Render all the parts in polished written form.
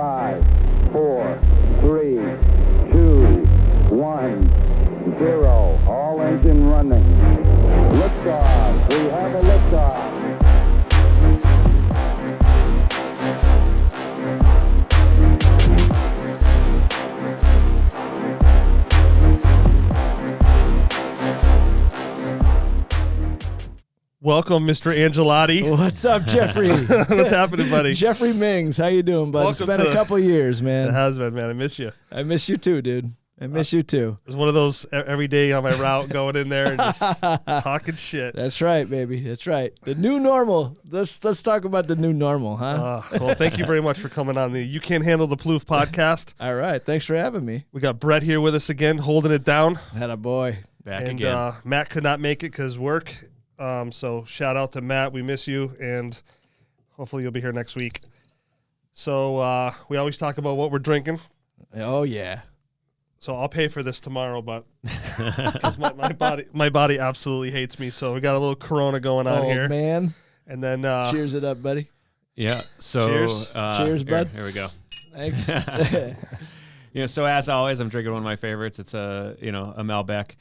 5, 4, 3, 2, 1, 0. All engine running. Liftoff. We have a liftoff. Welcome, Mr. Anzalotti. What's up, Jeffrey? What's happening, buddy? Jeffrey Mings, how you doing, bud? Welcome It's been a couple years, man. It has been, man. I miss you. I miss you too, dude. I miss you too. It was one of those every day on my route going in there and just talking shit. That's right, baby. That's right. The new normal. Let's talk about the new normal, huh? Well, thank you very much for coming on the You Can't Handle the Plouffe podcast. All right. Thanks for having me. We got Brett here with us again, holding it down. Had a boy. Back and, again. Matt could not make it because work. So shout out to Matt. We miss you, and hopefully you'll be here next week. So we always talk about what we're drinking. Oh, yeah. So I'll pay for this tomorrow, but because my body absolutely hates me. So we got a little Corona going on here. Oh, man. And then cheers it up, buddy. Yeah. So cheers. Cheers, bud. Here we go. Thanks. So as always, I'm drinking one of my favorites. It's a Malbec.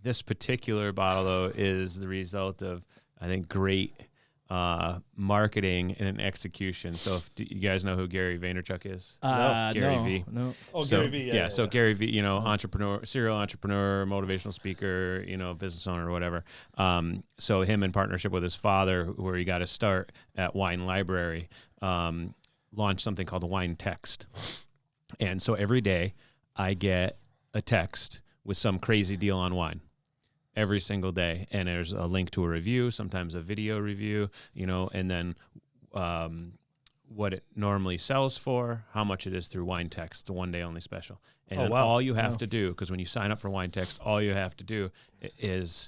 This particular bottle, though, is the result of, I think, great marketing and execution. So do you guys know who Gary Vaynerchuk is? Gary V. No. Oh, So, Gary V. Yeah. So Gary V, entrepreneur, serial entrepreneur, motivational speaker, business owner or whatever. So him in partnership with his father, where he got to start at Wine Library, launched something called the Wine Text. And so every day I get a text with some crazy deal on wine. Every single day, and there's a link to a review, sometimes a video review, and then what it normally sells for, how much it is through Wine Text, the one day only special. And all you have to do, because when you sign up for Wine Text, all you have to do is,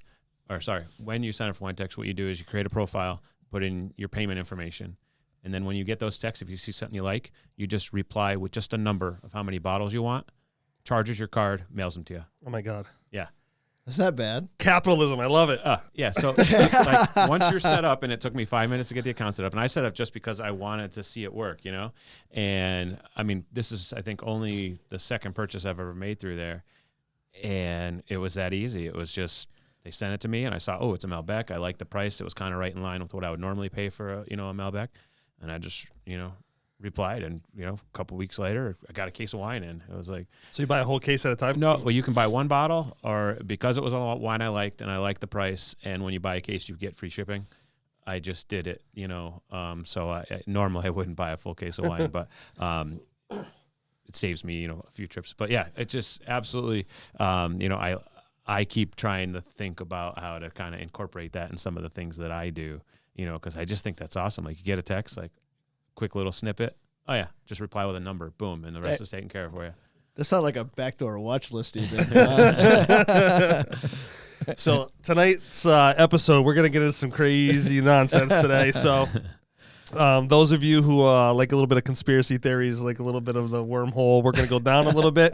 when you sign up for Wine Text, what you do is you create a profile, put in your payment information, and then when you get those texts, if you see something you like, you just reply with just a number of how many bottles you want, charges your card, mails them to you. Oh my God. Yeah. That's not bad. Capitalism. I love it. Yeah. So like once you're set up, and it took me 5 minutes to get the account set up, and I set up just because I wanted to see it work, And I mean, this is, I think, only the second purchase I've ever made through there. And it was that easy. It was just, they sent it to me and I saw, oh, it's a Malbec. I like the price. It was kind of right in line with what I would normally pay for a Malbec. And I just, replied, and a couple weeks later I got a case of wine in. It was like, So you buy a whole case at a time? no, well, you can buy one bottle, or because it was a wine I liked and I liked the price, and when you buy a case you get free shipping, I just did it, so I normally I wouldn't buy a full case of wine, but it saves me a few trips. But yeah, it just absolutely I keep trying to think about how to kind of incorporate that in some of the things that I do, because I just think that's awesome. Like, you get a text, like, quick little snippet. Oh yeah, just reply with a number, boom, and the rest is taken care of for you. That's not like a backdoor watch list either. So tonight's episode, we're gonna get into some crazy nonsense today. So those of you who like a little bit of conspiracy theories, like a little bit of the wormhole, we're gonna go down a little bit.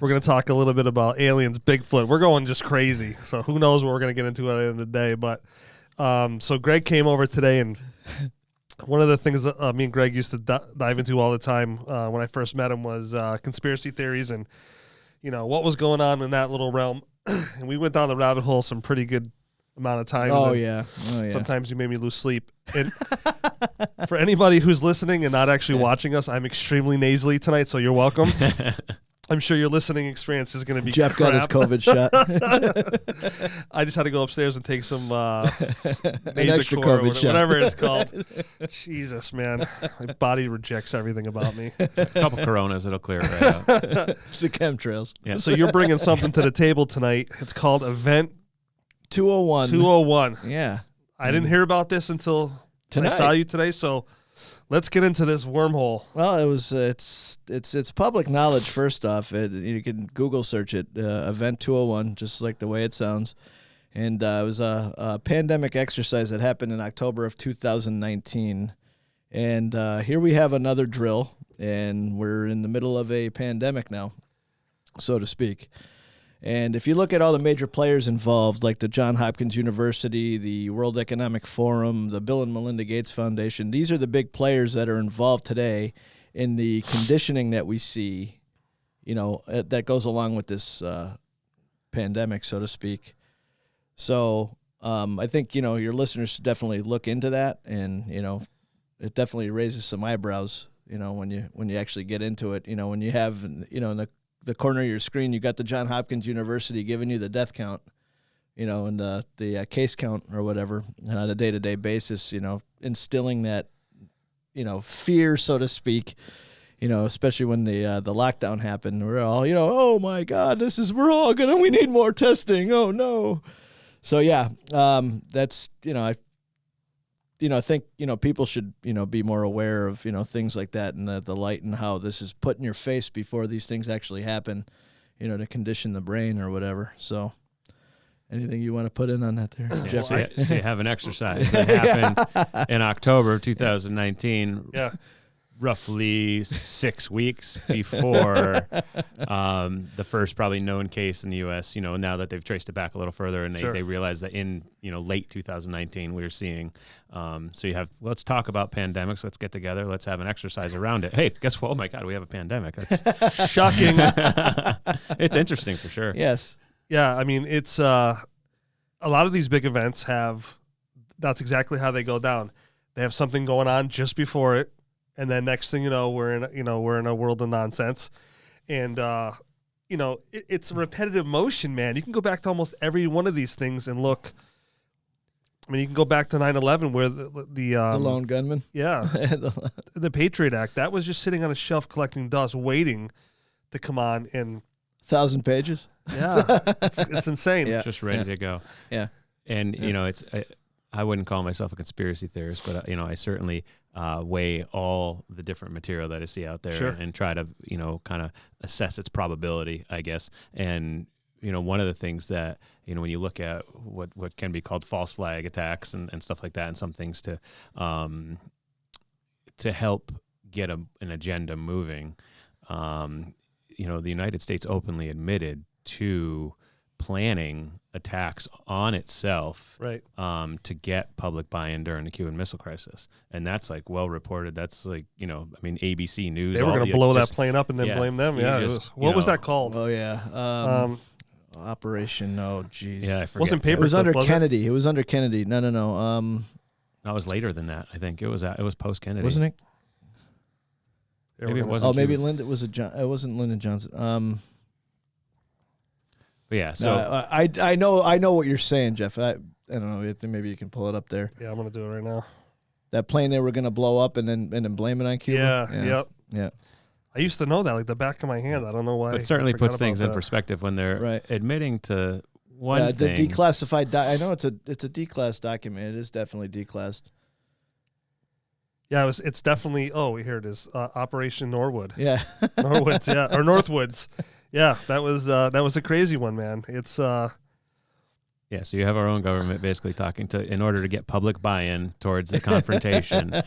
We're gonna talk a little bit about aliens, Bigfoot. We're going just crazy. So who knows what we're gonna get into at the end of the day. But so Greg came over today, and one of the things that me and Greg used to dive into all the time when I first met him was conspiracy theories and, what was going on in that little realm. And we went down the rabbit hole some pretty good amount of times. Oh, yeah. Sometimes you made me lose sleep. And for anybody who's listening and not actually watching us, I'm extremely nasally tonight, so you're welcome. I'm sure your listening experience is going to be Jeff crap. got his COVID shot. I just had to go upstairs and take some An extra COVID shot. whatever it's called. Jesus, man. My body rejects everything about me. A couple Coronas, it'll clear it right out. It's the chemtrails. Yeah. So you're bringing something to the table tonight. It's called Event 201. 201. Yeah. I didn't hear about this until Tonight. I saw you today, so let's get into this wormhole. Well, it's public knowledge. First off, you can Google search it, Event 201, just like the way it sounds. And it was a pandemic exercise that happened in October of 2019. And here we have another drill, and we're in the middle of a pandemic now, so to speak. And if you look at all the major players involved, like the Johns Hopkins University, the World Economic Forum, the Bill and Melinda Gates Foundation, these are the big players that are involved today in the conditioning that we see, that goes along with this pandemic, so to speak. So I think, your listeners should definitely look into that, and, it definitely raises some eyebrows, when you actually get into it, when you have, in the corner of your screen, you got the Johns Hopkins University giving you the death count, and the case count or whatever on a day-to-day basis, instilling that, fear, so to speak, especially when the lockdown happened. We're all, oh my God, we need more testing. Oh no. So yeah, that's, I think, people should, be more aware of, things like that, and the light and how this is put in your face before these things actually happen, to condition the brain or whatever. So anything you want to put in on that there, Jeff? So you have an exercise that happened in October of 2019. Yeah. Roughly 6 weeks before the first probably known case in the U.S., now that they've traced it back a little further, and they realized that in, late 2019, we were seeing. So you have, let's talk about pandemics. Let's get together. Let's have an exercise around it. Hey, guess what? Oh, my God, we have a pandemic. That's shocking. It's interesting for sure. Yes. Yeah, I mean, it's a lot of these big events that's exactly how they go down. They have something going on just before it. And then next thing you know, we're in a world of nonsense, and it's a repetitive motion, man. You can go back to almost every one of these things and look. I mean, you can go back to 9/11, where the lone gunman, yeah, the Patriot Act, that was just sitting on a shelf collecting dust, waiting to come on, and 1,000 pages. Yeah, it's insane. Yeah. Just ready to go. Yeah, and I wouldn't call myself a conspiracy theorist, but I certainly weigh all the different material that I see out there and try to kind of assess its probability, I guess. And one of the things that when you look at what can be called false flag attacks and stuff like that, and some things to help get an agenda moving, the United States openly admitted to planning attacks on itself, right? To get public buy-in during the Cuban Missile Crisis, and that's like well reported. That's like ABC News. They were going to blow that plane up and then blame them. Yeah, what was that called? Oh yeah, Operation. Oh geez, yeah, I forget. Wasn't It was under was Kennedy. It was under Kennedy. No. That was later than that. I think it was post Kennedy, wasn't it? Maybe it wasn't. Oh, maybe Lyndon was it wasn't Lyndon Johnson. But yeah, so I know what you're saying, Jeff. I don't know. Maybe you can pull it up there. Yeah, I'm gonna do it right now. That plane they were gonna blow up and then blame it on Cuba. Yeah. I used to know that like the back of my hand. I don't know why. But it certainly puts things in perspective when they're admitting to one thing. The declassified. I know it's a declassed document. It is definitely declassed. Yeah, it's definitely. Oh, here it is. Operation Norwood. Yeah, Norwoods. Yeah, or Northwoods. Yeah, that was a crazy one, man. It's yeah, so you have our own government basically talking in order to get public buy-in towards the confrontation,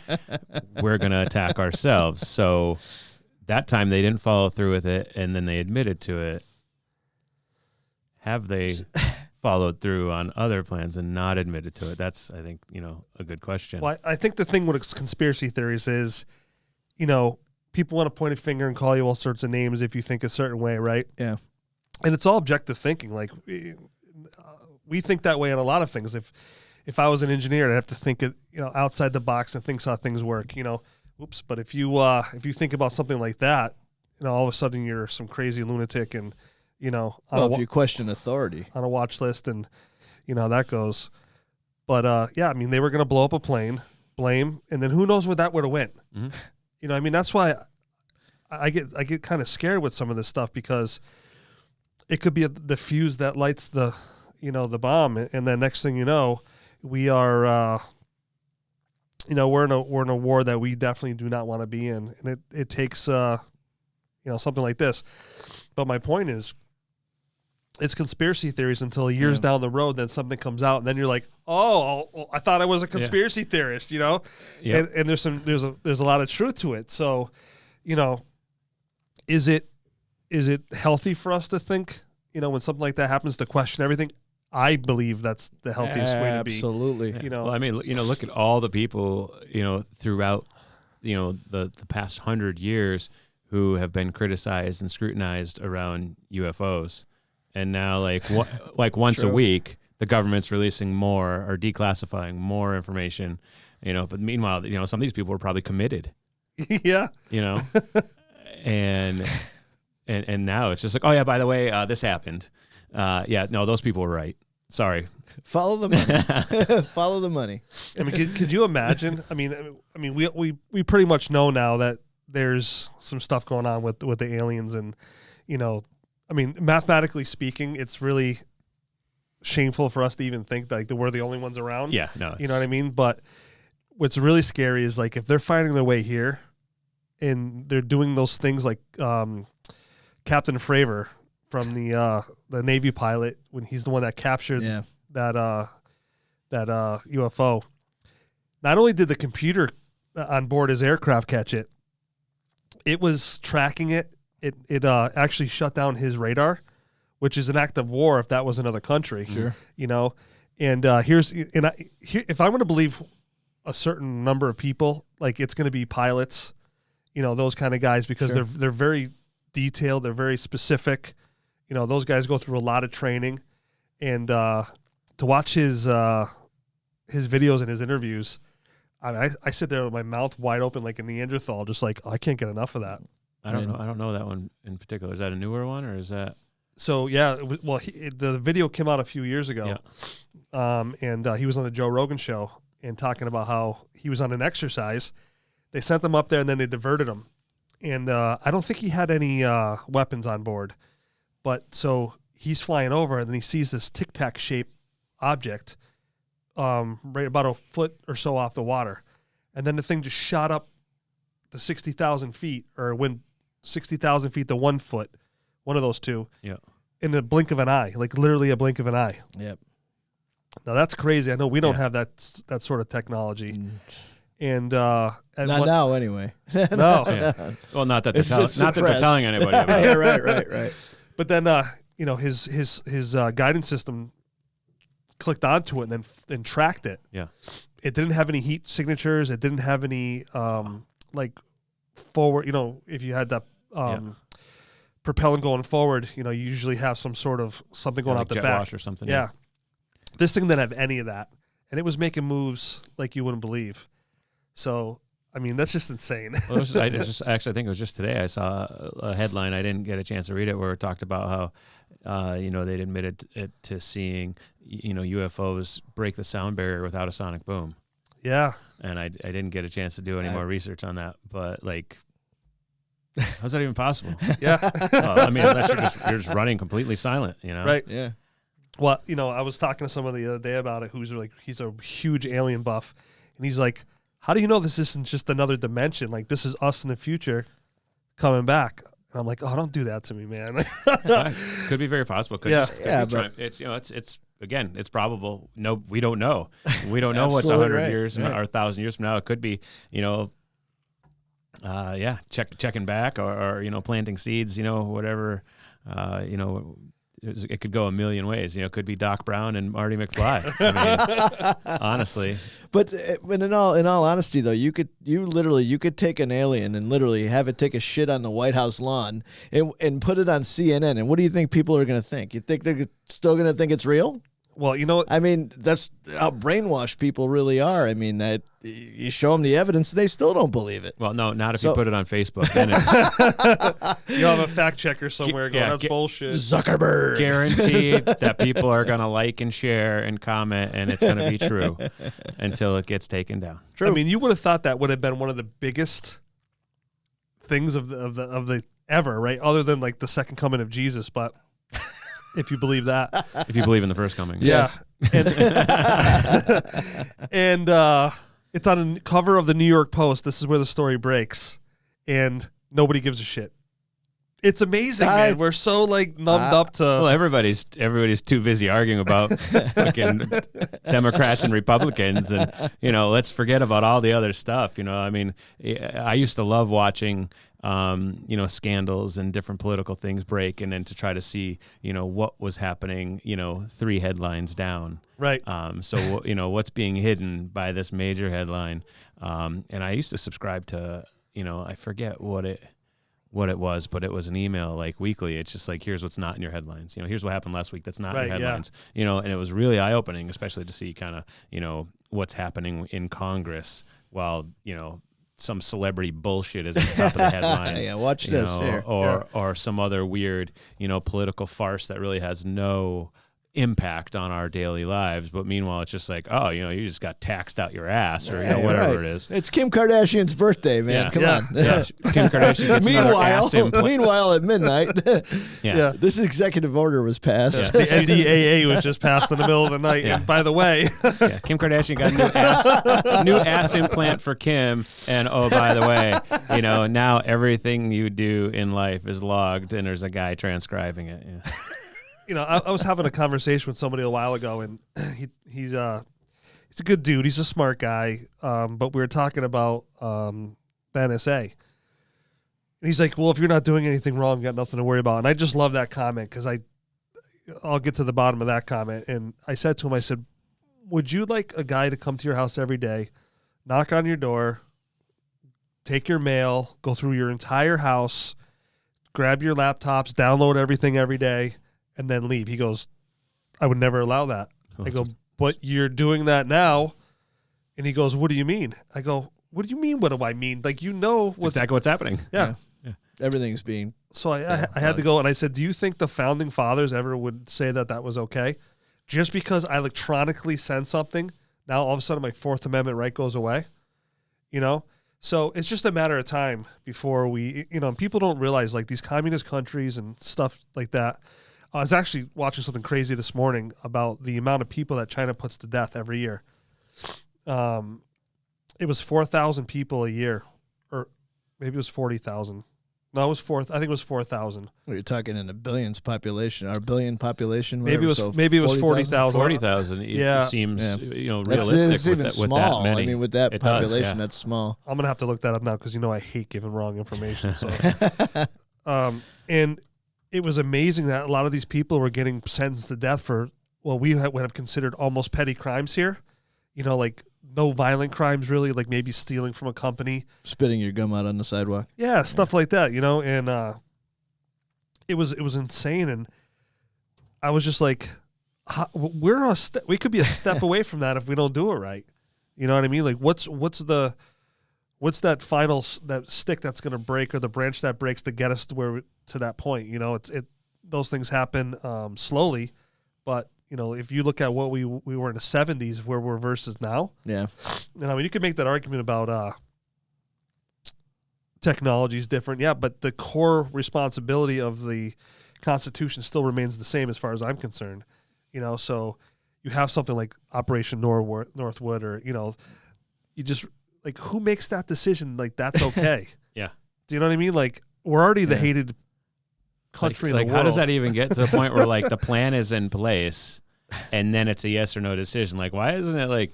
we're going to attack ourselves. So that time they didn't follow through with it, and then they admitted to it. Have they followed through on other plans and not admitted to it? That's, I think, a good question. Well, I think the thing with conspiracy theories is, people want to point a finger and call you all sorts of names if you think a certain way, right? Yeah. And it's all objective thinking. Like, we think that way on a lot of things. If I was an engineer, I'd have to think it, outside the box and think how things work, Oops. But if you think about something like that, all of a sudden you're some crazy lunatic and, if you question authority on a watch list and, that goes. But, yeah, I mean, they were going to blow up a plane, blame, and then who knows where that would have went. Mm-hmm. That's why I get kind of scared with some of this stuff, because it could be the fuse that lights the bomb, and then next thing you know, we are we're in a war that we definitely do not want to be in, and it takes something like this. But my point is, it's conspiracy theories until years down the road, then something comes out, and then you're like, oh, I thought I was a conspiracy theorist, Yep. And there's a lot of truth to it. So, is it healthy for us to think, when something like that happens, to question everything? I believe that's the healthiest way to be. Absolutely. Well, I mean, look at all the people, throughout the past 100 years who have been criticized and scrutinized around UFOs, and now like once a week the government's releasing more or declassifying more information, But meanwhile, some of these people were probably committed. Yeah. And now it's just like, oh yeah, by the way, this happened. Yeah, no, those people were right. Sorry. Follow the money. Follow the money. I mean, could you imagine? I mean, we pretty much know now that there's some stuff going on with the aliens, and I mean, mathematically speaking, it's really shameful for us to even think that we're the only ones around. Yeah, no, you know what I mean. But what's really scary is if they're finding their way here, and they're doing those things like Captain Fravor from the Navy pilot, when he's the one that captured that UFO. Not only did the computer on board his aircraft catch it, it was tracking it. It actually shut down his radar, which is an act of war if that was another country. Sure. And if I'm going to believe a certain number of people, it's going to be pilots, those kind of guys, because they're very detailed, they're very specific. Those guys go through a lot of training, and to watch his videos and his interviews, I sit there with my mouth wide open like a Neanderthal, just I can't get enough of that. I don't know that one in particular. Is that a newer one, or is that? So yeah, the video came out a few years ago, and he was on the Joe Rogan show and talking about how he was on an exercise. They sent him up there and then they diverted him, and I don't think he had any weapons on board. But so he's flying over, and then he sees this tic-tac shaped object right about a foot or so off the water. And then the thing just shot up to 60,000 feet, or went 60,000 feet to 1 foot, one of those two, in the blink of an eye, literally a blink of an eye. Yep. Now, that's crazy. I know we don't have that sort of technology. And not now, anyway. No. Yeah. Well, not that they're telling anybody about it. Right. But then, his guidance system clicked onto it and then tracked it. Yeah. It didn't have any heat signatures. It didn't have any forward. If you had that propellant going forward, you usually have some sort of something going out the jet back wash or something. Yeah. This thing didn't have any of that, and it was making moves like you wouldn't believe. So, I mean, that's just insane. Well, actually, I think it was just today I saw a headline. I didn't get a chance to read it, where it talked about how, they'd admitted to seeing, UFOs break the sound barrier without a sonic boom. Yeah. And I didn't get a chance to do any more research on that, but how's that even possible? Yeah. I mean, unless you're just running completely silent, Right. Yeah. Well, I was talking to someone the other day about it who's he's a huge alien buff, and he's like, how do you know this isn't just another dimension? This is us in the future coming back. And I'm like, oh, don't do that to me, man. Could be very possible. But it's again, it's probable. No, we don't know. We don't know what's 100 years or 1,000 years from now. It could be, checking back or planting seeds, whatever, it could go a million ways. It could be Doc Brown and Marty McFly. I mean, honestly. But in all honesty, though, you could take an alien and literally have it take a shit on the White House lawn and put it on CNN. And what do you think people are going to think? You think they're still going to think it's real? Well, I mean, that's how brainwashed people really are. I mean, that you show them the evidence, they still don't believe it. Well, no, not if you put it on Facebook. Then it's you have a fact checker somewhere going, that's bullshit. Zuckerberg. Guaranteed that people are going to like and share and comment, and it's going to be true until it gets taken down. True. I mean, you would have thought that would have been one of the biggest things of the ever, right? Other than the second coming of Jesus, but. If you believe that. If you believe in the first coming. Yeah. Yes. And it's on the cover of the New York Post. This is where the story breaks. And nobody gives a shit. It's amazing, man. We're so numbed up to. Well, everybody's too busy arguing about fucking Democrats and Republicans, and let's forget about all the other stuff. I mean, I used to love watching scandals and different political things break, and then to try to see, what was happening, 3 headlines down. Right. So, what's being hidden by this major headline. And I used to subscribe to, I forget what it was, but it was an email like weekly. It's just like, here's what's not in your headlines. Here's what happened last week that's not in your headlines. And it was really eye-opening, especially to see kind of, what's happening in Congress while, some celebrity bullshit is at the top of the headlines. Yeah, watch this here. Or some other weird, political farce that really has no impact on our daily lives, but meanwhile it's just like, oh, you just got taxed out your ass, or whatever it is. It's Kim Kardashian's birthday, man. Come on. Yeah. Kim Kardashian gets another ass implant. Meanwhile, at midnight, this executive order was passed. Yeah. The NDAA was just passed in the middle of the night. And by the way, Kim Kardashian got a new ass implant for Kim, and oh, by the way, now everything you do in life is logged, and there's a guy transcribing it. I was having a conversation with somebody a while ago, and he's a good dude. He's a smart guy, but we were talking about the NSA. And he's like, well, if you're not doing anything wrong, you got nothing to worry about. And I just love that comment because I'll get to the bottom of that comment. And I said to him, I said, would you like a guy to come to your house every day, knock on your door, take your mail, go through your entire house, grab your laptops, download everything every day, and then leave? He goes, I would never allow that. I go, but you're doing that now. And he goes, what do you mean? I go, what do you mean? What do I mean? Like, what's exactly what's happening. Yeah. Everything's being. So I had to go, and I said, do you think the founding fathers ever would say that was okay? Just because I electronically send something, now all of a sudden my Fourth Amendment right goes away? So it's just a matter of time before we, people don't realize, like, these communist countries and stuff like that. I was actually watching something crazy this morning about the amount of people that China puts to death every year. It was 4,000 people a year, or maybe it was 40,000. No, it was I think it was 4,000. Well, you're talking in a billions population, our billion population. Maybe it was 40,000. 40,000. Yeah, seems realistic. It's even small. With that many. I mean, with that population, that's small. I'm gonna have to look that up now because I hate giving wrong information. So, and it was amazing that a lot of these people were getting sentenced to death for what we would have considered almost petty crimes here. Like no violent crimes really, like maybe stealing from a company. Spitting your gum out on the sidewalk. Yeah, stuff like that, and it was insane. And I was just like, we could be a step away from that if we don't do it right. You know what I mean? Like what's that that stick that's going to break, or the branch that breaks to get us to that point? Those things happen slowly, but if you look at what we were in the 70s, where we're versus now. Yeah. And you could make that argument about technology is different. Yeah, but the core responsibility of the Constitution still remains the same as far as I'm concerned. So you have something like Operation Northwood, or, you just, like, who makes that decision? Like, that's okay. Yeah. Do you know what I mean? Like, we're already the hated country in the world. How does that even get to the point where, like, the plan is in place and then it's a yes or no decision? Like, why isn't it like,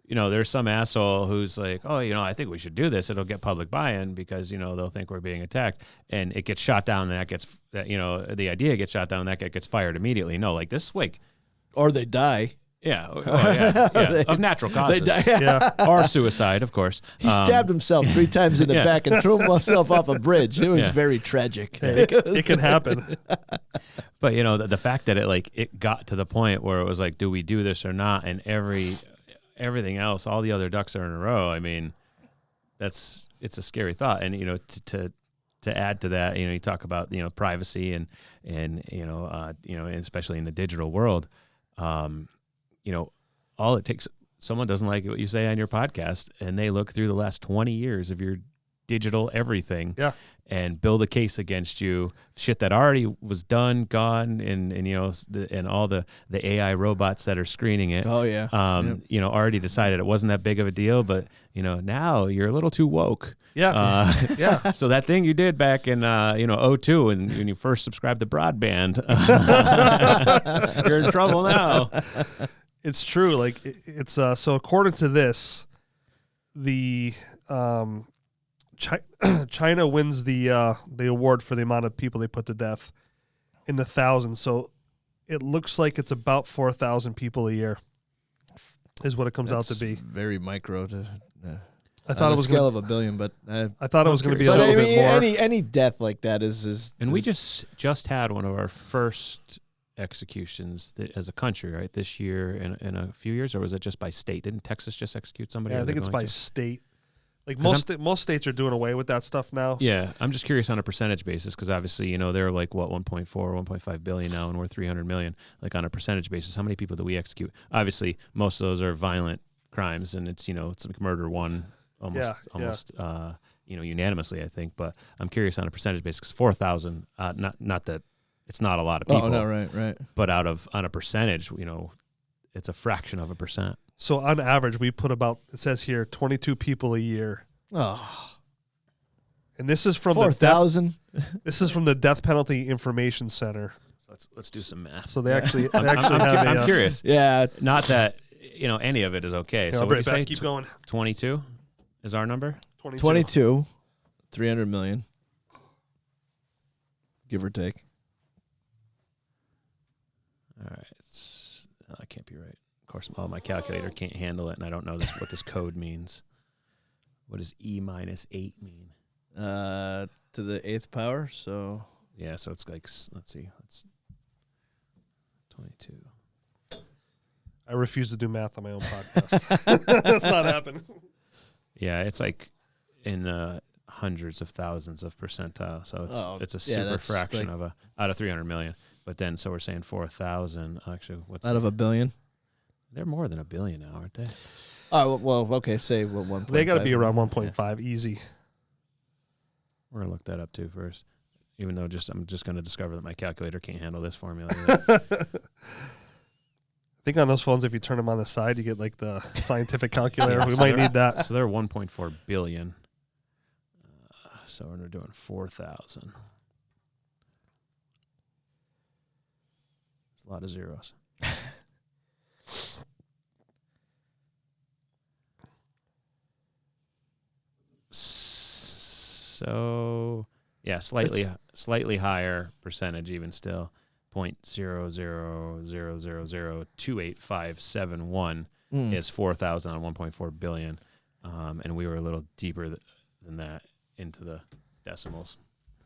there's some asshole who's like, oh, I think we should do this. It'll get public buy-in because, they'll think we're being attacked, and it gets shot down, and the idea gets shot down, and that guy gets fired immediately. No, like this, like, or they die. Yeah, of natural causes. They die. Or suicide, of course. He stabbed himself 3 times in the back and threw himself off a bridge. It was very tragic. It can happen. But the fact that it got to the point where it was like, do we do this or not? And everything else, all the other ducks are in a row. I mean, it's a scary thought. And to add to that, you talk about privacy and especially in the digital world. All it takes, someone doesn't like what you say on your podcast, and they look through the last 20 years of your digital everything, and build a case against you, shit that already was done, gone, and all the AI robots that are screening it. Oh yeah. Already decided it wasn't that big of a deal, but now you're a little too woke. Yeah. Yeah. So that thing you did back in 2002 when you first subscribed to broadband, you're in trouble now. It's true. Like it's so according to this, the China wins the award for the amount of people they put to death in the thousands. So it looks like it's about 4,000 people a year is what it comes out to be. Very micro. I thought it was scale of a billion, but I thought it was going to be a but little bit more. Any death like that is we just had one of our first executions as a country, right? This year in a few years, or was it just by state? Didn't Texas just execute somebody? Yeah, I think it's by state. Like most states are doing away with that stuff now. Yeah, I'm just curious on a percentage basis because obviously, they're like, 1.4, 1.5 billion now, and we're 300 million. Like on a percentage basis, how many people do we execute? Obviously, most of those are violent crimes, and it's like murder one almost unanimously, I think. But I'm curious on a percentage basis because 4,000, not that it's not a lot of people. Oh no, right. But on a percentage, it's a fraction of a percent. So on average, we put about, it says here, 22 people a year. Oh. And this is from 4,000. This is from the Death Penalty Information Center. So let's do some math. So they actually I'm curious. Yeah. Not that any of it is okay. So what do you say? Keep going. 22 is our number. 22. 300 million. Give or take. All right. That can't be right. Of course, my calculator can't handle it, and I don't know what this code means. What does E minus 8 mean? To the 8th power, so... Yeah, so it's like, let's see. That's 22. I refuse to do math on my own podcast. That's not happening. Yeah, it's like in hundreds of thousands of percentile, so it's a super fraction of out of 300 million. But then, so we're saying 4,000. Actually, what's out of a billion? They're more than a billion now, aren't they? Oh well, okay. Say 1.5. They got to be around 1.5, easy. We're gonna look that up too first. Even though I'm just gonna discover that my calculator can't handle this formula. I think on those phones, if you turn them on the side, you get like the scientific calculator. We might need that. So they're 1.4 billion. So we're doing 4,000. It's a lot of zeros. So yeah, slightly higher percentage even still. 0.000002857 is 4,000 on 1.4 billion, and we were a little deeper than that into the decimals.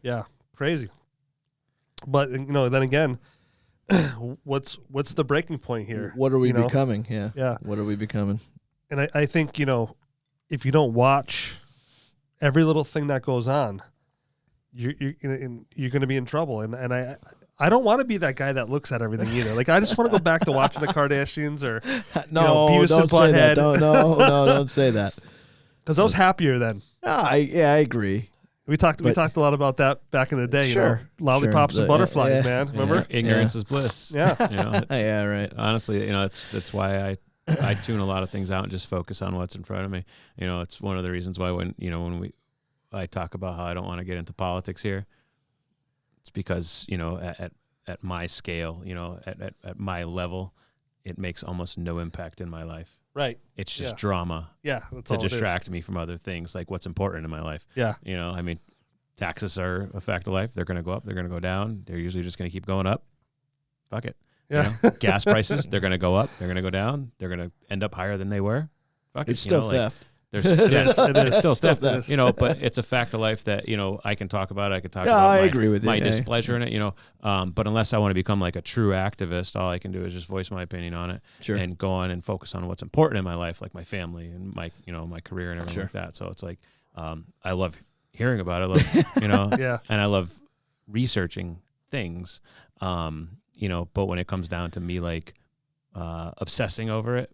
Yeah, crazy. But then again, what's the breaking point here? What are we becoming? Yeah. What are we becoming? And I think if you don't watch every little thing that goes on, you're going to be in trouble. And I don't want to be that guy that looks at everything either. Like I just want to go back to watching the Kardashians or Beavis and don't say Butthead. that. No, don't say that. Because I was happier then. I agree. We talked a lot about that back in the day. Sure, lollipops and butterflies, man. Remember? Ignorance is bliss. Yeah. Yeah, right. Honestly, that's why I tune a lot of things out and just focus on what's in front of me. It's one of the reasons why when I talk about how I don't want to get into politics here, it's because at my scale, at my level, it makes almost no impact in my life. Right. It's just drama. Yeah. That's to all distract me from other things like what's important in my life. Yeah. Taxes are a fact of life. They're going to go up. They're going to go down. They're usually just going to keep going up. Fuck it. Yeah. Gas prices, they're going to go up. They're going to go down. They're going to end up higher than they were. Fuck it. It's still theft. It's still theft. But it's a fact of life that, I can talk about it. I can talk about I agree with my you. displeasure in it, but unless I want to become like a true activist, all I can do is just voice my opinion on it and go on and focus on what's important in my life, like my family and my career and everything like that. So it's like, I love hearing about it. I love, and I love researching things, but when it comes down to me, like, obsessing over it,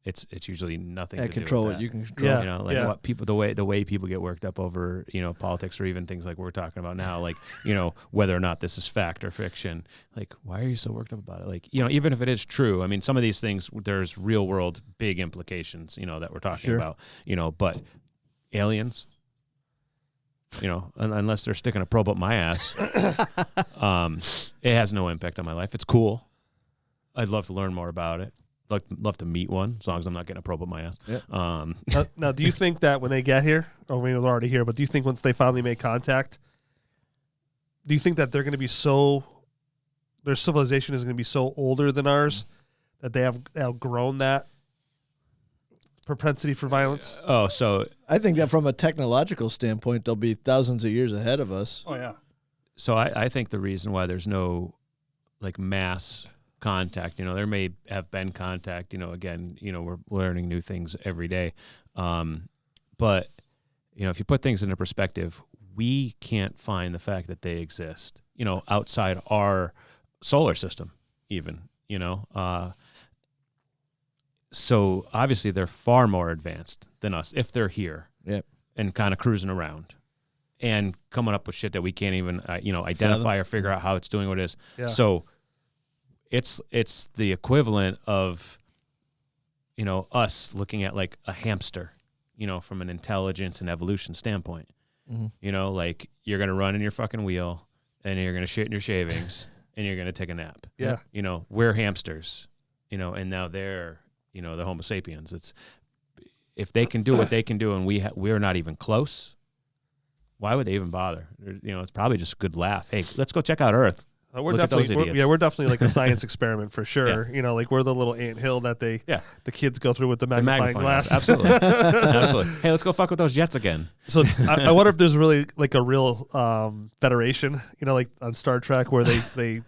it's usually nothing to control do with it. that. You can control. What people, the way people get worked up over, politics or even things like we're talking about now, like, whether or not this is fact or fiction. Like, why are you so worked up about it? Like, even if it is true, I mean, some of these things, there's real world big implications, that we're talking about, but aliens, unless they're sticking a probe up my ass, it has no impact on my life. It's cool. I'd love to learn more about it. love to meet one, as long as I'm not getting a probe up my ass. Yeah. Now, do you think that when they get here, or maybe they're already here, but do you think once they finally make contact, do you think that they're going to be their civilization is going to be so older than ours that they have outgrown that propensity for violence? Oh, so I think that from a technological standpoint, they'll be thousands of years ahead of us. Oh, yeah. So I think the reason why there's no like mass contact, there may have been contact, again, we're learning new things every day. But, if you put things into perspective, we can't find the fact that they exist, outside our solar system even, so obviously they're far more advanced than us if they're here. Yep. And kind of cruising around and coming up with shit that we can't even, identify or figure out how it's doing what it is. Yeah. So it's the equivalent of, us looking at like a hamster, from an intelligence and evolution standpoint. Mm-hmm. Like you're going to run in your fucking wheel and you're going to shit in your shavings and you're going to take a nap. Yeah. We're hamsters, and now they're, the Homo sapiens. If they can do what they can do and we're not even close, why would they even bother? It's probably just a good laugh. Hey, let's go check out Earth. We're Look at those idiots. we're definitely like a science experiment for sure. Like we're the little anthill that the kids go through with the magnifying glass. Absolutely. Absolutely. Hey, let's go fuck with those jets again. So I wonder if there's really like a real federation, like on Star Trek where they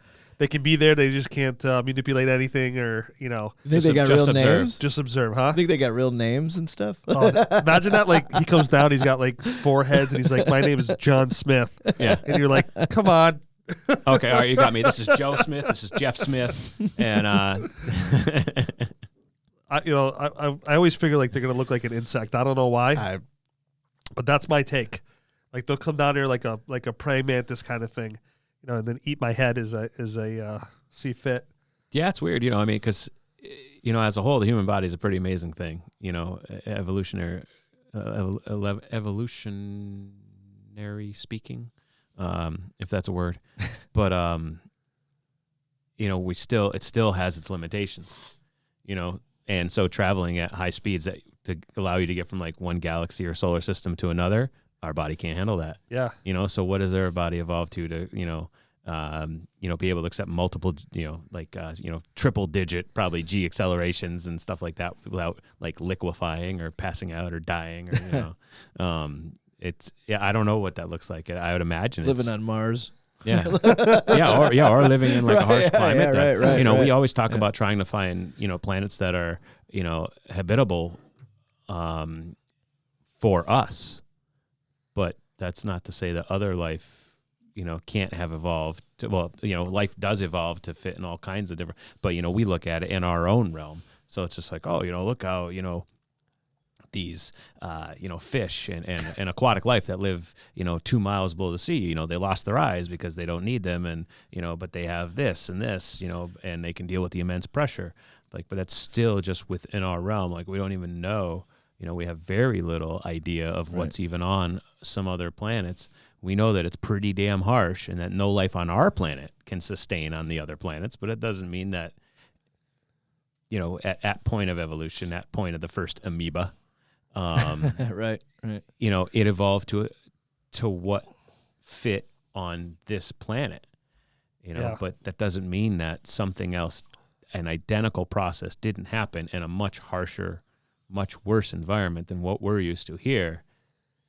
can be there, they just can't manipulate anything or, You think they got real names? Just observe, huh? I think they got real names and stuff. Oh, imagine that, like, he comes down, he's got, like, 4 heads, and he's like, my name is John Smith. Yeah. And you're like, come on. Okay, all right, you got me. This is Joe Smith. This is Jeff Smith. And, I always figure, like, they're going to look like an insect. I don't know why, but that's my take. Like, they'll come down here like a praying mantis kind of thing, and then eat my head as a see fit. Yeah, it's weird, because, as a whole, the human body is a pretty amazing thing, evolutionary speaking, if that's a word. But, it still has its limitations, and so traveling at high speeds to allow you to get from like one galaxy or solar system to another, our body can't handle that. Yeah. So what does their body evolve to be able to accept multiple, triple digit probably G accelerations and stuff like that without like liquefying or passing out or dying or, I don't know what that looks like. I would imagine living on Mars. Yeah. Or living in like a harsh climate. Right. We always talk about trying to find, planets that are, habitable, for us, but that's not to say that other life, can't have evolved life does evolve to fit in all kinds of different, but, we look at it in our own realm. So it's just like, oh, look how, these, fish and aquatic life that live, 2 miles below the sea, they lost their eyes because they don't need them. And, but they have this and this, and they can deal with the immense pressure. Like, but that's still just within our realm. Like, we don't even know, we have very little idea of what's even on some other planets. We know that it's pretty damn harsh and that no life on our planet can sustain on the other planets, but it doesn't mean that, at point of evolution, at point of the first amoeba, right. It evolved to what fit on this planet, but that doesn't mean that something else, an identical process didn't happen in a much harsher, much worse environment than what we're used to here,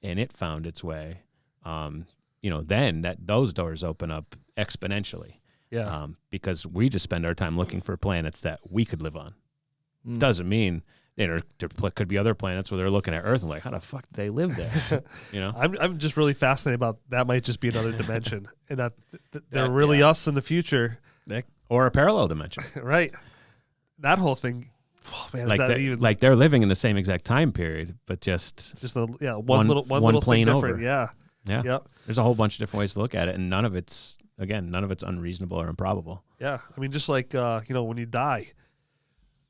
and it found its way. Then those doors open up exponentially. Yeah. Because we just spend our time looking for planets that we could live on. Doesn't mean there could be other planets where they're looking at Earth and like, how the fuck did they live there? I'm just really fascinated about that. Might just be another dimension, and that they're really us in the future, or a parallel dimension, right? That whole thing. Oh, man, like they're living in the same exact time period, but just one little plane thing over. different. Yeah. Yep. There's a whole bunch of different ways to look at it, and none of it's unreasonable or improbable. Yeah, I mean, just like when you die,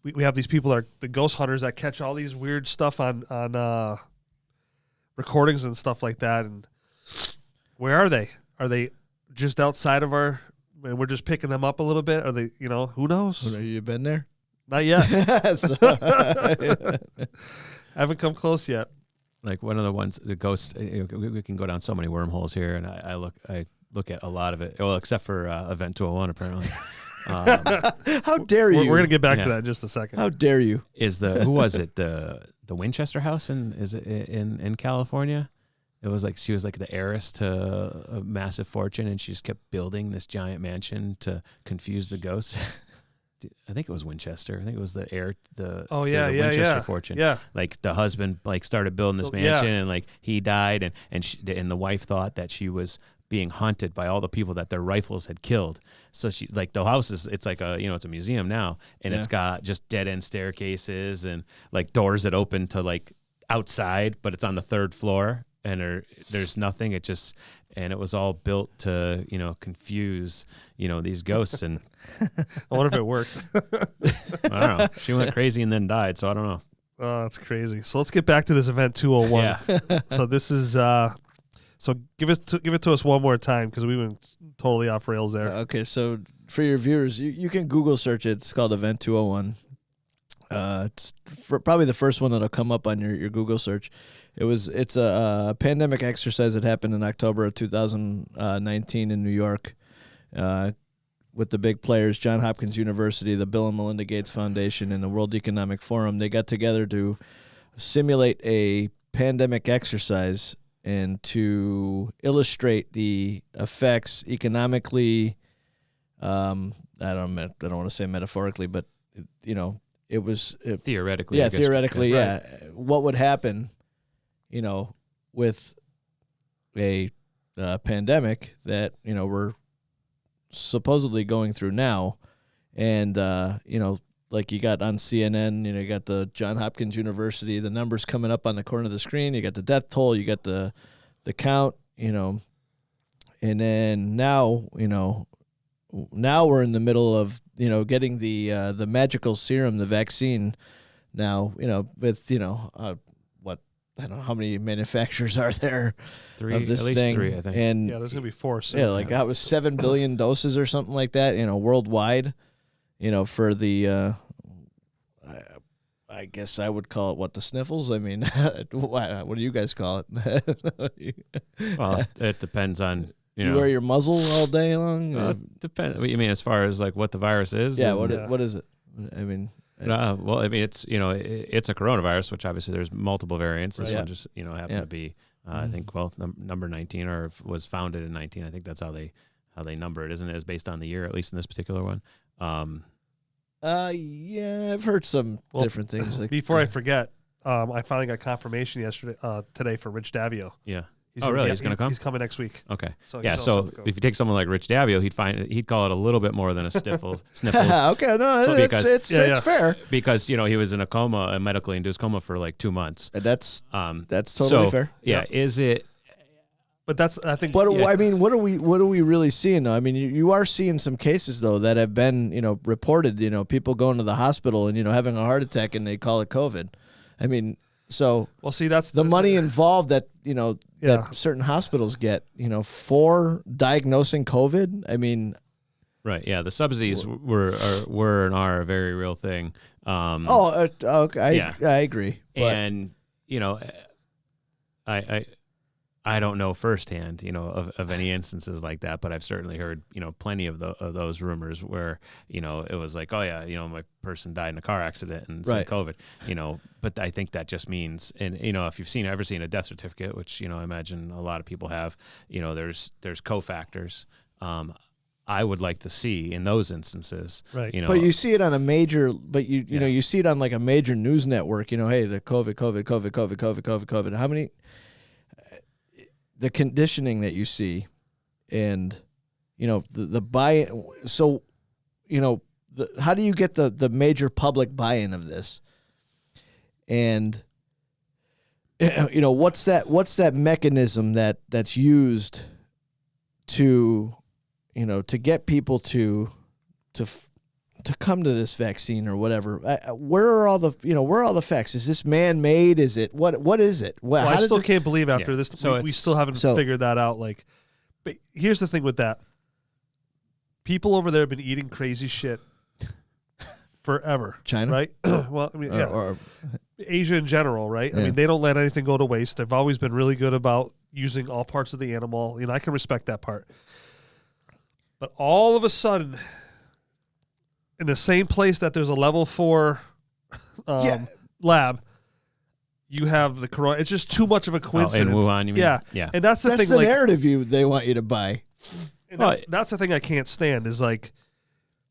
we have these people the ghost hunters that catch all these weird stuff on recordings and stuff like that. And where are they? Are they just outside of and we're just picking them up a little bit? Are they? Who knows? Have you been there? Not yet. So- Haven't come close yet. Like one of the ones, the ghost. We can go down so many wormholes here, and I look at a lot of it. Well, except for Event 201, apparently. How dare you? We're gonna get back to Yeah. that in just a second. How dare you? Who was it? The Winchester House in California? It was like she was like the heiress to a massive fortune, and she just kept building this giant mansion to confuse the ghosts. I think it was Winchester. I think it was the heir to the Winchester fortune. Yeah. Like the husband like started building this mansion, and like he died, and the wife thought that she was being haunted by all the people that their rifles had killed. So she like the house it's like it's a museum now, and it's got just dead end staircases and like doors that open to like outside, but it's on the third floor, and there's nothing. And it was all built to confuse these ghosts. And I wonder if it worked. I don't know. She went crazy and then died, so I don't know. Oh, that's crazy. So let's get back to this Event 201. Yeah. So this is so give it to us one more time, because we went totally off rails there. Okay, so for your viewers, you can Google search it. It's called Event 201. It's probably the first one that'll come up on your Google search. It's a pandemic exercise that happened in October of 2019 in New York, with the big players, Johns Hopkins University, the Bill and Melinda Gates Foundation, and the World Economic Forum. They got together to simulate a pandemic exercise and to illustrate the effects economically. I don't want to say metaphorically, but it was Theoretically. yeah, I guess. theoretically, Right. yeah. What would happen, with a pandemic that we're supposedly going through now, and like you got on CNN, you got the Johns Hopkins University, the numbers coming up on the corner of the screen. You got the death toll, you got the count, and then now we're in the middle of getting the magical serum, the vaccine. Now with what, I don't know how many manufacturers are there of this at least thing, 3, I think. and Yeah, there's gonna be 4 soon. yeah, like that was 7 billion doses or something like that, worldwide. For the I guess I would call it the sniffles. I mean, what do you guys call it? Well, it depends on You wear your muzzle all day long? depends. You mean as far as like what the virus is? Yeah, And, what is it? I mean, well, I mean it's it's a coronavirus, which obviously there's multiple variants. This Right. one just happened to be I think number 19, or was founded in 19. I think that's how they number it, isn't it? It's based on the year, at least in this particular one. yeah, I've heard some different things. Like Before I forget, I finally got confirmation today for Rich Davio. Yeah. He's Oh, gonna really? be- He's going to come? He's coming next week. Okay. So Yeah. he's So also- if you take someone like Rich Davio, he'd call it a little bit more than a sniffles, okay, no, So because- it's fair. because he was in a medically induced coma for like 2 months. That's totally So, fair. Yeah. Is it? But that's, I think, But Yeah. I mean, what are we really seeing though? I mean, you are seeing some cases though that have been reported. People going to the hospital and having a heart attack and they call it COVID. I mean, so well, see, that's the money involved that Yeah. that certain hospitals get for diagnosing COVID. I mean, Right. Yeah. The subsidies were and are a very real thing. okay, Yeah. I agree. But And I don't know firsthand, of any instances like that, but I've certainly heard, plenty of those rumors where, it was like, oh yeah, my person died in a car accident and it's Right. COVID, but I think that just means, and if you've ever seen a death certificate, which, I imagine a lot of people have, there's cofactors. I would like to see in those instances, Right. But you see it on a major, you see it on like a major news network. Hey, the COVID. How many? The conditioning that you see, and the buy. So, how do you get the major public buy-in of this? And what's that mechanism that's used to to get people to come to this vaccine or whatever? Where are all the facts? Is this man-made? Is it what is it? Well, I still can't believe after Yeah. this, So we still haven't figured that out. Like, but here's the thing with that: people over there have been eating crazy shit forever. China? Right? Well, I mean, yeah. Or Asia in general, right? I Yeah. mean, they don't let anything go to waste. They've always been really good about using all parts of the animal. I can respect that part. But all of a sudden, in the same place that there's a level 4 lab, you have the corona. It's just too much of a coincidence. In Wuhan, you mean? Yeah. Yeah. And that's the that's thing. the Like, narrative they want you to buy. and that's the thing I can't stand is like,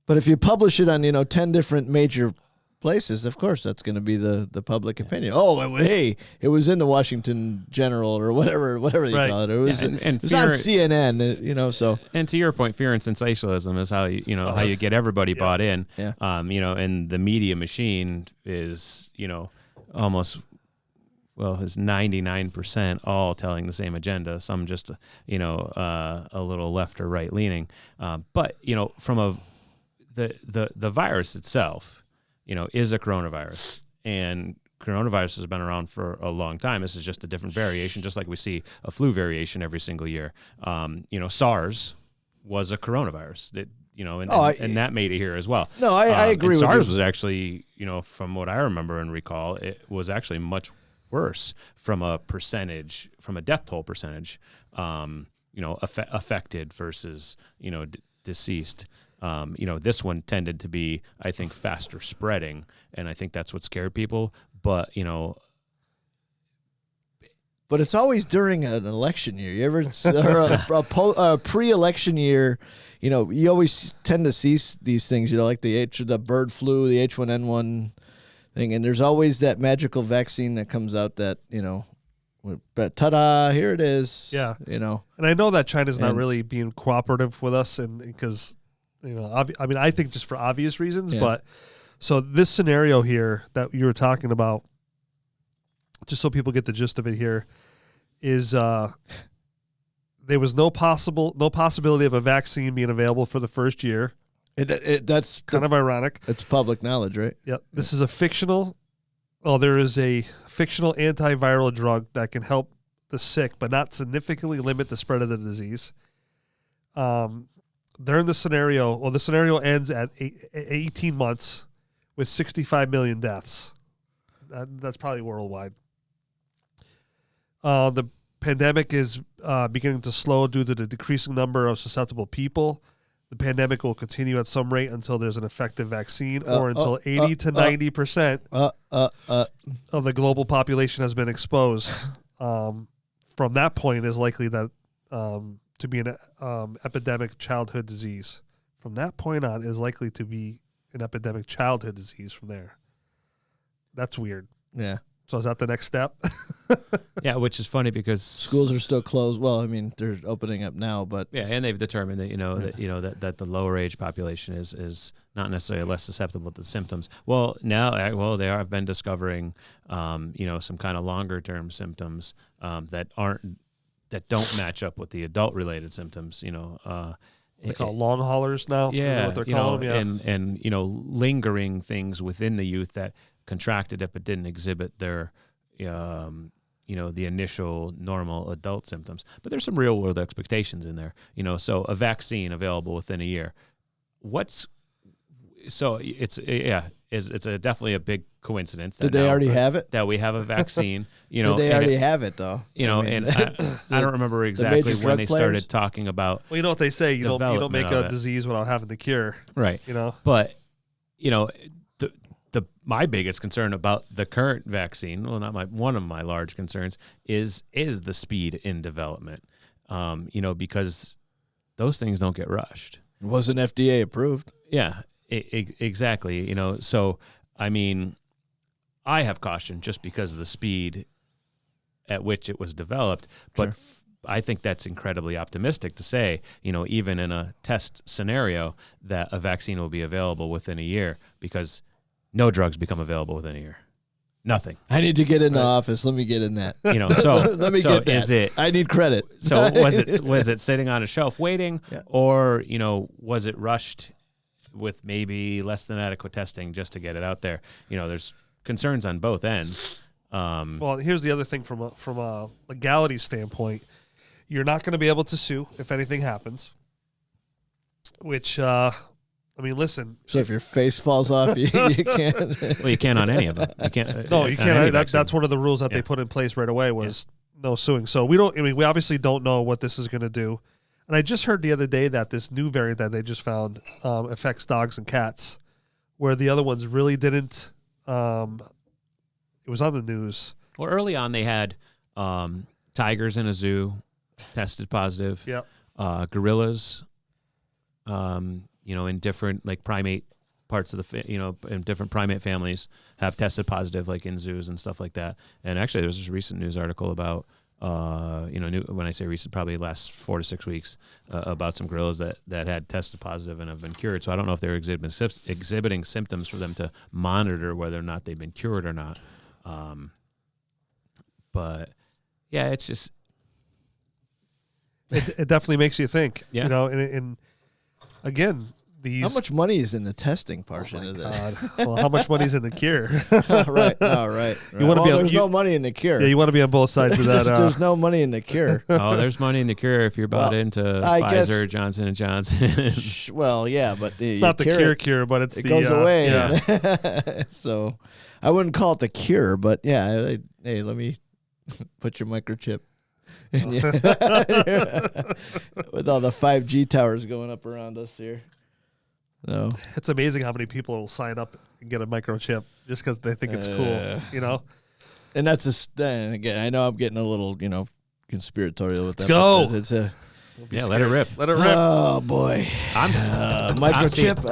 But if you publish it on 10 different major places, of course that's going to be the public opinion. Oh, hey, it was in the Washington General or whatever they Right. call it. It was, and it was on CNN. So And to your point, fear and sensationalism is how how you get everybody bought in. Yeah. And the media machine is almost is 99% all telling the same agenda. Some just a little left or right leaning. But from the virus itself, is a coronavirus, and coronavirus has been around for a long time. This is just a different variation, just like we see a flu variation every single year. SARS was a coronavirus that, and that made it here as well. No, I agree with SARS you. was actually, from what I remember and recall, it was actually much worse from a death toll percentage, affected versus, deceased. This one tended to be, I think, faster spreading, and I think that's what scared people. But But it's always during an election year. You ever or a pre-election year? You always tend to see these things. Like the bird flu, the H1N1 thing, and there's always that magical vaccine that comes out that but ta-da, here it is. Yeah. And I know that China's not really being cooperative with us, and because I think just for obvious reasons. Yeah. But so this scenario here that you were talking about, just so people get the gist of it here, is there was no possibility of a vaccine being available for the first year. That's Kind of ironic. It's public knowledge, right? Yep. This is a fictional. Well, there is a fictional antiviral drug that can help the sick, but not significantly limit the spread of the disease. During the scenario ends at 18 months with 65 million deaths. That's probably worldwide. The pandemic is beginning to slow due to the decreasing number of susceptible people. The pandemic will continue at some rate until there's an effective vaccine or until 80 to 90% of the global population has been exposed. From that point is likely that to be an epidemic childhood disease. From that point on is likely to be an epidemic childhood disease from there. That's weird. Yeah. So is that the next step? Yeah, which is funny because Schools are still closed. Well, they're opening up now, but and they've determined that that the lower age population is not necessarily less susceptible to the symptoms. Well, now have been discovering some kind of longer term symptoms that don't match up with the adult related symptoms. They call long haulers now. Is that what they're calling them? Yeah. And lingering things within the youth that contracted it but didn't exhibit their the initial normal adult symptoms. But there's some real world expectations in there. So a vaccine available within a year. It's definitely a big coincidence. did they already have it? That we have a vaccine. Did they already have it though? And I don't remember exactly major when they drug players? started talking about. Well, you know what they say, you don't make development of a it. disease without having the cure. Right. But my biggest concern about the current vaccine, one of my large concerns is the speed in development. Because those things don't get rushed. It wasn't FDA approved. Yeah, exactly. So I have caution just because of the speed at which it was developed, but Sure. I think that's incredibly optimistic to say, even in a test scenario, that a vaccine will be available within a year, because no drugs become available within a year. Nothing. I need to get in the office. Let me get in that. So Let me get that. Is it? I need credit. So was it sitting on a shelf waiting, Yeah. or was it rushed with maybe less than adequate testing just to get it out there? There's concerns on both ends. Well, here's the other thing from a legality standpoint. You're not going to be able to sue if anything happens, which I mean, listen. So if your face falls off, you can't. Well, you can't on any of them. You can't. No, you on any can't. vaccine. That's one of the rules that they put in place right away was no suing. So we don't. I mean, we obviously don't know what this is going to do. And I just heard the other day that this new variant that they just found affects dogs and cats, where the other ones really didn't. It was on the news. Well, early on they had tigers in a zoo tested positive. Yep. Gorillas, in different like primate parts of the, in different primate families have tested positive, like in zoos and stuff like that. And actually, there was this recent news article about, when I say recent, probably last 4 to 6 weeks, about some gorillas that had tested positive and have been cured. So I don't know if they're exhibiting symptoms for them to monitor whether or not they've been cured or not. But yeah, it's just. It definitely makes you think. Yeah. And again, these. How much money is in the testing portion of this? Well, how much money's in the cure? Right. Oh, right. You wanna be on- there's no money in the cure. Yeah, you want to be on both sides of that. There's no money in the cure. Oh, there's money in the cure if you're bought into I Pfizer, guess- Johnson & Johnson. Well, yeah, but It's not the cure, but it's it the goes away. Yeah. So I wouldn't call it the cure, but yeah, hey, let me put your microchip. And with all the 5G towers going up around us here. No. It's amazing how many people will sign up and get a microchip just because they think it's cool, And that's and again, I know I'm getting a little, conspiratorial with that. go. but It's a Let it rip. Let it rip. oh boy, I'm microchip.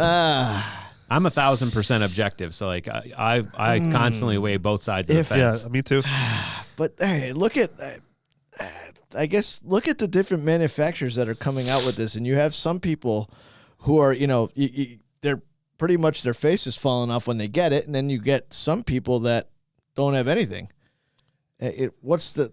I'm 1,000% objective, so like I constantly weigh both sides of the fence. Yeah, me too. But hey, look at, I guess, look at the different manufacturers that are coming out with this, and you have some people who are, they're pretty much their face is falling off when they get it, and then you get some people that don't have anything. What's the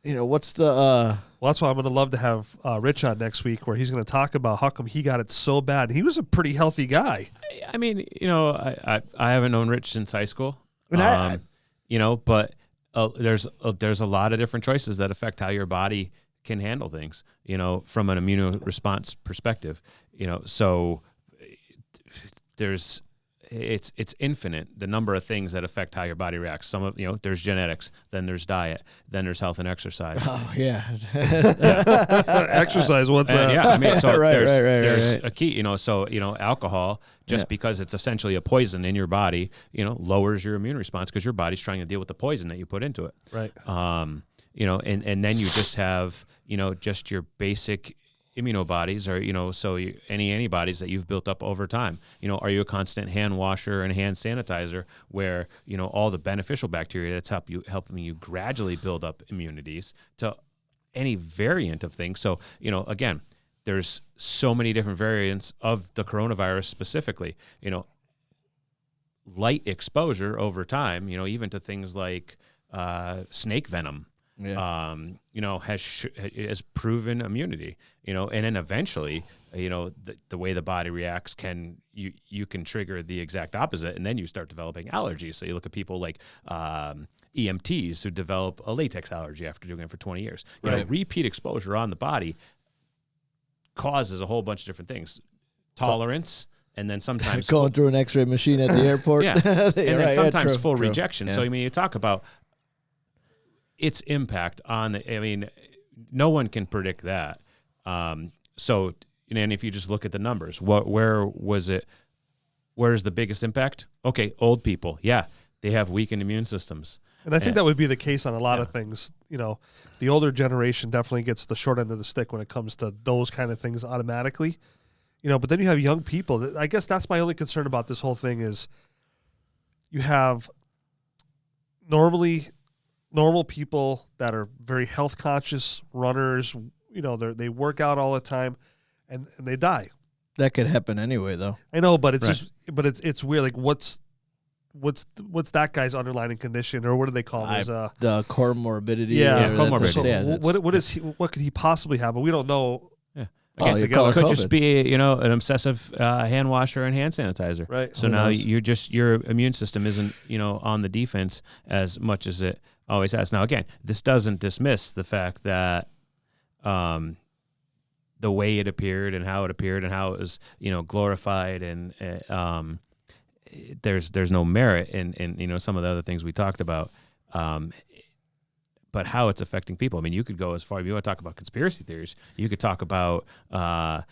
Well, that's why I'm going to love to have Rich on next week, where he's going to talk about how come he got it so bad. He was a pretty healthy guy. I mean, I haven't known Rich since high school, And but there's a lot of different choices that affect how your body can handle things, from an immune response perspective, so it's infinite, the number of things that affect how your body reacts. Some of, there's genetics, then there's diet, then there's health and exercise. Oh yeah. Exercise, what's that? Yeah, I mean, so Right, there's right. a key, so, alcohol, just because it's essentially a poison in your body, lowers your immune response because your body's trying to deal with the poison that you put into it. Right. And then you just have, just your basic immunobodies, or any antibodies that you've built up over time. Are you a constant hand washer and hand sanitizer where all the beneficial bacteria that's helping you gradually build up immunities to any variant of things? So again, there's so many different variants of the coronavirus specifically. Light exposure over time, even to things like snake venom. Yeah. Has proven immunity, and then eventually, the way the body reacts you can trigger the exact opposite, and then you start developing allergies. So you look at people like EMTs who develop a latex allergy after doing it for 20 years. Repeat exposure on the body causes a whole bunch of different things, tolerance, and then sometimes Going through an X-ray machine at the airport. yeah, and then sometimes true, full true. rejection. Yeah. So you talk about its impact on no one can predict that. And if you just look at the numbers, where's the biggest impact? Okay, old people. Yeah, they have weakened immune systems. And I think that would be the case on a lot of things. The older generation definitely gets the short end of the stick when it comes to those kind of things automatically. But then you have young people. I guess that's my only concern about this whole thing is you have normal people that are very health conscious, runners, they work out all the time and they die. That could happen anyway, though. I know, but it's weird. Like what's that guy's underlying condition, or what do they call it? The comorbidity. Yeah, comorbidity. What could he possibly have? But we don't know. Yeah. Again, It could just be, an obsessive hand washer and hand sanitizer. Right. So now your immune system isn't, on the defense as much as it always has. Now, again, this doesn't dismiss the fact that, the way it appeared and how it was, glorified, and there's no merit in some of the other things we talked about. But how it's affecting people. I mean, you could go as far, if you want to talk about conspiracy theories, you could talk about, a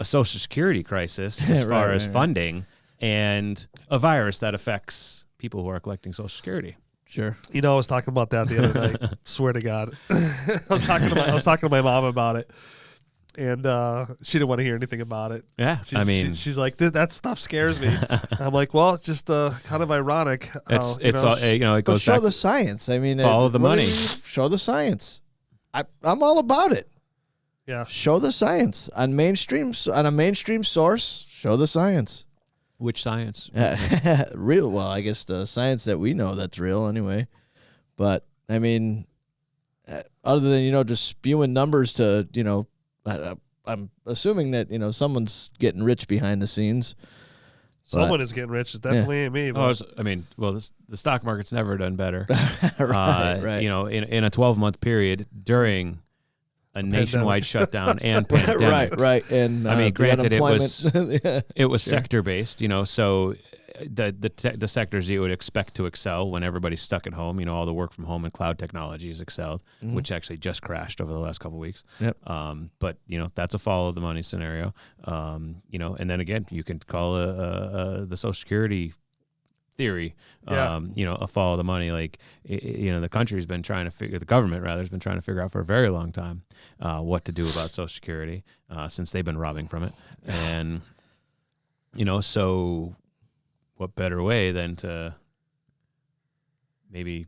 Social Security crisis as far as funding, and a virus that affects people who are collecting Social Security. Sure. I was talking about that the other night. Swear to God. I was talking to my mom about it, and she didn't want to hear anything about it. Yeah. She's like, that stuff scares me. I'm like, well, it's just kind of ironic. It But goes show back. the science. I mean, Follow the money. Show the science. I'm all about it. Yeah. Show the science on a mainstream source. Show the science. Which science? Real. Well, I guess the science that we know that's real anyway. But I mean, other than just spewing numbers to I'm assuming that someone's getting rich behind the scenes. Someone is getting rich. It's definitely ain't me. But. The stock market's never done better. right. In a 12-month period during a nationwide shutdown and pandemic. Right. And granted, it was Sure. sector based. So the sectors you would expect to excel when everybody's stuck at home. All the work from home and cloud technologies excelled, which actually just crashed over the last couple of weeks. Yep. But that's a follow the money scenario. And then again, you can call the Social Security theory, a follow the money. Like, the country's been trying to the government rather has been trying to figure out for a very long time what to do about Social Security since they've been robbing from it. And, so what better way than to maybe,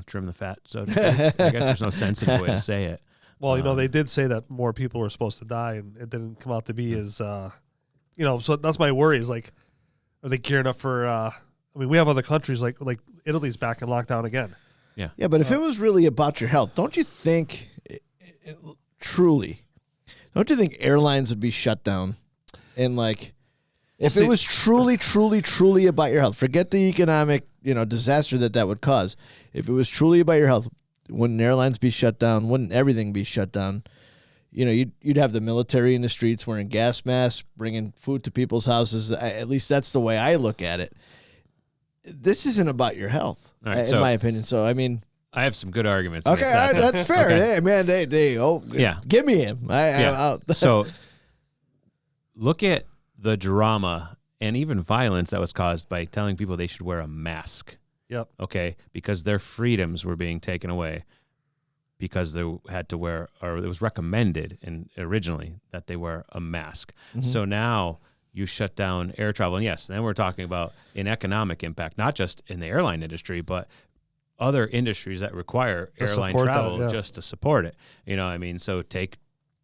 trim the fat? So to speak. I guess there's no sensitive way to say it. Well, they did say that more people were supposed to die, and it didn't come out to be as, so that's my worry is like, are they gearing up for, we have other countries like Italy's back in lockdown again. Yeah. Yeah, but if it was really about your health, don't you think, truly, airlines would be shut down? And if it was truly, truly, truly about your health, forget the economic, disaster that would cause. If it was truly about your health, wouldn't airlines be shut down? Wouldn't everything be shut down? You'd have the military in the streets wearing gas masks, bringing food to people's houses. At least that's the way I look at it. This isn't about your health, right, in my opinion. So, I mean, I have some good arguments. Okay, that's fair. Okay. Hey, man, give me him. So, look at the drama and even violence that was caused by telling people they should wear a mask. Yep. Okay, because their freedoms were being taken away because they had to wear, or it was recommended originally that they wear a mask. Mm-hmm. So now you shut down air travel. And yes, then we're talking about an economic impact, not just in the airline industry, but other industries that require airline travel just to support it. So take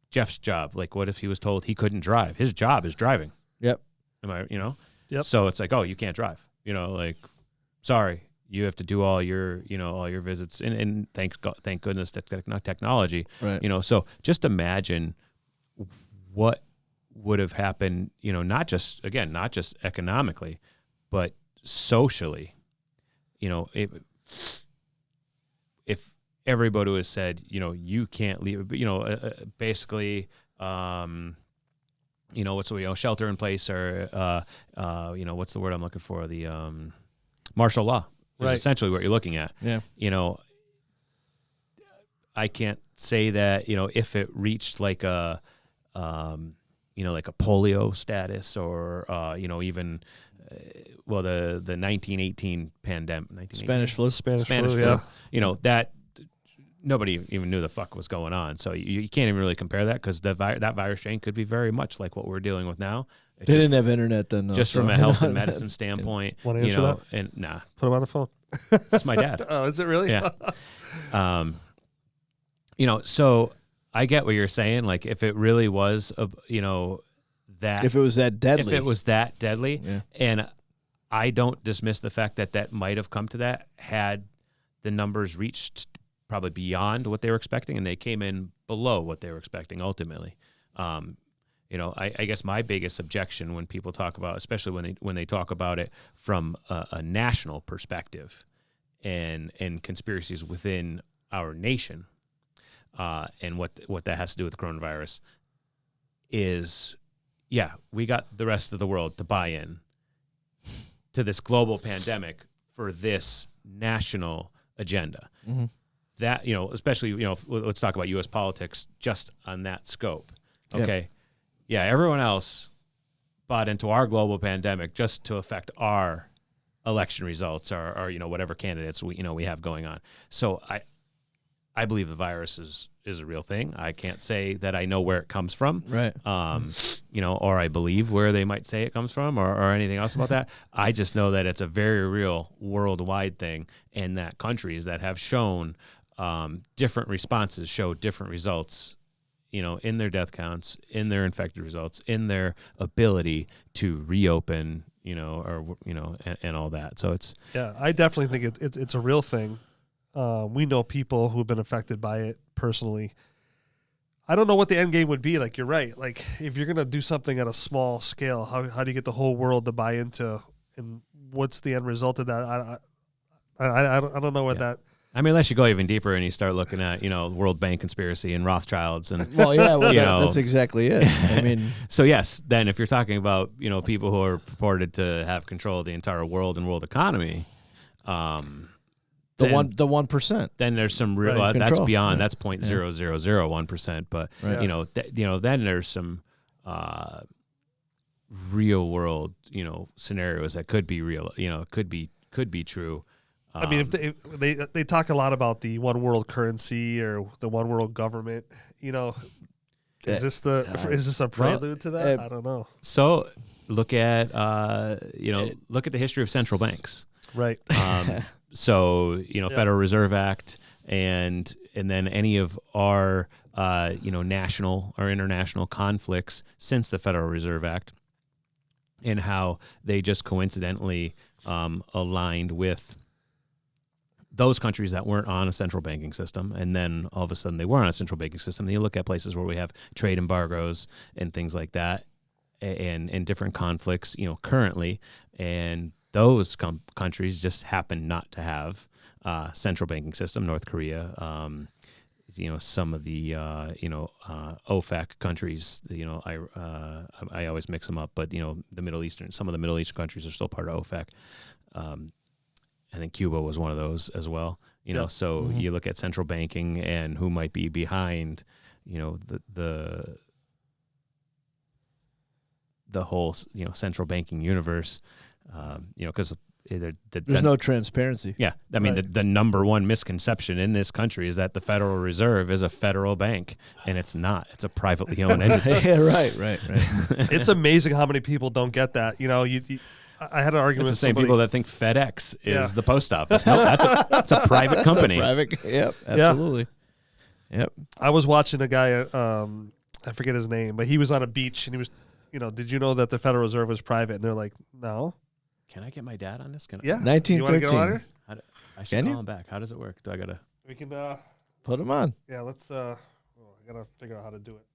Jeff's job. Like, what if he was told he couldn't drive? His job is driving. Yep. Yep. So it's like, oh, you can't drive. Sorry, you have to do all your visits. And thank goodness technology. Right. So just imagine what would have happened. Not just economically, but socially. If everybody was said, you can't leave. Basically. What's the shelter in place, or what's the word I'm looking for? The martial law is essentially what you're looking at. Yeah. I can't say that if it reached like a like a polio status, or even the 1918 pandemic, Spanish flu. Spanish flu. Yeah. That. Nobody even knew the fuck was going on. So you can't even really compare that, because that virus strain could be very much like what we're dealing with now. They didn't have internet then, though. Just from a health and medicine standpoint. Want to answer that? And nah. Put him on the phone. It's my dad. Oh, is it really? Yeah. So I get what you're saying. Like, if it really was, that. If it was that deadly. If it was that deadly. Yeah. And I don't dismiss the fact that might have come to that had the numbers reached probably beyond what they were expecting, and they came in below what they were expecting ultimately. I guess my biggest objection when people talk about, especially when they talk about it from a national perspective and conspiracies within our nation, and what that has to do with the coronavirus is, yeah, we got the rest of the world to buy in to this global pandemic for this national agenda. Mm-hmm. That, especially, let's talk about U.S. politics just on that scope. Okay. Yeah, everyone else bought into our global pandemic just to affect our election results or whatever candidates we have going on. So I believe the virus is a real thing. I can't say that I know where it comes from, Right. Or I believe where they might say it comes from or anything else about that. I just know that it's a very real worldwide thing, and that countries that have shown different responses show different results, in their death counts, in their infected results, in their ability to reopen, and all that. So it's, Yeah, I definitely think it's a real thing. We know people who've been affected by it personally. I don't know what the end game would be. Like, you're right. Like, if you're going to do something at a small scale, how do you get the whole world to buy into, and what's the end result of that? I don't know what that. I mean, unless you go even deeper and you start looking at, World Bank conspiracy and Rothschilds and Well, yeah, that's exactly it. I mean, so yes, then if you're talking about, people who are purported to have control of the entire world and world economy, the 1%. then there's some real, Right, that's control. beyond, Right. that's 0.0001%. But, Right. then there's some real world, scenarios that could be real, could be true. I mean, if they talk a lot about the one world currency or the one world government, is this a prelude to that? I don't know. So look at look at the history of central banks. Right. So Federal Reserve Act and then any of our national or international conflicts since the Federal Reserve Act, and how they just coincidentally aligned with those countries that weren't on a central banking system, and then all of a sudden they were on a central banking system. And you look at places where we have trade embargoes and things like that, and different conflicts, currently, and those countries just happen not to have central banking system. North Korea, some of the OFAC countries, I always mix them up, but some of the Middle Eastern countries are still part of OFAC. I think Cuba was one of those as well. So you look at central banking and who might be behind, the whole, central banking universe, because There's no transparency. Yeah. I mean, Right. the number one misconception in this country is that the Federal Reserve is a federal bank, and it's not. It's a privately owned entity. Yeah, right. It's amazing how many people don't get that. I had an argument It's the with same somebody. people that think FedEx is Yeah. the post office. No, that's a private company. Yep, absolutely. Yep. I was watching a guy, I forget his name, but he was on a beach and he was, did you know that the Federal Reserve was private? And they're like, no. Can I get my dad on this? Yeah. 1913. You want to get on here? I should Can call you? him back. How does it work? Do I gotta? We can, Put them on. yeah, let's, I got to figure out how to do it.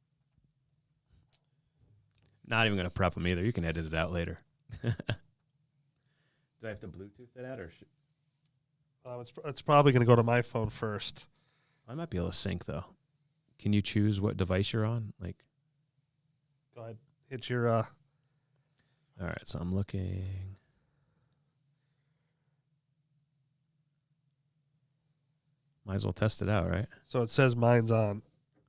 Not even gonna prep him either. You can edit it out later. Do I have to Bluetooth that out, or It's probably going to go to my phone first. I might be able to sync though? Can you choose what device you're on? Like, Go ahead. Hit your, all right. So I'm looking. Might as well test it out, right? so it says mine's on.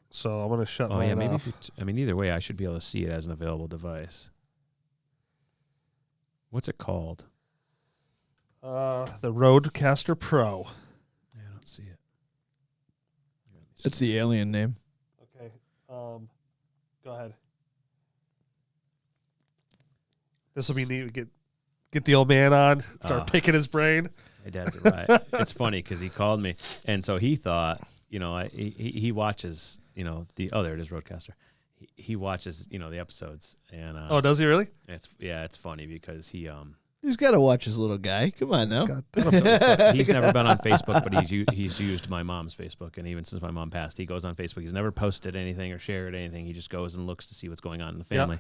So I'm going to shut Oh mine yeah, maybe. off. Either way, I should be able to see it as an available device. What's it called? The Rodecaster Pro. Yeah, I don't see it. Here, let me see. It's the alien name. Okay. Go ahead. This will be neat. Get the old man on. Start picking his brain. My dad's right. It's funny because he called me, and so he thought, he watches, there it is, Roadcaster. He watches, the episodes, and Oh, does he really? it's funny because he He's got to watch his little guy. Come on now. He's never been on Facebook, but he's used my mom's Facebook, and even since my mom passed, he goes on Facebook. He's never posted anything or shared anything. He just goes and looks to see what's going on in the family.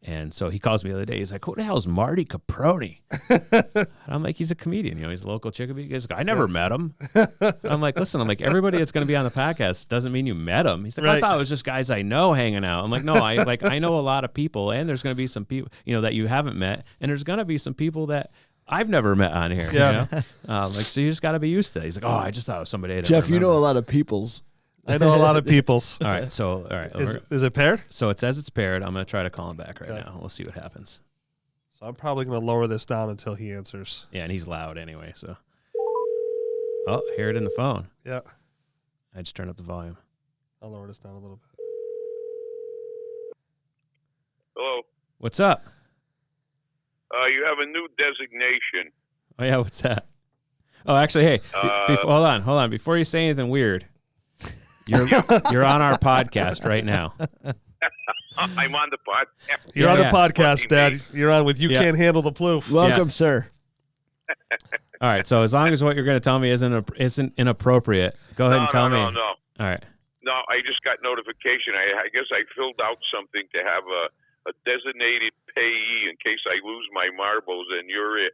And so he calls me the other day. He's like, "Who the hell is Marty Caproni?" And I'm like, "He's a comedian. He's a local Chicopee." He's like, "I never met him." I'm like, "Listen, everybody that's going to be on the podcast doesn't mean you met him." He's like, "I thought it was just guys I know hanging out." I'm like, "No, I know a lot of people, and there's going to be some people that you haven't met, and there's going to be some people that I've never met on here." So you just got to be used to it. He's like, "Oh, I just thought it was somebody." Jeff, you know a lot of peoples. I know a lot of peoples. All right. Is it paired? So it says it's paired. I'm going to try to call him back right now. We'll see what happens. So I'm probably going to lower this down until he answers. Yeah, and he's loud anyway. So, oh, hear it in the phone. Yeah. I just turned up the volume. I'll lower this down a little bit. Hello. What's up? You have a new designation. Oh yeah, what's that? Oh, actually, hey, hold on. Before you say anything weird, you're on our podcast right now. I'm on the podcast. You're on the podcast, Dad. You're on with You Can't Handle the Ploof. Welcome, sir. All right. So as long as what you're going to tell me isn't inappropriate, go ahead and tell me. No. All right. No, I just got notification. I guess I filled out something to have a designated payee in case I lose my marbles, and you're it.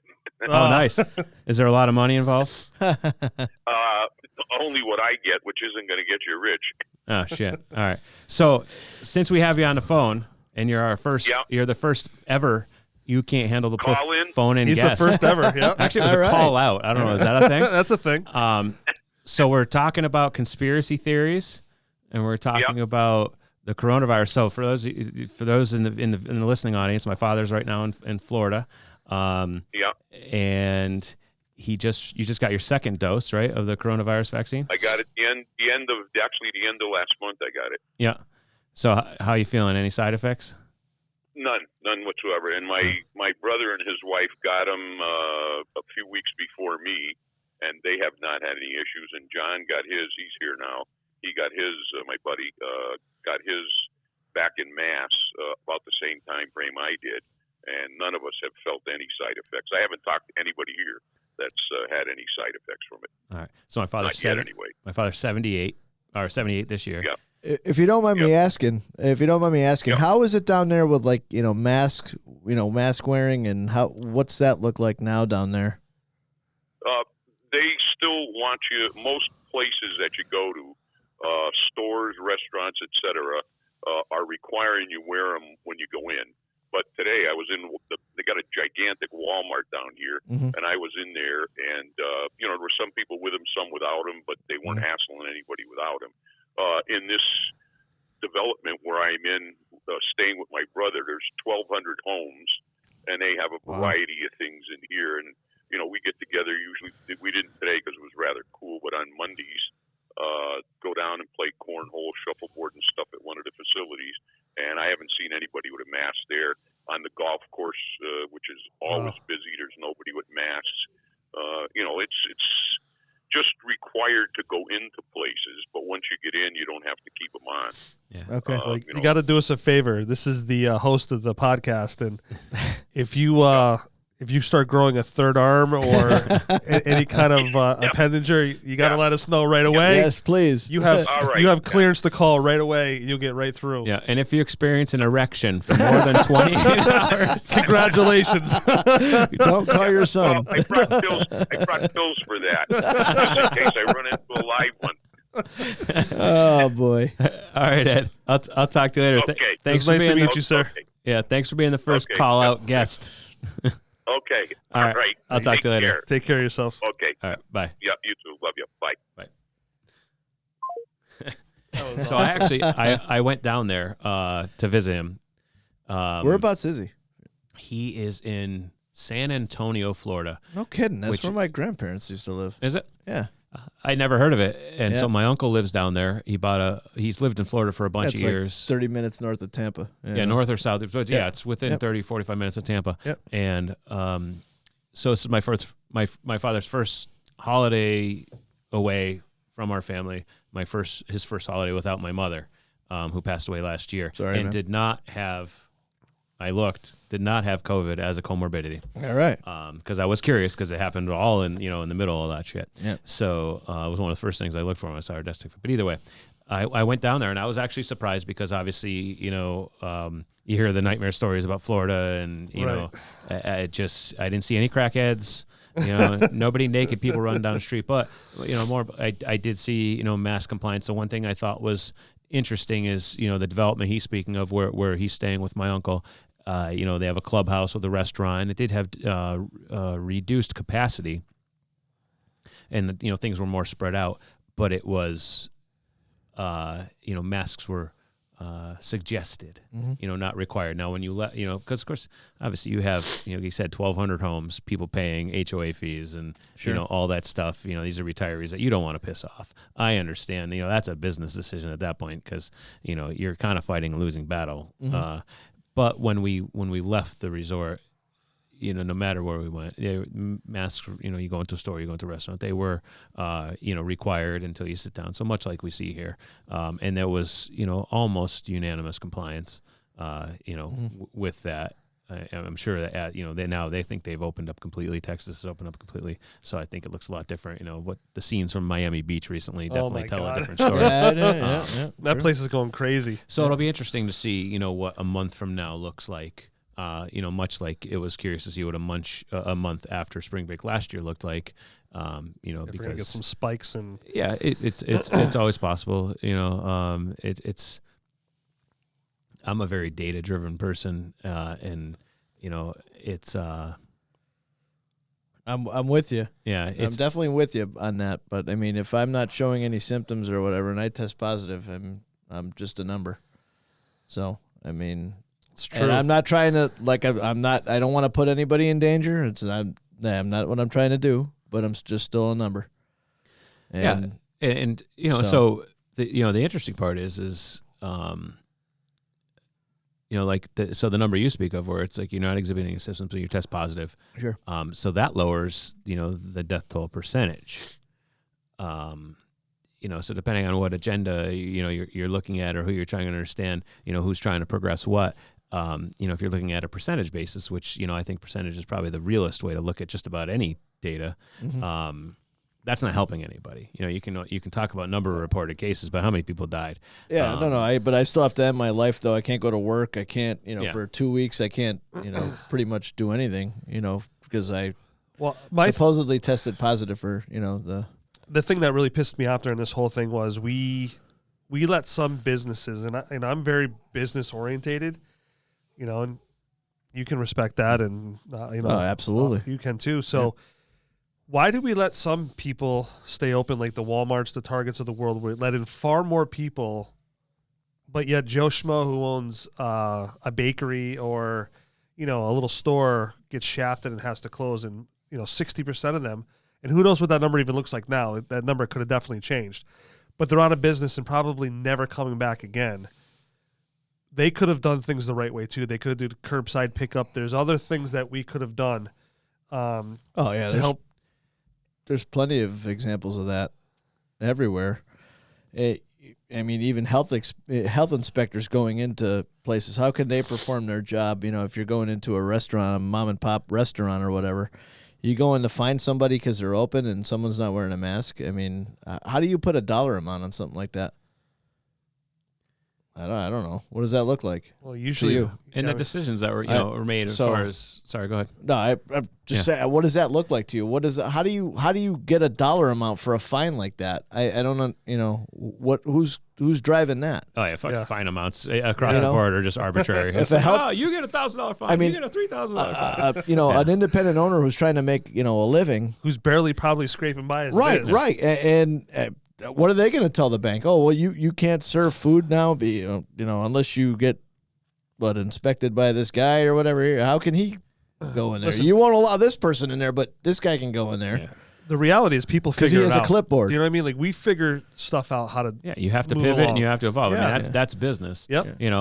Oh, nice. Is there a lot of money involved? Only what I get, which isn't going to get you rich. Oh, shit. All right. So since we have you on the phone, and you're you're the first ever You Can't Handle the Ploof phone-in He's guest. the first ever. Yeah. Actually, it was a call out. I don't know. Is that a thing? That's a thing. So we're talking about conspiracy theories, and we're talking about the coronavirus. So for those in the listening audience, my father's right now in Florida. And you just got your second dose, right, of the coronavirus vaccine? I got it the end of last month. I got it. Yeah. So how are you feeling? Any side effects? None whatsoever. And my brother and his wife got them a few weeks before me, and they have not had any issues. And John got his. He's here now. He got his. My buddy got his back in Mass about the same time frame I did, and none of us have felt any side effects. I haven't talked to anybody here that's had any side effects from it. All right. So my father's not yet, anyway. My father's 78 this year. Yeah. If you don't mind me asking, how is it down there with mask wearing, and what's that look like now down there? They still want you. Most places that you go to, stores, restaurants, etc., are requiring you wear them when you go in. But today I was they got a gigantic Walmart down here, and I was in there, and there were some people with them, some without them, but they weren't hassling anybody without them. In this development where I'm in, staying with my brother, there's 1,200 homes, and they have a variety of things in here. And we get together usually. We didn't today because it was rather cool, but on Mondays, go down and play cornhole, shuffleboard, and stuff at one of the facilities. And I haven't seen anybody with a mask there. On the golf course, which is always busy, there's nobody with masks. It's just required to go into places, but once you get in, you don't have to keep them on. Yeah. Okay. You got to do us a favor. This is the host of the podcast, and if you start growing a third arm or any kind of appendage, you got to let us know right away. Yes, please. You have clearance to call right away. You'll get right through. Yeah, and if you experience an erection for more than 28 hours, congratulations. Don't call your son. Well, I brought pills for that, just in case I run into a live one. Oh boy! All right, Ed. I'll talk to you later. Okay. Thanks nice for to being meet you, sir. Okay. Yeah, thanks for being the first call out guest. Okay. All right. I'll talk to you later. Care. Take care of yourself. Okay. All right. Bye. Yeah, you too. Love you. Bye. So I went down there to visit him. Whereabouts is he? He is in San Antonio, Florida. No kidding. That's where my grandparents used to live. Is it? Yeah. I never heard of it, and so my uncle lives down there. He's lived in Florida for a bunch of years. 30 minutes north of Tampa. Yeah, north or south. But it's within 30, 45 minutes of Tampa. Yep. And so this is my father's first holiday away from our family. His first holiday without my mother, who passed away last year. Sorry, and man. did not have I looked, did not have COVID as a comorbidity. All right. Because I was curious because it happened all in the middle of that shit. Yeah. So it was one of the first things I looked for when I saw our desk. But either way, I went down there and I was actually surprised because obviously you hear the nightmare stories about Florida and I didn't see any crackheads. Nobody naked people running down the street, but I did see mass compliance. So one thing I thought was interesting is the development he's speaking of where he's staying with my uncle. They have a clubhouse with a restaurant. It did have reduced capacity, and things were more spread out. But it was, masks were suggested, not required. Now, when you because of course, obviously you have, you said 1,200 homes, people paying HOA fees and, all that stuff. These are retirees that you don't want to piss off. I understand, that's a business decision at that point because, you're kind of fighting a losing battle. But when we left the resort, no matter where we went, masks, you go into a store, you go into a restaurant, they were, required until you sit down. So much like we see here. And there was, almost unanimous compliance, with that. I'm sure that, they think they've opened up completely. Texas has opened up completely. So I think it looks a lot different. What the scenes from Miami Beach recently definitely tell a different story. That place is going crazy. So it'll be interesting to see, what a month from now looks like. Much like it was curious to see what a month after spring break last year looked like, If we're gonna because get some spikes and it's always possible. It's I'm a very data driven person, and it's I'm with you. yeah, I'm it's definitely with you on that. But I mean, if I'm not showing any symptoms or whatever, and I test positive, I'm just a number. So I mean. it's true. And I'm not trying to I don't want to put anybody in danger. I'm not what I'm trying to do, but I'm just still a number. And, and so the interesting part is so the number you speak of where it's like you're not exhibiting any symptoms, so you test positive. Sure. So that lowers the death toll percentage. So depending on what agenda you're looking at or who you're trying to understand, who's trying to progress what. If you're looking at a percentage basis, which, I think percentage is probably the realest way to look at just about any data, that's not helping anybody. You can talk about number of reported cases, but how many people died? Yeah, but I still have to end my life, though. I can't go to work. I can't, for 2 weeks, I can't, pretty much do anything, because I supposedly tested positive for, the thing that really pissed me off during this whole thing was we let some businesses, and I'm very business orientated, and you can respect that, and absolutely, you can too. So why do we let some people stay open, like the Walmarts, the Targets of the world? We let in far more people, but yet Joe Schmo, who owns a bakery or a little store, gets shafted and has to close, and 60% of them, and who knows what that number even looks like now? That number could have definitely changed, but they're out of business and probably never coming back again. They could have done things the right way too. They could have done curbside pickup. There's other things that we could have done. To help. There's plenty of examples of that everywhere. Even health inspectors going into places, how can they perform their job? If you're going into a restaurant, a mom and pop restaurant or whatever, you go in to find somebody because they're open and someone's not wearing a mask. How do you put a dollar amount on something like that? I don't know. What does that look like? Well, usually, and the decisions that were made as far as. Sorry, go ahead. No, I'm just saying. What does that look like to you? What is that? How do you get a dollar amount for a fine like that? I don't know. Who's driving that? Oh yeah, fine amounts across the board are just arbitrary. You get a $1,000 fine. You get a $3,000 fine. An independent owner who's trying to make a living, who's barely probably scraping by. Right, and what are they going to tell the bank? Oh, well, you can't serve food now, unless you get inspected by this guy or whatever. How can he go in there? You won't allow this person in there, but this guy can go in there. Yeah. The reality is people figure it out. Because he has a clipboard. You know what I mean? Like, we figure stuff out how to. Yeah, you have to pivot and you have to evolve. Yeah. That's business. Yep. And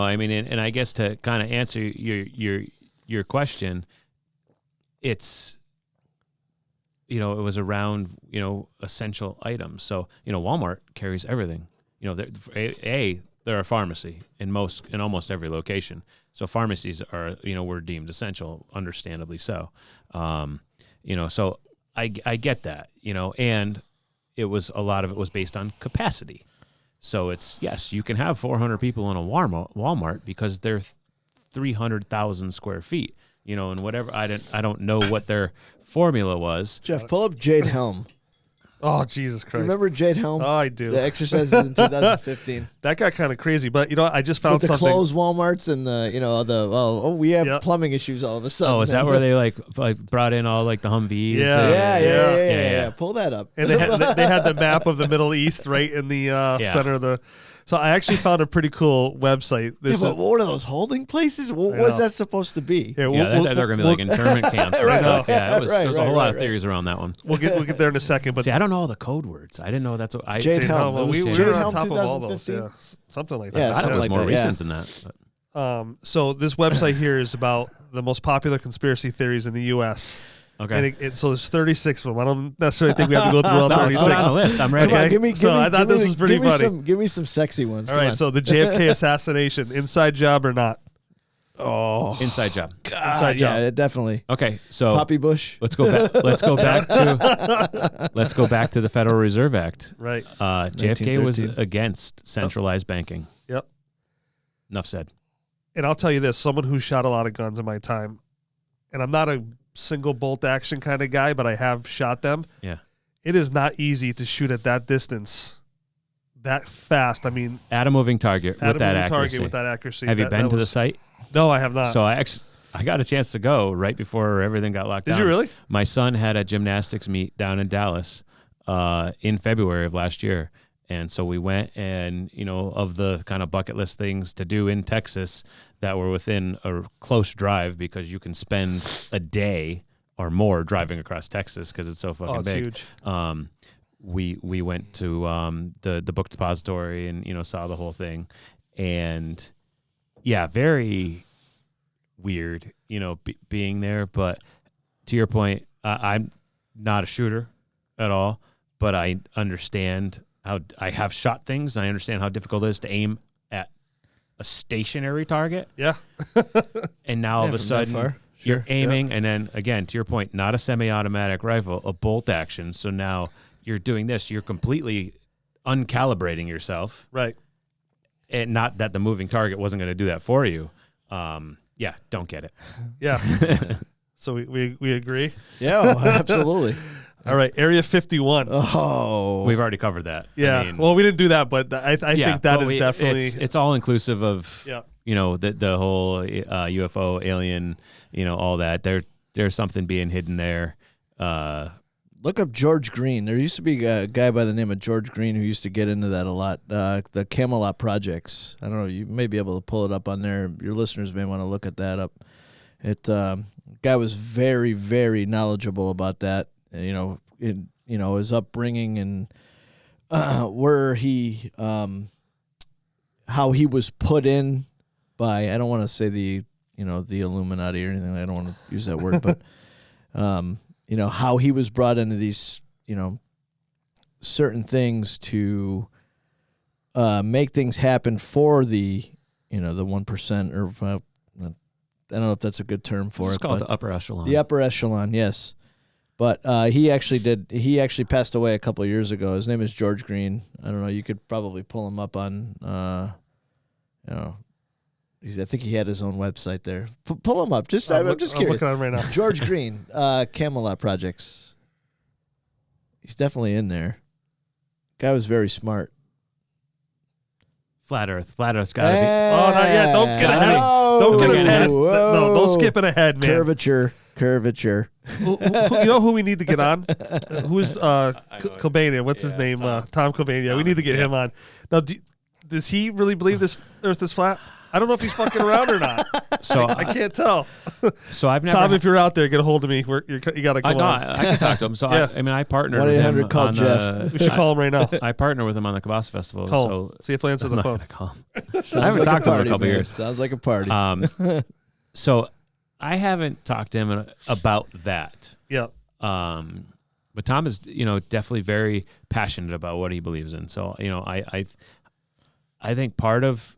I guess to kind of answer your question, it's. It was around, essential items. So, Walmart carries everything. The they're a pharmacy in almost every location. So pharmacies are, were deemed essential, understandably so. So I get that, and a lot of it was based on capacity. So it's, yes, you can have 400 people in a Walmart because they're 300,000 square feet, and whatever. I don't know what their formula was. Jeff, pull up Jade Helm. Oh, Jesus Christ. Remember Jade Helm? Oh, I do. The exercises in 2015. That got kind of crazy, but I just found With the something. closed Walmarts and we have plumbing issues all of a sudden. Oh, is that where they like brought in all like the Humvees? Yeah. Pull that up. And they had the map of the Middle East right in the center of the. So I actually found a pretty cool website. But what are those holding places? What is that supposed to be? Here, they're going to be like internment camps. And stuff. Yeah, there's a whole lot of theories around that one. We'll get there in a second. But see, I don't know all the code words. I didn't know that's what Jade Helm. Well, we Jade were on Helm top of all those. 2015? Yeah, something like that. Yeah, I thought it something was like more that, recent than that. But. So this website here is about the most popular conspiracy theories in the U.S. Okay. And so there's 36 of them. I don't necessarily think we have to go through all 36. Put it on the list. I'm ready. Come on, So I thought this was pretty funny. Give me some sexy ones. All Come right, on. so the JFK assassination, inside job or not? Oh, Inside job. Inside job. yeah, definitely. Okay, so Poppy Bush. let's go back. Let's go back to the Federal Reserve Act. Right. JFK was 1913. against centralized banking. Yep. Enough said. And I'll tell you this, someone who shot a lot of guns in my time, and I'm not a single bolt action kind of guy, but I have shot them. Yeah. It is not easy to shoot at that distance, that fast. I mean, At a moving target at with a that moving accuracy. target with that accuracy. Have you been to the was- site? No, I have not. So I got a chance to go right before everything got locked down. Did you really? My son had a gymnastics meet down in Dallas in February of last year. And so we went and, of the kind of bucket list things to do in Texas that were within a close drive, because you can spend a day or more driving across Texas because it's so fucking Oh, it's big. huge. We went to the book depository and, saw the whole thing. And yeah, very weird, being there. But to your point, I'm not a shooter at all, but I understand how I have shot things, and I understand how difficult it is to aim at a stationary target. Yeah. And now all of a from that sudden far. you're aiming, and then again, to your point, not a semi-automatic rifle, a bolt action. So now you're doing this. You're completely uncalibrating yourself. Right. And not that the moving target wasn't going to do that for you. Yeah, don't get it. Yeah. So we agree. Yeah, absolutely. All right, Area 51. Oh, We've already covered that. Yeah. I mean, Well, we didn't do that, but I think that is well, definitely. it's all inclusive of Yeah. the whole UFO alien, all that. There's something being hidden there. look up George Green. There used to be a guy by the name of George Green who used to get into that a lot. The Camelot projects. I don't know. You may be able to pull it up on there. Your listeners may want to look at that up. Guy was very, very knowledgeable about that. His upbringing and where he, how he was put in by. I don't want to say the Illuminati or anything. I don't want to use that word, but how he was brought into these certain things to make things happen for the 1% or I don't know if that's a good term for Just it. call it but the upper echelon. the upper echelon, yes. But he actually passed away a couple of years ago. His name is George Green. I don't know. You could probably pull him up on, I think he had his own website there. Pull him up. I'm just I'm curious. looking at him right now. George Green, Camelot Projects. He's definitely in there. Guy was very smart. Flat Earth's got to be. Oh, not yet. Don't skip ahead. Don't get ahead. No, don't skip it ahead, man. Curvature. You know who we need to get on? Who's Cobain? What's his name? Tom Cobain. Yeah, we need to get him on. Now, does he really believe this Earth is flat? I don't know if he's fucking around or not. So I can't tell. So I've never. Tom, if you're out there, get a hold of me. You got to go on. I can talk to him. So Yeah. I partnered with him 1-800 call on Jeff. We should call him right now. I partner with him on the Kibasa Festival. Call so him. See if he'll answer I'm the not phone. gonna call him. Sounds I haven't like talked to him in a party, couple man. years. Sounds like a party. So I haven't talked to him about that. Yeah. But Tom is, definitely very passionate about what he believes in. So, I think part of,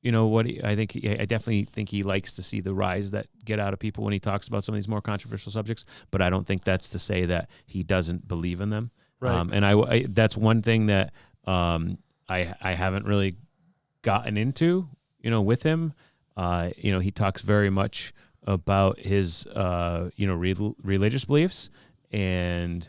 what I definitely think he likes to see the rise that get out of people when he talks about some of these more controversial subjects, but I don't think that's to say that he doesn't believe in them. Right. And I that's one thing that I haven't really gotten into, with him. He talks very much about his, religious beliefs, and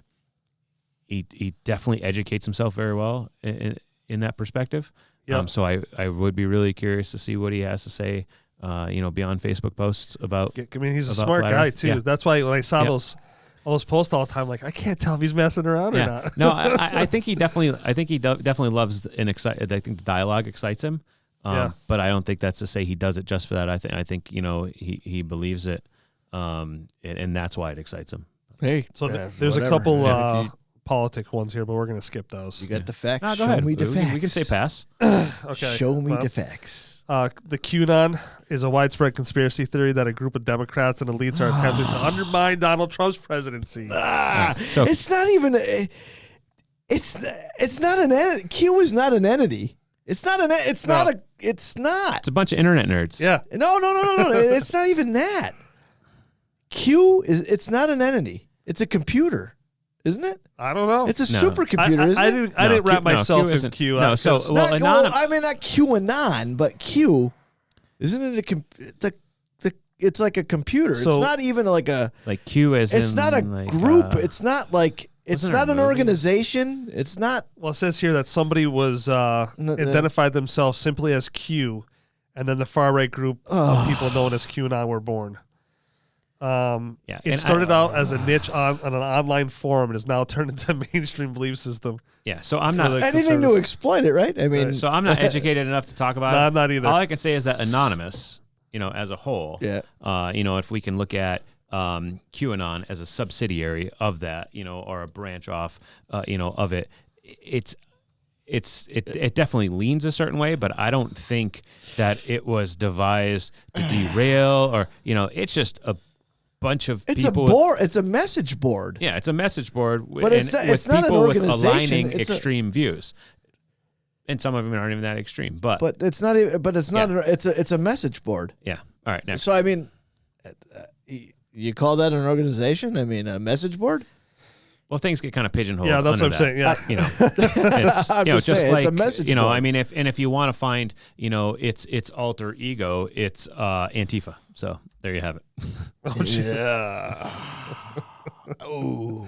he definitely educates himself very well in that perspective. Yep. So I would be really curious to see what he has to say, beyond Facebook posts about. I mean, he's a about smart flat guy Earth. too. Yeah. That's why when I saw all those posts all the time, like I can't tell if he's messing around or not. No, I think he definitely loves and excited. I think the dialogue excites him. But I don't think that's to say he does it just for that. I think he believes it, and that's why it excites him. Hey, So there's a couple politic ones here, but we're gonna skip those. you got the facts. No, go Show ahead. me the facts. We can say pass. Okay. Show me well, the facts. The QAnon is a widespread conspiracy theory that a group of Democrats and elites are attempting to undermine Donald Trump's presidency. So It's not even. It's not an entity. Q is not an entity. It's not an. It's not a. It's not. it's a bunch of internet nerds. Yeah. No. It's not even that. Q is. It's not an entity. It's a computer, isn't it? I don't know. It's a No. supercomputer, isn't it? I didn't wrap Q myself in isn't. Q. No, so well, I mean not QAnon, but Q. Isn't it it's like a computer. So- it's not even like a. like Q as It's in, not a like, group. It's not like. It's wasn't there not a an movie? organization. It's not. Well, it says here that somebody was identified themselves simply as Q, and then the far right group of people known as QAnon were born. Yeah, It and started out as a niche on an online forum and has now turned into a mainstream belief system. Yeah, so I'm For not. the- Anything to conservative. exploit it, right? I mean, So I'm not educated enough to talk about No, it. I'm not either. All I can say is that anonymous, as a whole. Yeah. If we can look at QAnon as a subsidiary of that, or a branch off, of it, it definitely leans a certain way, but I don't think that it was devised to derail or, it's just a bunch of it's people. a board. It's a message board. Yeah, it's a message board But it's not- with it's not an people with organization, aligning it's a- extreme views. And some of them aren't even that extreme, but But it's not. But it's not. Yeah. It's a message board. yeah. All right, next. So I mean, you call that an organization? I mean, a message board? Well, things get kind of pigeonholed. Yeah, that's under what I'm that. saying. Yeah. It's I'm just just saying, like it's a message I board. mean, if you want to find, its alter ego, it's Antifa. So there you have it. Oh,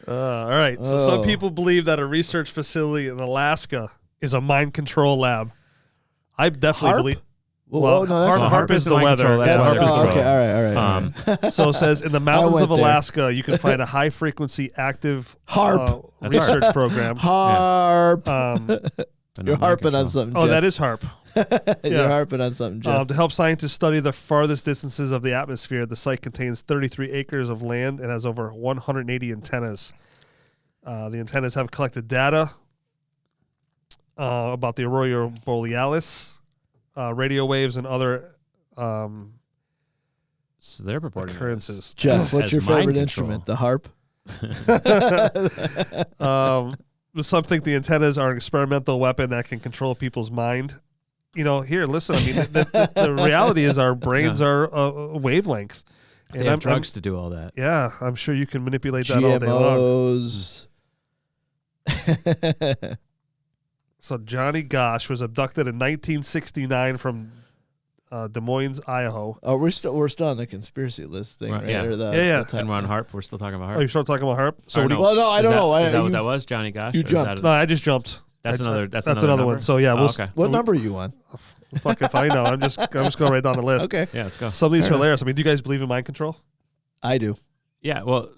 yeah. All right. So some people believe that a research facility in Alaska is a mind control lab. I definitely HARP? believe. Well, no, that's HARP is the mind weather. control, that's HARP weather is the control. okay, all right. So it says in the mountains of went there. Alaska, you can find a high frequency active HARP. That's research program. Harp. But You're not harping mind on something. Oh, Jeff. that is HARP. You're harping on something, Jeff. To help scientists study the farthest distances of the atmosphere, the site contains 33 acres of land and has over 180 antennas. The antennas have collected data about the Aurora Borealis, radio waves, and other So they're purporting occurrences. Jeff, what's as your mind favorite control. instrument? The harp. Some think the antennas are an experimental weapon that can control people's mind. Here, listen. I mean, the reality is our brains are a wavelength. They And have drugs to do all that. Yeah, I'm sure you can manipulate that all day long. GMOs. So Johnny Gosh was abducted in 1969 from Des Moines, Idaho. Oh, we're still on the conspiracy list thing, Right, right? yeah. Or the, Yeah. the And we're on HARP. We're still talking about Oh, HARP. you start talking about HARP? So Or what do you, Well, no, I don't know. Is that You- what that was, Johnny Gosh? you Or is jumped. no, I just jumped. That's another. That's another number? one. So yeah, Oh, we'll okay. What number are you on? fuck if I know. I'm just going right down the list. Okay, Yeah, let's go. Some of these are Fair enough. hilarious. I mean, do you guys believe in mind control? I do. Yeah, well,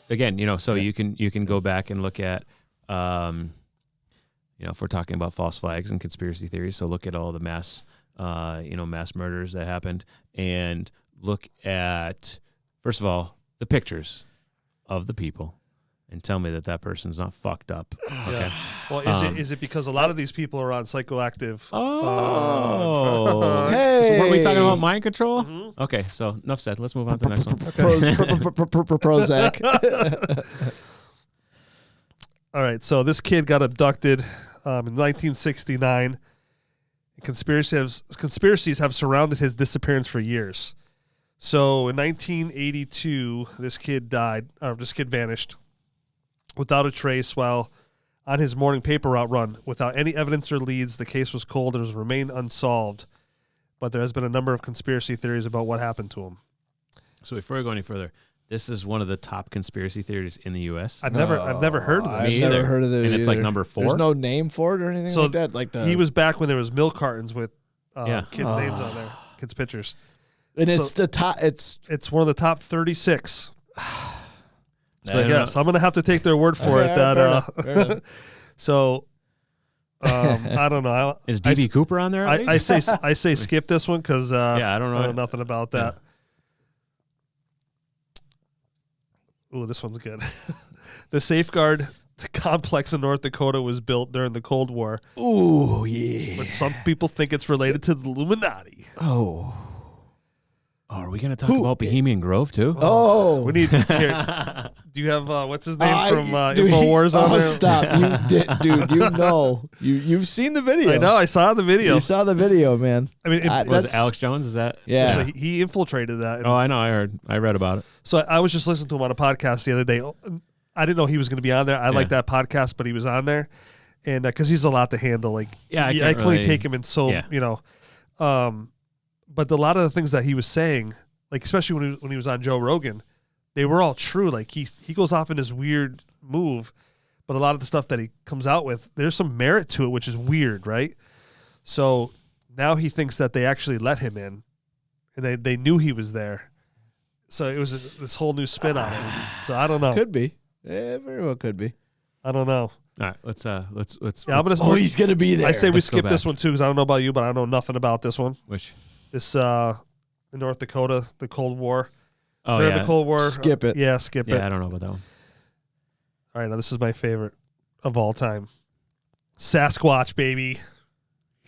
again, so you can go back and look at, if we're talking about false flags and conspiracy theories, so look at all the mass murders that happened, and look at, first of all, the pictures of the people, and tell me that person's not fucked up. Okay. Well, is it because a lot of these people are on psychoactive? Oh, Hey. so were we talking about mind control? Mm-hmm. Okay, so enough said. Let's move on to the next one. Prozac. All right, so this kid got abducted in 1969. Conspiracies have surrounded his disappearance for years. So in 1982, this kid vanished without a trace while on his morning paper route run. Without any evidence or leads, the case was cold and has remained unsolved. But there has been a number of conspiracy theories about what happened to him. So before we go any further, this is one of the top conspiracy theories in the U.S. I've never heard of this. I've never heard of it. And it's like either. number 4. There's no name for it or anything So like that. Like he was back when there was milk cartons with kids' names on there, kids' pictures. and so- it's the top. It's It's one of the top 36. So I I guess I'm gonna have to take their word for it. fair enough. So I don't know. Is D.B. Cooper on there? at I least? say skip this one because I don't know. I know nothing about that. Ooh, this one's good. The Safeguard complex in North Dakota was built during the Cold War, ooh yeah. but some people think it's related to the Illuminati. Oh Are we going to talk about Bohemian Grove too? oh. We need. Here, do you have what's his name from Dude, InfoWars on there? Stop, you did, dude. You know, you've seen the video. I know. I saw the video. You saw the video, man. I mean, I- Was that's- it Alex Jones? Is that? Yeah. So he infiltrated that. And Oh, I know. I read about it. So I was just listening to him on a podcast the other day. I didn't know he was going to be on there. I like that podcast, but he was on there, and because he's a lot to handle. Like, Yeah, I I can't can only really- take him in so but a lot of the things that he was saying, like especially when he was on Joe Rogan, they were all true. Like he goes off in this weird move, but a lot of the stuff that he comes out with, there's some merit to it, which is weird, right? So now he thinks that they actually let him in, and they knew he was there. So it was this whole new spin on it. So I don't know. Could be. Yeah, very well could be. I don't know. All right, let's. Yeah, I'm let's- gonna. Oh, he's gonna be there. I say we Let's go skip this back. one too because I don't know about you, but I know nothing about this one. Which? This in North Dakota, the Cold War. Oh During yeah. the Cold War. Skip it. Yeah, skip it. Yeah, I don't know about that one. All right, now this is my favorite of all time. Sasquatch, baby.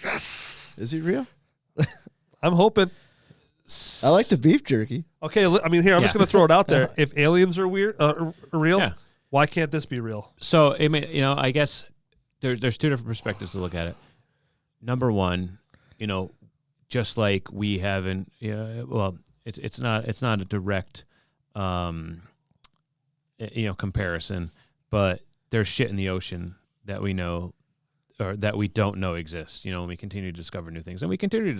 Yes. Is he real? I'm hoping. I like the beef jerky. Okay, I mean, here I'm just Yeah. gonna throw it out there. If aliens are weird, are real, Yeah. why can't this be real? So I mean, I guess there's two different perspectives to look at it. Number one, just like we haven't, well, it's not a direct, comparison, but there's shit in the ocean that we know or that we don't know exists. And we continue to discover new things, and we continue to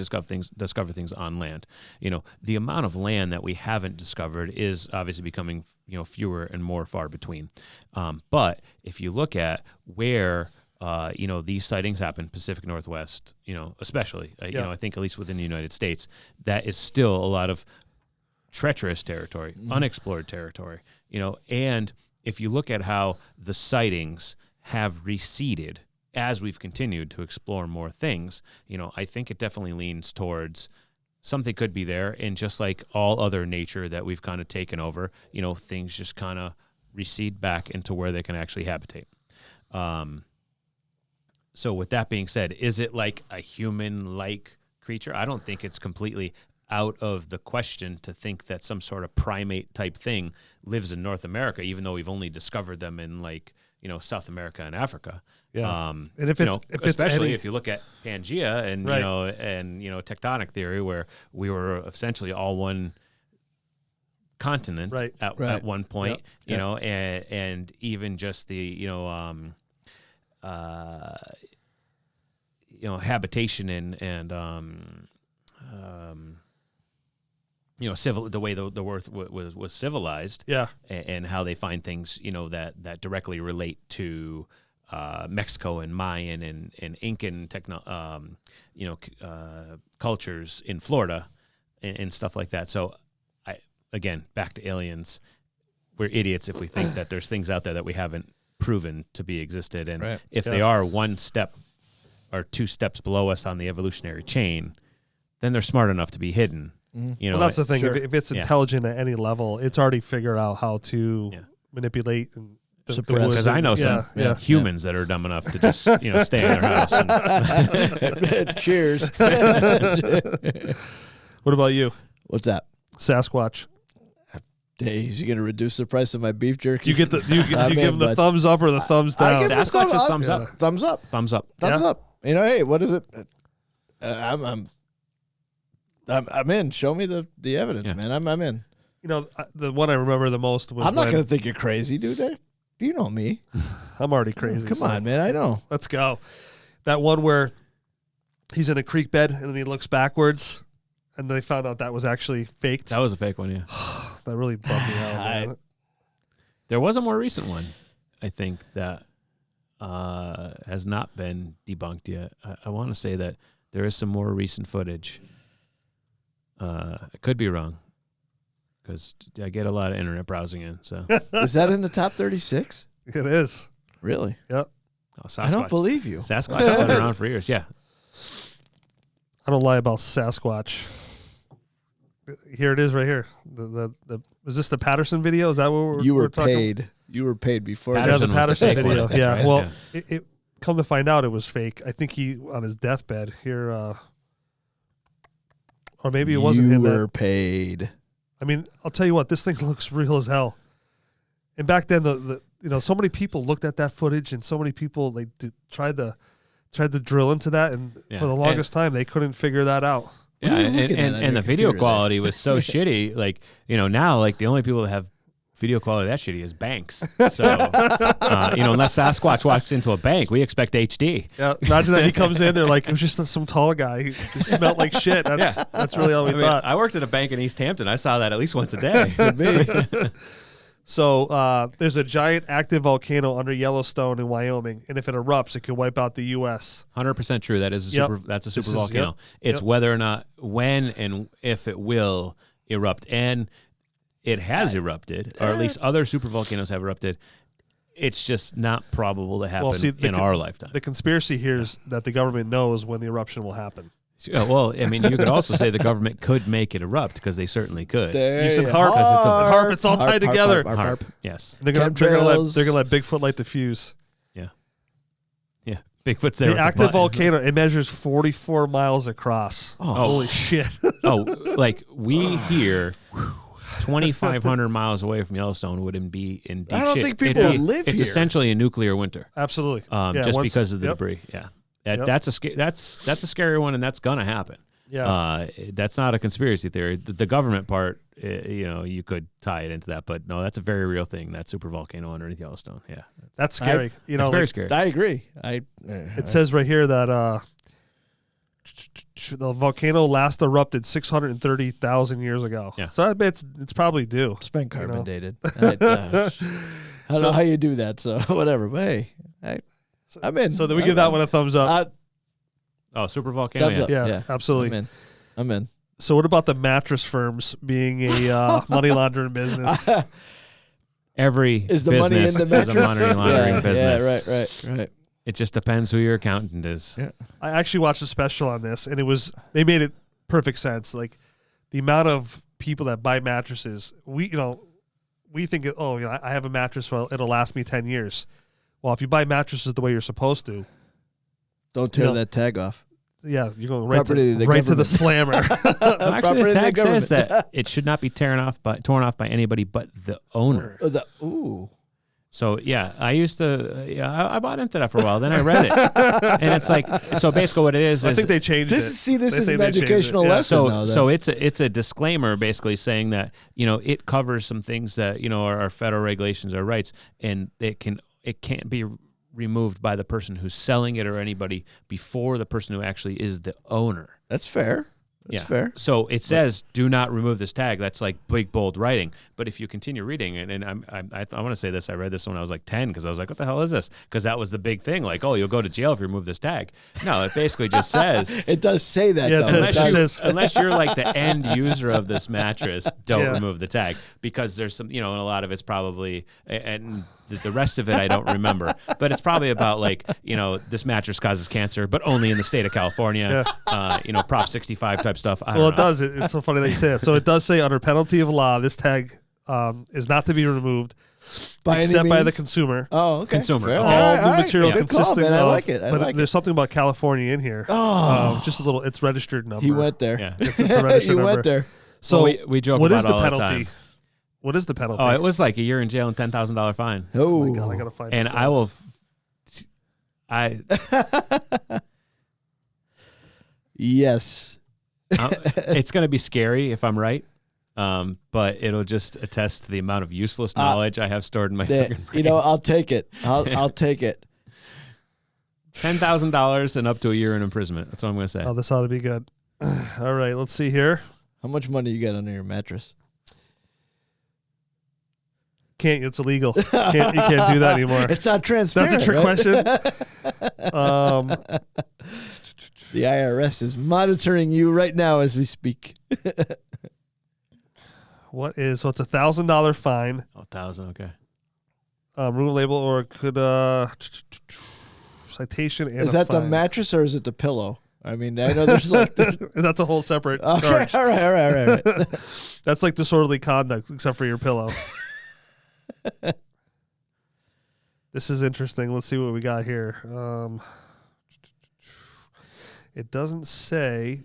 discover things on land. The amount of land that we haven't discovered is obviously becoming, fewer and more far between. But if you look at where these sightings happen, Pacific Northwest, especially, I think at least within the United States, that is still a lot of treacherous territory, unexplored territory, and if you look at how the sightings have receded as we've continued to explore more things, I think it definitely leans towards something could be there. And just like all other nature that we've kind of taken over, things just kind of recede back into where they can actually habitate. So with that being said, is it like a human-like creature? I don't think it's completely out of the question to think that some sort of primate type thing lives in North America, even though we've only discovered them in South America and Africa. Yeah. And if it's especially any- if you look at Pangea and Right. and tectonic theory, where we were essentially all one continent Right. at one point, Yep. and even just the habitation and civil, the way the earth was civilized, Yeah. and how they find things, that directly relate to Mexico and Mayan and Incan cultures in Florida and stuff like that. So, again, back to aliens, we're idiots if we think that there's things out there that we haven't proven to be existed, and Right. if they are one step or two steps below us on the evolutionary chain, then they're smart enough to be hidden. Well, that's the thing. Sure. If it's Yeah. intelligent at any level, it's already figured out how to Yeah. manipulate and Suppress. woods Because I and- know yeah, some yeah. humans that are dumb enough to just stay in their house. And Cheers. What about you, What's that? Sasquatch? Days, you gonna reduce the price of my beef jerky? Do you get the do you give him the thumbs up or the thumbs I down? give him Sasquatch is thumbs thumbs up. Thumbs up. Thumbs up. Thumbs Yeah. up. You know, hey, what is it? I'm in. Show me the evidence, Yeah. man. I'm in. You know, the one I remember the most was I'm not when- gonna think you're crazy, dude. Do you know me? I'm already crazy. Come so on, man. I know. let's go. That one where he's in a creek bed and then he looks backwards, and they found out that was actually faked. That was a fake one, yeah. That really bummed me out, man. There was a more recent one, I think, that has not been debunked yet. I want to say that there is some more recent footage. I could be wrong because I get a lot of internet browsing in. So Is that in the top 36? It is. Really? Yep. Sasquatch. I don't believe you. Sasquatch has been around for years. Yeah. I don't lie about Sasquatch. Here it is, right here. The is this the Patterson video? Is that what we're You were talking? paid. You were paid before. Yeah, Patterson the was the Patterson fake one, video. I think, Yeah. right? Well, Yeah. it come to find out it was fake. I think he on his deathbed here, or maybe it wasn't You him. were paid. I mean, I'll tell you what, this thing looks real as hell. And back then, the so many people looked at that footage, and so many people tried to drill into that, and Yeah. for the longest time they couldn't figure that out. What Yeah, are you looking at on and your the video computer there? quality was so shitty. Like, now, like the only people that have video quality that shitty is banks. So, unless Sasquatch walks into a bank, we expect HD. Yeah, imagine that he comes in, they're like, it was just some tall guy who smelled like shit. That's really all we thought. I worked at a bank in East Hampton. I saw that at least once a day. Could be. So there's a giant active volcano under Yellowstone in Wyoming, and if it erupts, it could wipe out the U.S. 100% true. That is that's a This super is- volcano. yep. It's Yep. whether or not, when and if it will erupt. And it has erupted, or at least other super volcanoes have erupted. It's just not probable to happen in our lifetime. The conspiracy here is that the government knows when the eruption will happen. Yeah, well, I mean, you could also say the government could make it erupt because they certainly could. There Use some you harp. are. Harp, it's all tied together. Harp, yes. They're gonna Chemtrails. let Bigfoot light the fuse. Yeah. Bigfoot's there. The with active button. volcano, it measures 44 miles across. Oh. Holy shit. Oh, like we here, 2,500 miles away from Yellowstone wouldn't be in deep I don't shit. think people It'd be- live It's here. essentially a nuclear winter, Absolutely. just once- because of the yep. debris. Yeah, Yep. that's a scary one, and that's gonna happen. Yeah. That's not a conspiracy theory. The government part, you could tie it into that, but no, that's a very real thing. That super volcano underneath Yellowstone. Yeah, That's scary. it's very scary. I agree. It says right here that the volcano last erupted 630,000 years ago. Yeah. So I bet it's probably due. It's been You carbon know. dated. I don't know how you do that, so whatever. But hey, I'm in. So then we give that one a thumbs up. Oh, super volcano. Thumbs Yeah. up. Yeah, absolutely. I'm in. So what about the mattress firms being a money laundering business? Every Is the money in business the mattress? is a money laundering business. Yeah, right. It just depends who your accountant is. Yeah. I actually watched a special on this, and they made it perfect sense. Like the amount of people that buy mattresses, we think, I have a mattress, well, it'll last me 10 years. Well, if you buy mattresses the way you're supposed to, Don't tear know, that tag off. yeah, you're going right Property of the to the government. slammer. Actually, Property the of the tag says government. that it should not be torn off by anybody but the owner. Ooh. So yeah, I bought into that for a while. Then I read it, and it's like, so basically what it is. I think they changed it. This They is think an they changed it. educational Yeah. lesson. now, so then. it's a disclaimer basically saying that it covers some things that are federal regulations or rights, and it can't be removed by the person who's selling it or anybody before the person who actually is the owner. That's fair. That's fair. So it says, "Do not remove this tag." That's like big bold writing. But if you continue reading it, and I want to say this, I read this when I was like 10 because I was like, "What the hell is this?" Because that was the big thing. Like, "Oh, you'll go to jail if you remove this tag." No, it basically just says, It does say that. Yeah, it though. says- unless you're like the end user of this mattress, don't Yeah. remove the tag, because there's some, and a lot of it's probably, and the rest of it I don't remember, but it's probably about like, this mattress causes cancer, but only in the state of California, Prop 65 type stuff. I don't Well, it know. does. It's so funny that you say that. So it does say under penalty of law, this tag is not to be removed By any except by the means? consumer. Oh, okay. Consumer. Fair. All All right, new material Good call, consisting man. I of. like it. I but like there's it. something about California in here. Oh. Just a little. It's registered number. He went there. Yeah. It's a registered You number. went there. So Well, we joke what about is it the all the penalty? time. What is the penalty? Oh, it was like a year in jail and $10,000 fine. Oh, my God, I gotta find. And this I now. will. yes. It's going to be scary if I'm right, but it'll just attest to the amount of useless knowledge I have stored in my fucking brain. You know, I'll take it. I'll take it. $10,000 and up to a year in imprisonment. That's what I'm going to say. Oh, this ought to be good. All right, let's see here. How much money you got under your mattress? It's illegal. You can't do that anymore. It's not transparent. That's a trick right? question. The IRS is monitoring you right now as we speak. What is so? It's $1,000 fine. Oh, 1,000. Okay. Remove label or it could citation and Is a that the fine. mattress or is it the pillow? I mean, I know there's like. That's a whole separate Okay, charge. all right. That's like disorderly conduct, except for your pillow. This is interesting. Let's see what we got here. It doesn't say.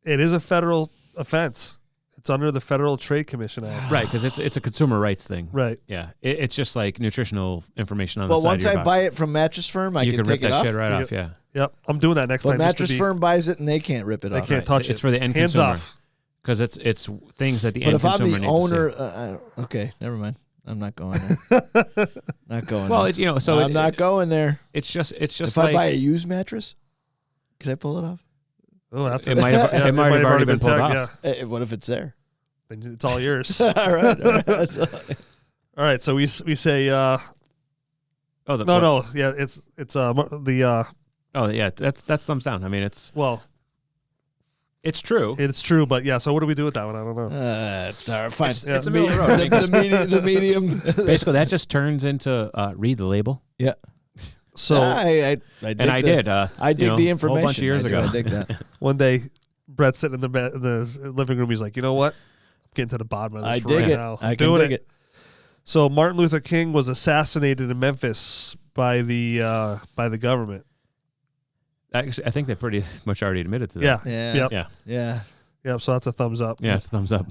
It is a federal offense. It's under the Federal Trade Commission Act. Right, because it's a consumer rights thing. Right. Yeah, it's just like nutritional information on Well, the side once of I your box. buy it from Mattress Firm, I you can can rip take it that off. shit right You off. Yeah, Yep. I'm doing that next But time. just to Mattress be- Firm buys it and they can't rip it They off. can't touch It's it. for the end Hands consumer. off. Because it's things that the But end if I'm consumer the needs to see. owner, okay, never mind. I'm not going there. Not going. Well, there. so I'm not going there. It's just If like I buy a used mattress, could I pull it off? Oh, that's It might have- it might have already been pulled tagged, off. Yeah. What if it's there? Then it's all yours. all right. That's all. All right. So we say oh no. Yeah, it's the oh yeah, that's thumbs down. I mean, it's true. it's true, but yeah. So what do we do with that one? I don't know. Fine. It's a middle road. The medium. Basically, that just turns into read the label. Yeah. So I dig And I the- did. I dig the information. A whole bunch of years I do, ago. I dig that. one day, Brett's sitting in the living room. He's like, you know what? I'm getting to the bottom of this I right dig it. now. I I'm can doing dig it. So Martin Luther King was assassinated in Memphis by the government. Actually, I think they pretty much already admitted to that. Yeah. Yeah. Yep. Yeah. Yep. So that's a thumbs up. Yeah, it's a thumbs up.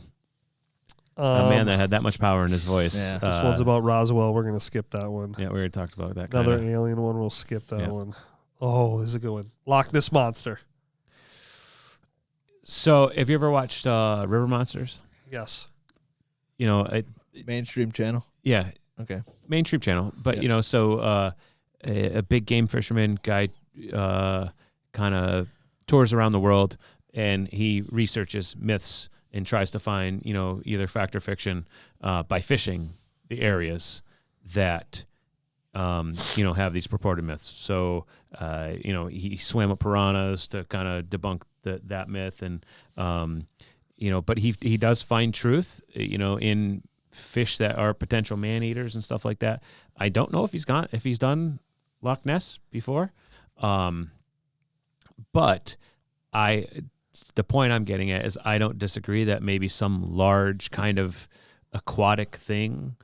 A man that had that much power in his voice. Yeah. This one's about Roswell. We're gonna skip that one. Yeah, we already talked about that. Another kinda. alien one. We'll skip that Yeah. one. Oh, this is a good one. Loch Ness Monster. So, have you ever watched River Monsters? Yes. You know, Mainstream channel. yeah, Okay. mainstream channel. But Yeah. so a big game fisherman guy kind of tours around the world, and he researches myths and tries to find either fact or fiction by fishing the areas that have these purported myths. So he swam with piranhas to kind of debunk that myth, and but he does find truth in fish that are potential man eaters and stuff like that. I don't know if he's done Loch Ness before, but the point I'm getting at is I don't disagree that maybe some large kind of aquatic thing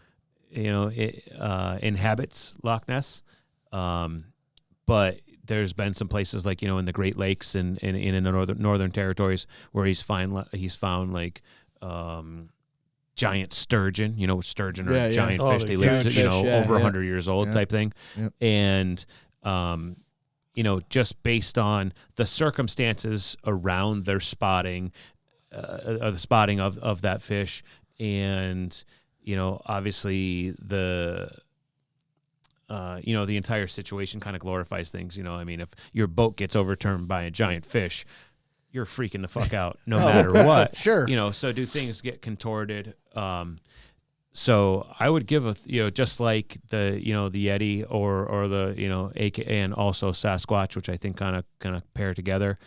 inhabits Loch Ness, but there's been some places like in the Great Lakes and in the northern territories where he's found like giant sturgeon. Sturgeon are Yeah, a yeah. giant Oh, fish. they're They live giant to, fish, yeah, over yeah. 100 years old Yeah. type thing. Yep. And just based on the circumstances around their spotting, the spotting of that fish, and obviously the entire situation kind of glorifies things. I mean, if your boat gets overturned by a giant fish, you're freaking the fuck out no matter what. Sure. So do things get contorted? So I would give just like the the Yeti or the AKA and also Sasquatch, which I think kind of pair together.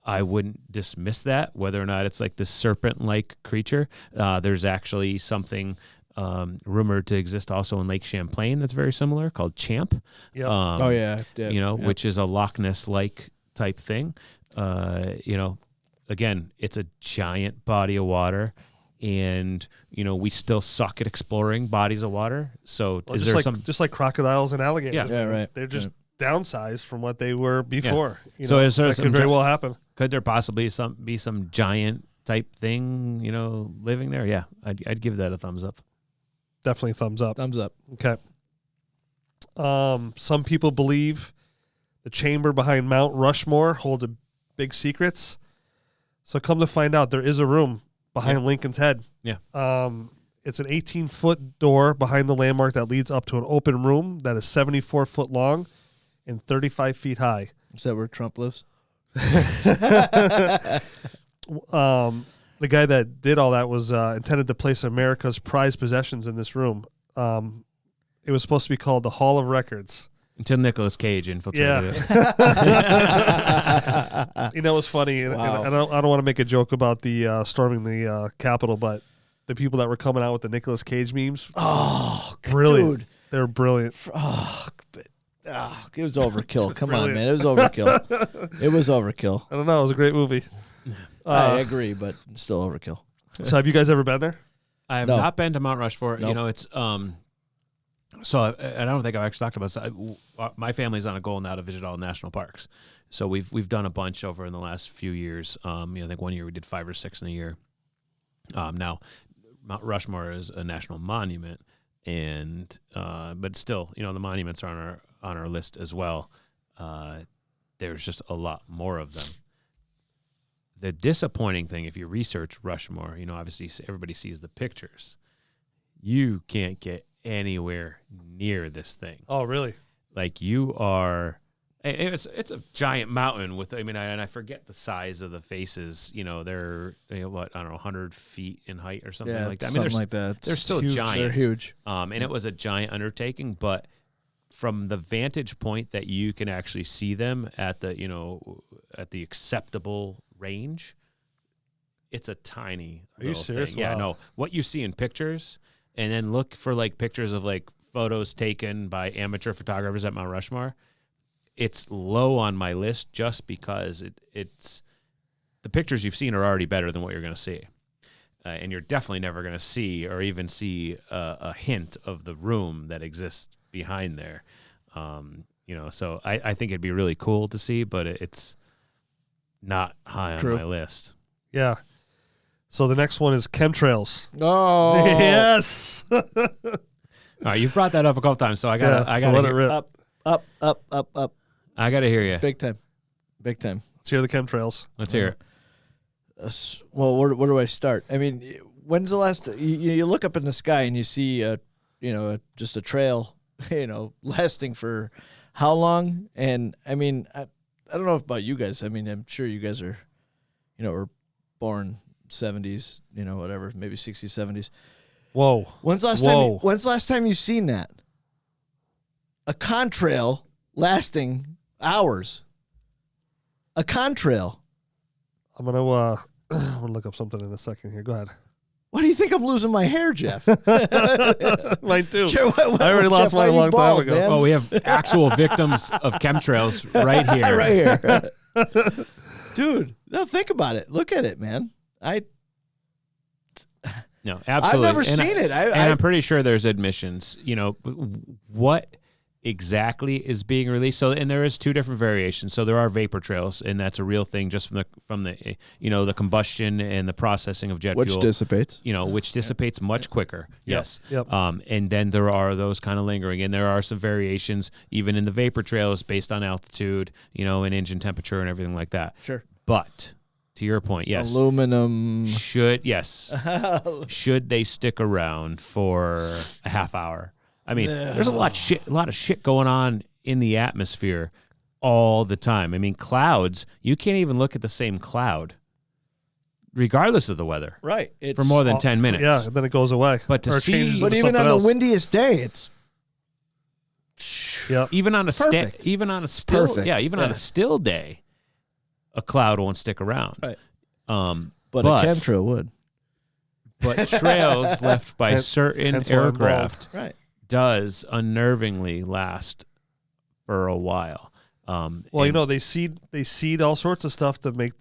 I wouldn't dismiss that, whether or not it's like this serpent-like creature. There's actually something rumored to exist also in Lake Champlain that's very similar, called Champ. Yep. Oh yeah. Which is a Loch Ness-like type thing. Again, it's a giant body of water, and we still suck at exploring bodies of water. So Well, is just there like just like crocodiles and alligators. Yeah. Yeah. Right. They're just downsized from what they were before. So is there that some could very well happen. Could there possibly be some giant type thing, living there. Yeah, I'd give that a thumbs up. Definitely thumbs up. Thumbs up. Okay. Some people believe the chamber behind Mount Rushmore holds big secrets. So come to find out, there is a room behind Lincoln's head. Yeah. It's an 18-foot door behind the landmark that leads up to an open room that is 74 foot long and 35 feet high. Is that where Trump lives? The guy that did all that was intended to place America's prized possessions in this room. It was supposed to be called the Hall of Records. Until Nicolas Cage infiltrated it. It was funny. And I don't want to make a joke about the storming the Capitol, but the people that were coming out with the Nicolas Cage memes. Oh, brilliant. Dude. They were brilliant. It was overkill. Come on, man. It was overkill. It was overkill. I don't know. It was a great movie. I agree, but still overkill. So have you guys ever been there? I have not been to Mount Rushmore. Nope. It's so I don't think I've actually talked about this. My family's on a goal now to visit all national parks. So we've done a bunch over in the last few years. I think one year we did 5 or 6 in a year. Now Mount Rushmore is a national monument, and but still, the monuments are on our list as well. There's just a lot more of them. The disappointing thing, if you research Rushmore, obviously everybody sees the pictures. You can't get anywhere near this thing. Oh, really? Like you are, it's a giant mountain with, and I forget the size of the faces. They're I don't know, 100 feet in height or something like that. Something like that. They're still huge. giant. They're huge. And it was a giant undertaking, but from the vantage point that you can actually see them at the acceptable range, it's a tiny Are you little serious? thing. Yeah, Wow. no. What you see in pictures, and then look for pictures of photos taken by amateur photographers at Mount Rushmore. It's low on my list just because it's the pictures you've seen are already better than what you're going to see. And you're definitely never going to see or even see a hint of the room that exists behind there. So I think it'd be really cool to see, but it's not high on my list. Yeah. So the next one is chemtrails. Oh, Yes. All right, you've brought that up a couple times, so I gotta let it rip. up. I gotta hear you. Big time. Let's hear the chemtrails. Let's hear it. Well, where do I start? When's the last you look up in the sky and you see just a trail, lasting for how long? And I don't know about you guys. I'm sure you guys are, were born 70s, whatever, maybe 60s, 70s. Whoa. When's the last time you've seen that? A contrail lasting hours. A contrail. I'm going to look up something in a second here. Go ahead. Why do you think I'm losing my hair, Jeff? Mine too. I already lost mine a long time ago. Man? Oh, we have actual victims of chemtrails right here. Right here. Dude, no, think about it. Look at it, man. No, absolutely. I've never seen it. I'm pretty sure there's admissions. What exactly is being released? So, and there is 2 different variations. So there are vapor trails, and that's a real thing, just from the the combustion and the processing of jet fuel, dissipates. which dissipates much quicker. Yes. Yep. And then there are those kind of lingering, and there are some variations even in the vapor trails based on altitude, and engine temperature and everything like that. Sure. But to your point, yes. Aluminum. Should they stick around for a half hour? There's a lot of shit going on in the atmosphere all the time. Clouds, you can't even look at the same cloud regardless of the weather. Right. For more than 10 minutes. Yeah, and then it goes away. But to Or it see- changes But into even something on else. the windiest day, it's Yep. even on a Perfect. still Perfect. on a still day, a cloud won't stick around. Right. But a chemtrail would. But trails left by certain hence why I'm aircraft Right. does unnervingly last for a while. Well, they seed all sorts of stuff to make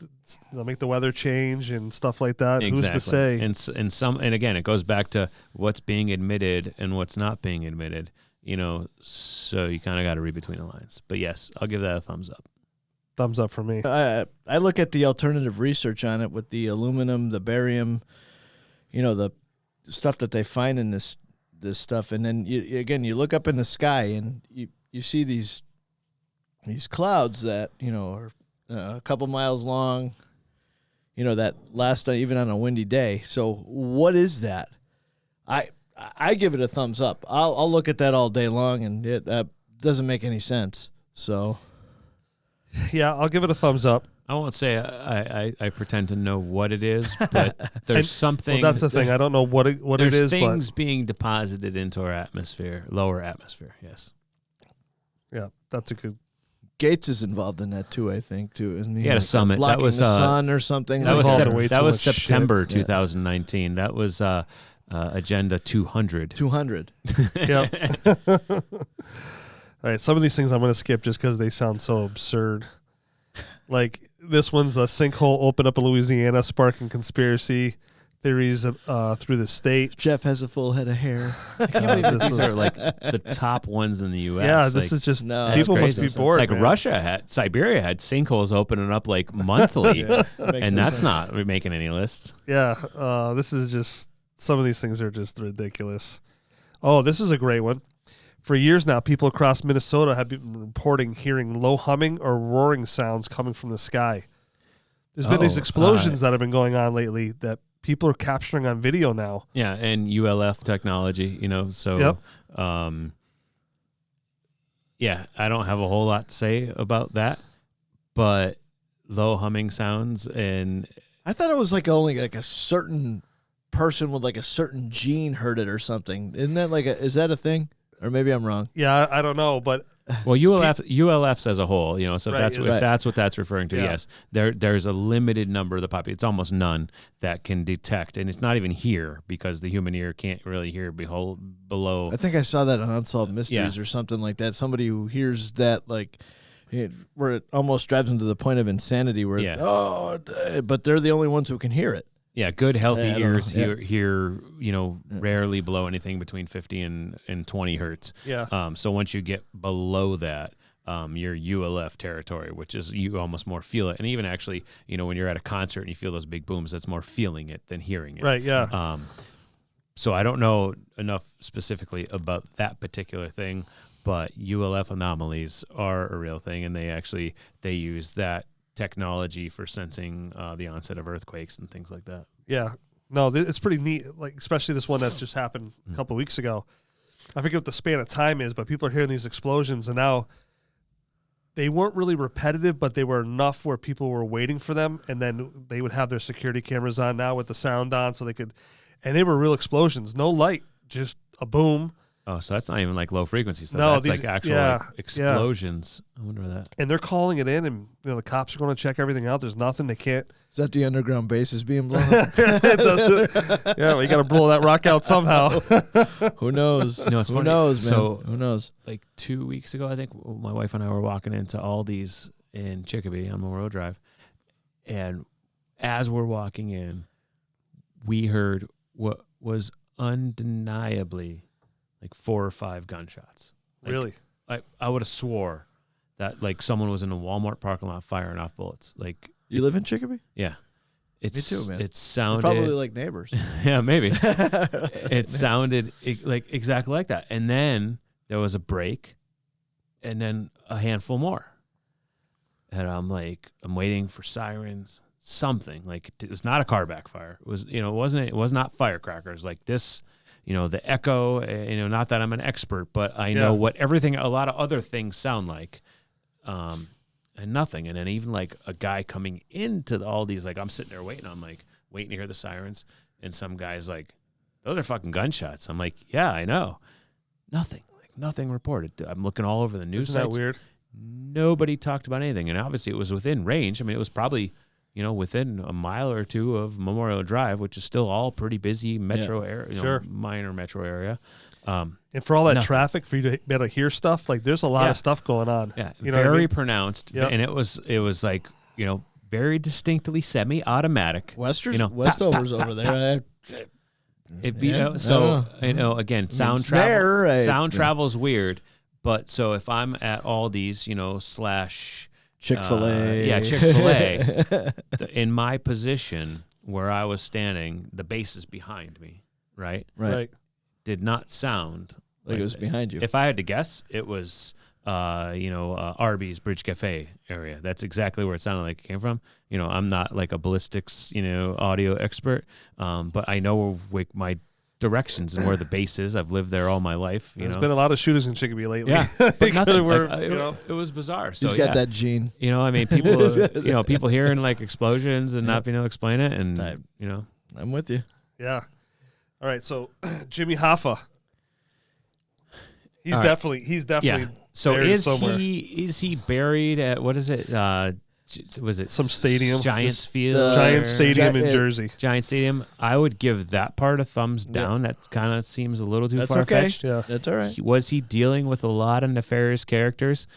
the weather change and stuff like that. Exactly. Who's to say? And again, it goes back to what's being admitted and what's not being admitted. So you kind of got to read between the lines. But yes, I'll give that a thumbs up. thumbs up for me. I look at the alternative research on it with the aluminum, the barium, the stuff that they find in this stuff, and then you look up in the sky and you see these clouds that are a couple miles long, that last even on a windy day. So what is that? I give it a thumbs up. I'll look at that all day long, and it doesn't make any sense. So yeah, I'll give it a thumbs up. I won't say I pretend to know what it is, but there's something. Well, that's the thing. I don't know what it is. There's things being deposited into our atmosphere, lower atmosphere. Yes. Yeah, that's a good. Gates is involved in that too, I think, too, isn't he? He had a summit. Blocking That was the sun or something. That was Shit. September 2019. That was Agenda 200. 200. Yep. All right, some of these things I'm going to skip just because they sound so absurd. Like this one's a sinkhole open up in Louisiana, sparking conspiracy theories through the state. Jeff has a full head of hair. I can't believe these are like the top ones in the U.S. Yeah, this is just No, people must crazy. be bored. Like man. Siberia had sinkholes opening up like monthly, Makes and no that's sense. not making any lists. Yeah, this is just some of these things are just ridiculous. Oh, this is a great one. For years now, people across Minnesota have been reporting hearing low humming or roaring sounds coming from the sky. There's been these explosions that have been going on lately that people are capturing on video now. Yeah, and ULF technology, so yeah, I don't have a whole lot to say about that, but low humming sounds, and I thought it was like only like a certain person with like a certain gene heard it or something. Isn't that is that a thing? Or maybe I'm wrong. Yeah, I don't know, but well, ULFs as a whole, so Right, if that's what that's referring to. Yeah. Yes, there's a limited number of the population. It's almost none that can detect, and it's not even here because the human ear can't really hear below. I think I saw that on Unsolved Mysteries or something like that. Somebody who hears that where it almost drives them to the point of insanity where but they're the only ones who can hear it. Yeah, good healthy I don't ears know. hear rarely below anything between 50 and 20 hertz. yeah. So once you get below that, you're ULF territory, which is you almost more feel it. And even actually, when you're at a concert and you feel those big booms, that's more feeling it than hearing it. Right, yeah. So I don't know enough specifically about that particular thing, but ULF anomalies are a real thing, and they use that technology for sensing the onset of earthquakes and things like that. Yeah. No, it's pretty neat, like especially this one that just happened a couple of weeks ago. I forget what the span of time is, but people are hearing these explosions, and now they weren't really repetitive, but they were enough where people were waiting for them, and then they would have their security cameras on now with the sound on so they could, and they were real explosions. No light, just a boom. Oh, so that's not even like low frequency stuff. No, that's these- like actual yeah, explosions. I wonder that. And they're calling it in, and the cops are going to check everything out. There's nothing. They can't. Is that the underground bases being blown up? Yeah, we got to blow that rock out somehow. Who knows? No, it's Who funny. knows, man? So- Who knows? Like 2 weeks ago, I think my wife and I were walking into Aldi's in Chicopee on Memorial Drive, and as we're walking in, we heard what was undeniably like 4 or 5 gunshots. Like, Really? I would have swore that like someone was in a Walmart parking lot firing off bullets. Like, You live in Chicopee? yeah, it's Me too, man. It We're sounded probably like neighbors. yeah, maybe. It sounded like exactly like that. And then there was a break, and then a handful more. And I'm waiting for sirens, something. Like it was not a car backfire. It was, it was not firecrackers like this. The echo. Not that I'm an expert, but I know what a lot of other things sound like. And nothing. And then even like a guy coming into all these, like I'm sitting there waiting. I'm like waiting to hear the sirens, and some guy's like, "Those are fucking gunshots." I'm like, "Yeah, I know." Nothing reported. I'm looking all over the news Isn't that sites. weird? Nobody talked about anything, and obviously it was within range. I mean, it was probably within a mile or two of Memorial Drive, which is still all pretty busy metro area, Sure. minor metro area. And for all that Nothing. traffic, for you to be able to hear stuff, like there's a lot of stuff going on. Yeah, You know what I very mean? pronounced, Yep. and it was like very distinctly semi-automatic. Westover's over there. It be Yeah, so I don't again, it's sound there, travel's weird, but so if I'm at Aldi's, / Chick-fil-A. Yeah, Chick-fil-A. In my position where I was standing, the base is behind me, right? Right. Did not sound Like it was behind you. If I had to guess, it was, Arby's Bridge Cafe area. That's exactly where it sounded like it came from. I'm not like a ballistics, audio expert, but I know my directions and where the base is. I've lived there all my life. There's been a lot of shooters in Chicopee lately. Yeah, but nothing. Were, it was bizarre. So He's got that gene. People, people hearing like explosions and not being able to explain it, and I'm with you. Yeah. All right. So Jimmy Hoffa. He's All right. definitely. Yeah. So buried is somewhere. he buried at what is it? Was it Some stadium? Giants Field, Giant or- Stadium in Jersey. Giant Stadium. I would give that part a thumbs down. That kind of seems a little too That's far okay. fetched. Yeah. That's all right. Was he dealing with a lot of nefarious characters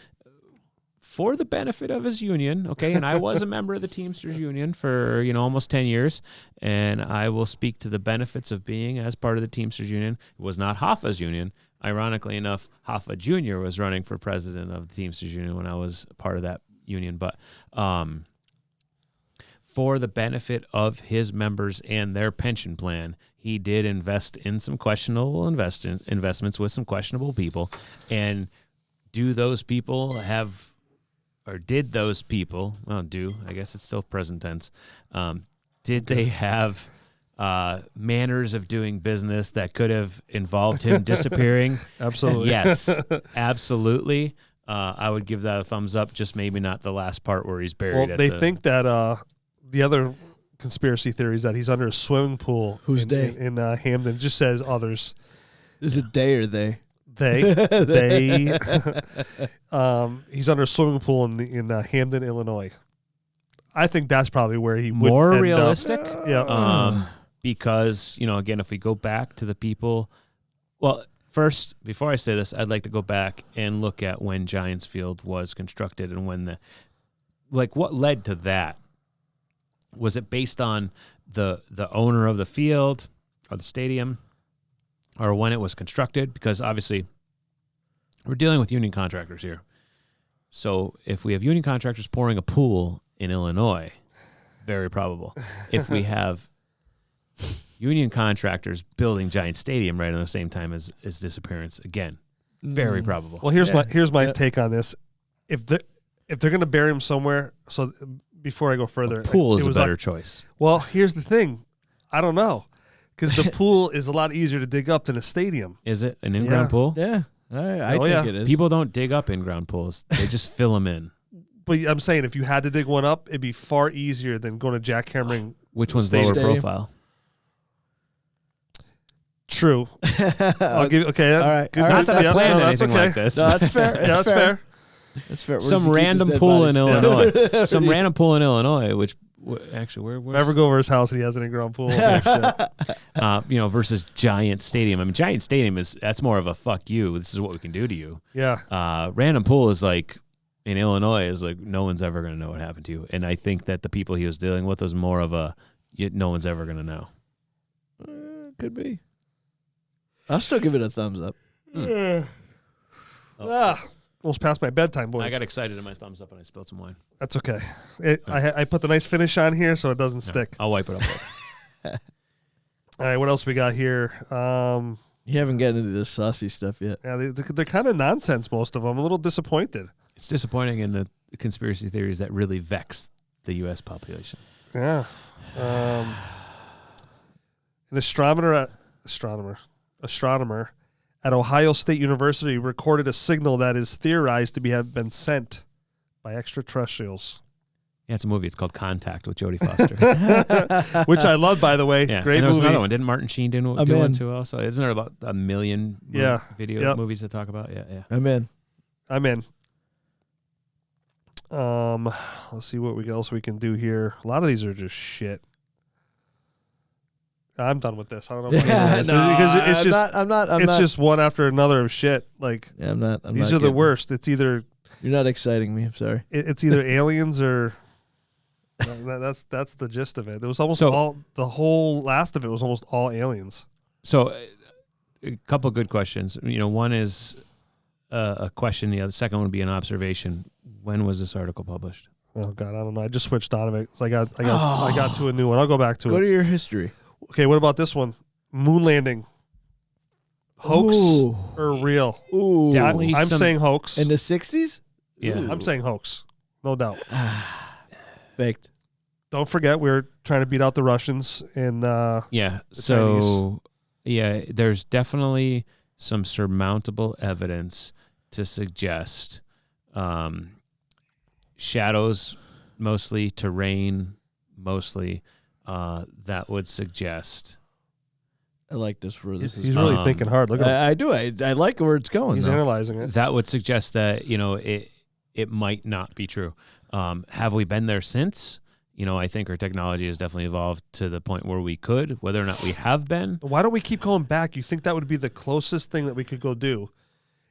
for the benefit of his union? Okay, and I was a member of the Teamsters Union for almost 10 years, and I will speak to the benefits of being as part of the Teamsters Union. It was not Hoffa's union. Ironically enough, Hoffa Jr. was running for president of the Teamsters Union when I was part of that union, but for the benefit of his members and their pension plan, he did invest in some questionable investments with some questionable people. And did those people, I guess it's still present tense, did they have manners of doing business that could have involved him disappearing? Absolutely. Yes, absolutely. I would give that a thumbs up, just maybe not the last part where he's buried. Well, they think that the other conspiracy theory is that he's under a swimming pool. Who's in, they? in Hamden? It just says others. Is it they or they? They. He's under a swimming pool in Hamden, Illinois. I think that's probably where he would more end realistic. Up. Yeah. Because again, if we go back to the people, well, first, before I say this, I'd like to go back and look at when Giants Field was constructed and when what led to that. Was it based on the owner of the field or the stadium, or when it was constructed? Because obviously we're dealing with union contractors here. So if we have union contractors pouring a pool in Illinois, very probable. If we have union contractors building Giant Stadium right at the same time as disappearance, again, very probable. Well, here's my take on this. If they're going to bury him somewhere, so before I go further, Pool is it a was better choice. Well, here's the thing. I don't know, because the pool is a lot easier to dig up than a stadium. Is it an in-ground pool? Yeah. I Oh, think yeah. it is. People don't dig up in-ground pools. They just fill them in. But I'm saying if you had to dig one up, it'd be far easier than going to jackhammering. Which one's Stadium. lower profile? True. I'll give you, okay. All right. Good, All right. Not that I yeah, planned no, that's anything okay. like this. No, that's fair. Yeah, that's fair. That's fair. Where does Some he keep his random dead pool bodies? in Illinois. Some random pool in Illinois, which actually, where's Never go over his house and he has an in-ground pool. Shit. versus Giant Stadium. I mean, Giant Stadium that's more of a fuck you. This is what we can do to you. Yeah. Random pool is like in Illinois is like no one's ever going to know what happened to you. And I think that the people he was dealing with was more of a no one's ever going to know. Could be. I'll still give it a thumbs up. Almost past my bedtime, boys. I got excited in my thumbs up and I spilled some wine. That's okay. I put the nice finish on here so it doesn't stick. I'll wipe it up. All right, what else we got here? You haven't gotten into this saucy stuff yet. Yeah, they're kind of nonsense, most of them. I'm a little disappointed. It's disappointing in the conspiracy theories that really vex the U.S. population. Yeah. An astronomer at Ohio State University recorded a signal that is theorized to have been sent by extraterrestrials. Yeah, it's a movie. It's called Contact with Jodie Foster. Which I love, by the way. Yeah, Great and there was movie. another one. Didn't Martin Sheen do one too? Also, isn't there about a million video movies to talk about? Yeah. I'm in. Let's see what else we can do here. A lot of these are just shit. I'm done with this. I don't know what it's just I'm not. just one after another of shit. Like Yeah, I'm not. these are the worst. It's either You're not exciting me. I'm sorry. it's either aliens or that's the gist of it. It was almost the whole last of it was almost all aliens. So, a couple good questions. One is a question. The second one would be an observation. When was this article published? Oh God, I don't know. I just switched out of it. So I got to a new one. I'll go back to Go it. to your history. Okay, what about this one? Moon landing. Hoax Ooh. or real? Ooh. Definitely I'm some- saying hoax. In the 60s? Yeah. I'm saying hoax. No doubt. Faked. Don't forget, we were trying to beat out the Russians in Yeah. the So, yeah, there's definitely some surmountable evidence to suggest shadows, mostly terrain, mostly that would suggest. I like this. Where this he's is really Um, thinking hard. Look at him. I do. I like where it's going. He's though. analyzing it. That would suggest that it might not be true. Have we been there since? I think our technology has definitely evolved to the point where we could. Whether or not we have been, Why don't we keep going back? You think that would be the closest thing that we could go do?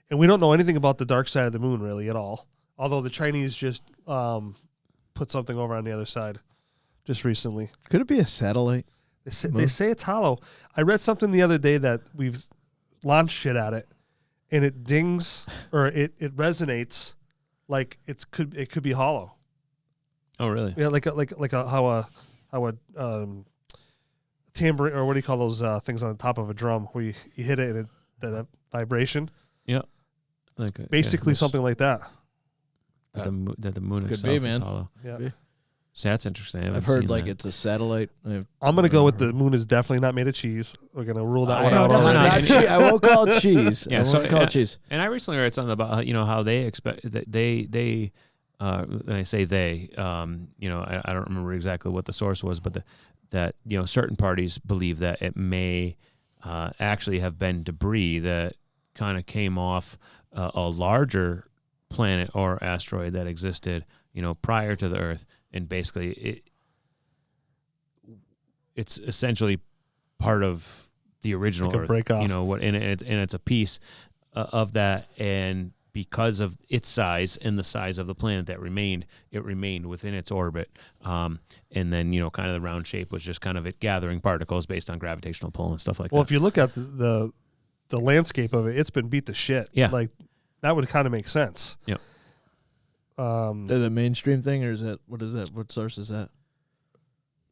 And we don't know anything about the dark side of the moon really at all. Although the Chinese just put something over on the other side just recently. Could it be a satellite? They say it's hollow. I read something the other day that we've launched shit at it, and it dings or it resonates like it could be hollow. oh really? Yeah, how a tambourine, or what do you call those things on the top of a drum where you hit it and that vibration? Yeah. Basically something like that. That the moon Could itself be, is man. hollow. Yeah. Be. So that's interesting. I haven't I've heard seen like that. it's a satellite. I'm gonna go with the moon is definitely not made of cheese. We're gonna rule that one I out don't know. already. not. I won't call it cheese. Yeah, I so won't call it cheese. And I recently read something about how they expect that they when I say they, I don't remember exactly what the source was, but that certain parties believe that it may actually have been debris that kind of came off a larger planet or asteroid that existed prior to the Earth, and basically it's essentially part of the original Like a Earth. break off. And it's a piece of that, and because of its size and the size of the planet that remained, it remained within its orbit. And then kind of the round shape was just kind of it gathering particles based on gravitational pull and stuff like Well, that. if you look at the landscape of it, it's been beat to shit. Yeah. Like that would kind of make sense. Yep. The mainstream thing, or is that what is that? What source is that?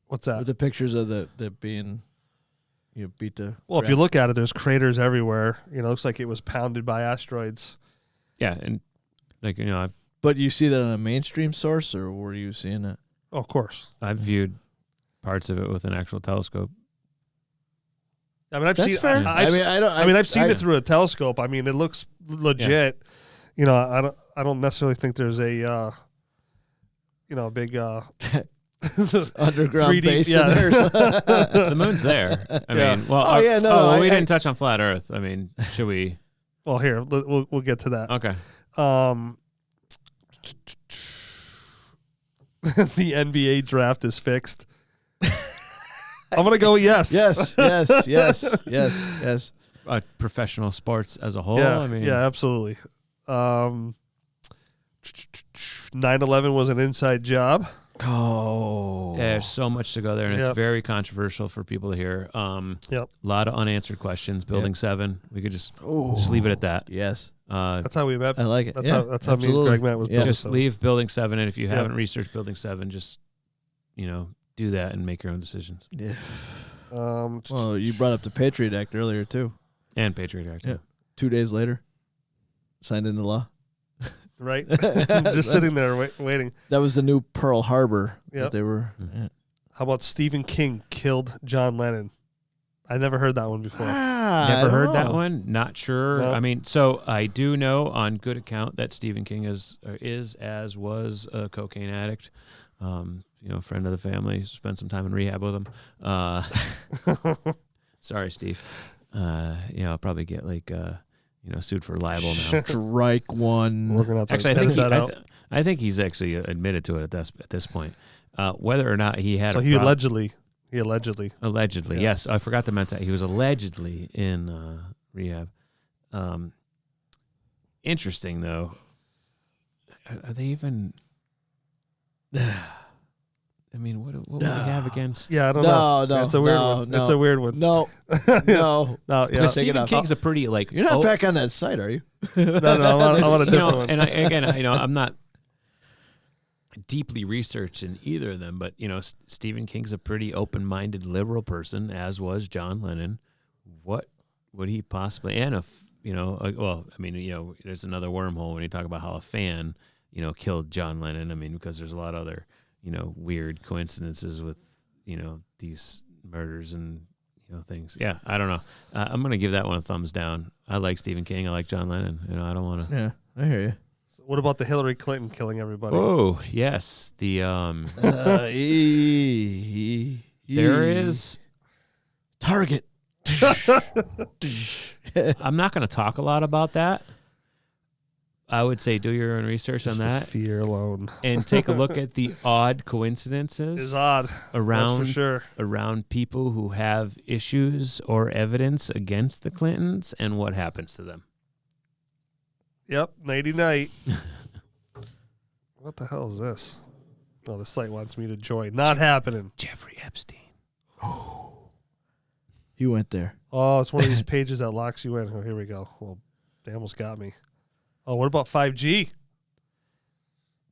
What's that? With the pictures of the being, beat to. Well, if you look at it, there's craters everywhere. It looks like it was pounded by asteroids. Yeah, and But you see that on a mainstream source, or were you seeing it? Oh, of course. I've viewed parts of it with an actual telescope. I mean, I've That's seen. fair. I've seen it through a telescope. I mean, it looks legit. I don't necessarily think there's a big underground 3D base. yeah. in there. The moon's there. I Yeah. mean, well, Oh, yeah, no, we I- didn't touch on flat Earth. I mean, should we? Well, here we'll get to that. Okay. The NBA draft is fixed. I'm gonna go with yes. yes. Professional sports as a whole. Yeah, I mean, yeah, absolutely. 9/11 was an inside job. Oh, there's so much to go there, and Yep. it's very controversial for people to hear. Yep. A lot of unanswered questions. Building 7. We could just leave it at that. yes, That's how we met. I like it. That's Yeah, how me and absolutely. Greg met was Yeah. Building Just 7. leave Building 7, and if you Yeah. haven't researched Building 7, just do that and make your own decisions. Yeah. Um, Well, you brought up the Patriot Act earlier too. And Patriot Act. Yeah. 2 days later, signed into law. right? Just sitting there waiting. That was the new Pearl Harbor. Yep. That they were. Mhm. Yeah. How about Stephen King killed John Lennon? I never heard that one before. Never heard that one. Not sure. No. I mean, so I do know on good account that Stephen King is as was a cocaine addict. Friend of the family. Spent some time in rehab with him. Sorry, Steve. I'll probably get sued for libel now. Strike one. We're gonna have to Actually, edit that out. I think he's actually admitted to it at this point. Whether or not he had So he allegedly. Allegedly, Yeah. yes. I forgot to mention that he was allegedly in rehab. Interesting, though. Are they even? I mean, what would we have against? Yeah, I don't know. No, It's a weird one. no. It's a weird one. No, no. No, yeah. Take Because it Stephen off. King's a pretty You're not back on that site, are you? No, I'm on a different one. and I'm not. deeply researched in either of them, but Stephen King's a pretty open-minded liberal person, as was John Lennon. What would he possibly, and there's another wormhole when you talk about how a fan, killed John Lennon. I mean, because there's a lot of other, weird coincidences with, these murders and, things. Yeah, I don't know. I'm going to give that one a thumbs down. I like Stephen King. I like John Lennon. I don't want to. Yeah, I hear you. What about the Hillary Clinton killing everybody? Oh, yes. The there is Target. I'm not going to talk a lot about that. I would say do your own research on that. Fear alone. And take a look at the odd coincidences. It's odd. Around, that's for sure. Around people who have issues or evidence against the Clintons and what happens to them. Yep, nighty-night. What the hell is this? Oh, the site wants me to join. Not happening. Jeffrey Epstein. You went there. Oh, it's one of these pages that locks you in. Oh, here we go. Well, they almost got me. Oh, what about 5G?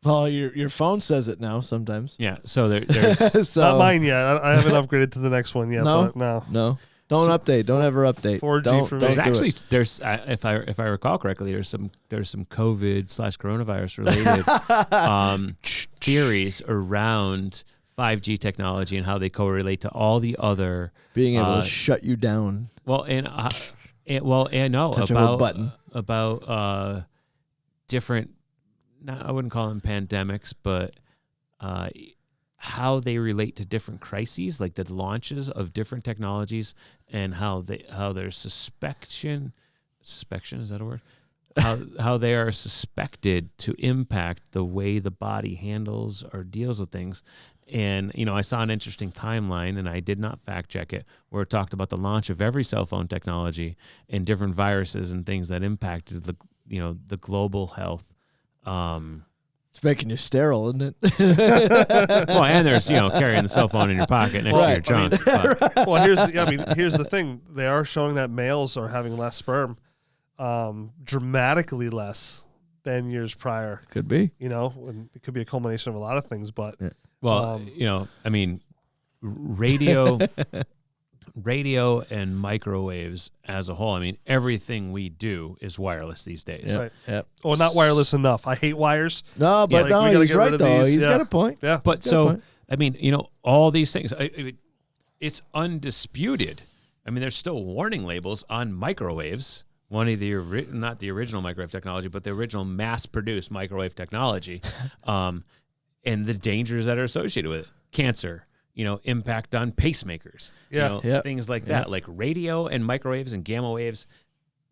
Well, your phone says it now sometimes. Yeah, so there's... So, not mine yet. I haven't upgraded to the next one yet. No? But no. No. Don't update. Don't ever update. 4G for me. Don't There's do actually it. there's if I recall correctly, there's some COVID/coronavirus related theories around 5G technology and how they correlate to all the other Being able to shut you down. Touch of a button. About different. I wouldn't call them pandemics, but how they relate to different crises, like the launches of different technologies, and how their suspicion is that a word? How they are suspected to impact the way the body handles or deals with things. And I saw an interesting timeline, and I did not fact check it, where it talked about the launch of every cell phone technology and different viruses and things that impacted the global health. It's making you sterile, isn't it? Well, and there's carrying the cell phone in your pocket next to your trunk. Well, here's the thing. They are showing that males are having less sperm, dramatically less than years prior. Could be. And it could be a culmination of a lot of things, but Well, radio and microwaves as a whole. I mean, everything we do is wireless these days. Yep. Right. Yep. Oh, not wireless enough. I hate wires. No, but we gotta he's get rid right of though. these. He's got a point. Yeah. But Good point. I mean, all these things. It's undisputed. I mean, there's still warning labels on microwaves. One of the not the original microwave technology, but the original mass-produced microwave technology, and the dangers that are associated with it. Cancer, impact on pacemakers, things like that. Like radio and microwaves and gamma waves,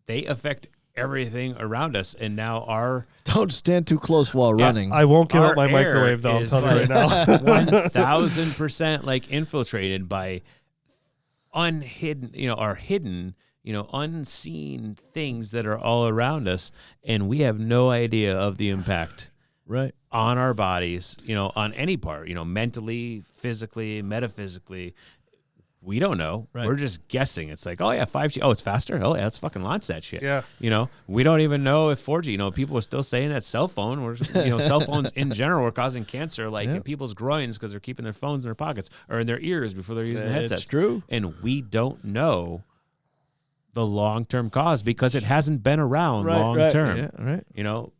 they affect everything around us. And now don't stand too close while running. I won't give up my air microwave though. I'm is telling you right now. 1,000% infiltrated by unhidden, or hidden, unseen things that are all around us, and we have no idea of the impact. Right. On our bodies, on any part, mentally, physically, metaphysically, we don't know. Right. We're just guessing. It's like, oh yeah, 5G. Oh, it's faster. Oh yeah, let's fucking launch that shit. Yeah. We don't even know if 4G. People are still saying that cell phone, or cell phones in general are causing cancer, in people's groins because they're keeping their phones in their pockets or in their ears before they're using headsets. It's true. And we don't know the long-term cause because it hasn't been around long-term. Yeah, right.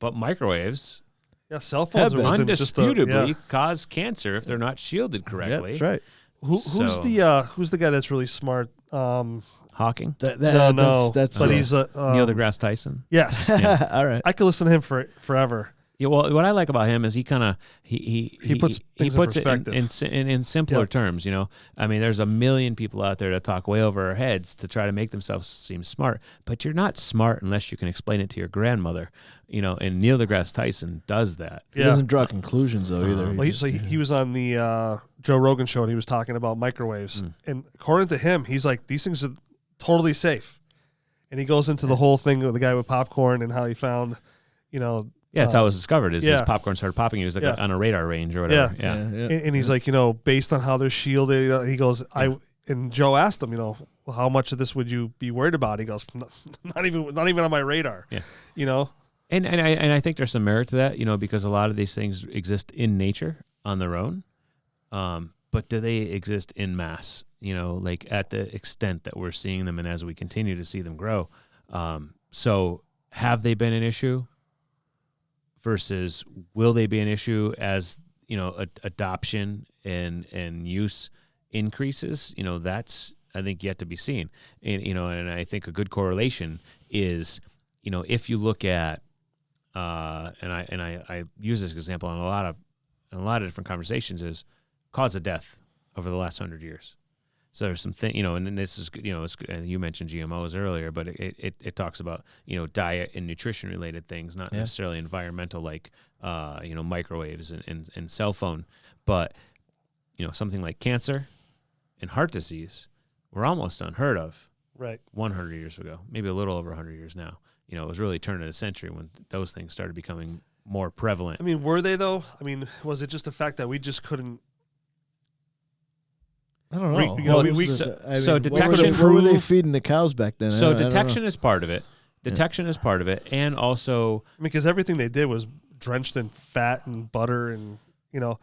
But microwaves. Yeah, cell phones are undisputably cause cancer if they're not shielded correctly. Yeah, that's right. Who's the guy that's really smart? Hawking? No. That's but he's Neil deGrasse Tyson? Yes. all right. I could listen to him forever. Yeah, well, what I like about him is he kind of he puts things puts in it perspective. in simpler terms. I mean, there's a million people out there that talk way over our heads to try to make themselves seem smart, but you're not smart unless you can explain it to your grandmother. And Neil deGrasse Tyson does that. He doesn't draw conclusions though either. Well, he was on the Joe Rogan show and he was talking about microwaves, and according to him, he's like, these things are totally safe, and he goes into the whole thing with the guy with popcorn and how he found, Yeah, that's how it was discovered. His popcorn started popping. He was on a radar range or whatever. Yeah. And he's like, based on how they're shielded, he goes, and Joe asked him, well, how much of this would you be worried about? He goes, not even on my radar. Yeah. And I think there's some merit to that, because a lot of these things exist in nature on their own. But do they exist in mass, like at the extent that we're seeing them and as we continue to see them grow? So have they been an issue versus will they be an issue as, adoption and use increases? That's, I think, yet to be seen. And I think a good correlation is, if you look at, and I use this example in a lot of different conversations, is cause of death over the last 100 years. So there's some thing, and this is, and you mentioned GMOs earlier, but it talks about, diet and nutrition related things, not necessarily environmental, like, microwaves and cell phone, but, something like cancer and heart disease were almost unheard of. Right. 100 years ago, maybe a little over 100 years now. It was really turn of the century when those things started becoming more prevalent. I mean, were they though? I mean, was it just the fact that we just couldn't? I don't know. Detection. What were they feeding the cows back then? So detection is part of it. Detection is part of it, and also, because everything they did was drenched in fat and butter, and I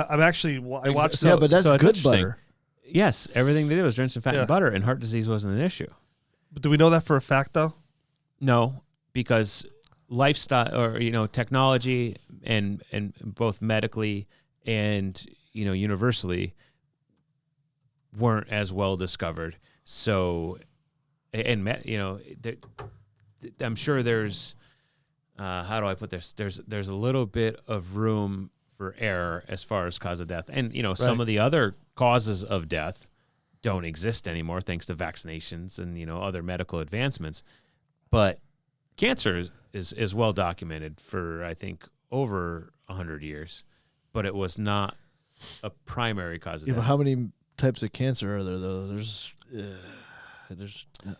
watched this. Yeah, but that's good butter. Yes, everything they did was drenched in fat and butter, and heart disease wasn't an issue. But do we know that for a fact, though? No, because lifestyle or technology and both medically and universally weren't as well discovered. So, and I'm sure there's how do I put this? There's a little bit of room for error as far as cause of death, and some of the other causes of death don't exist anymore thanks to vaccinations and other medical advancements. But cancer is well documented for, I think, over 100 years, but it was not a primary cause of death. But how many types of cancer are there, though? There's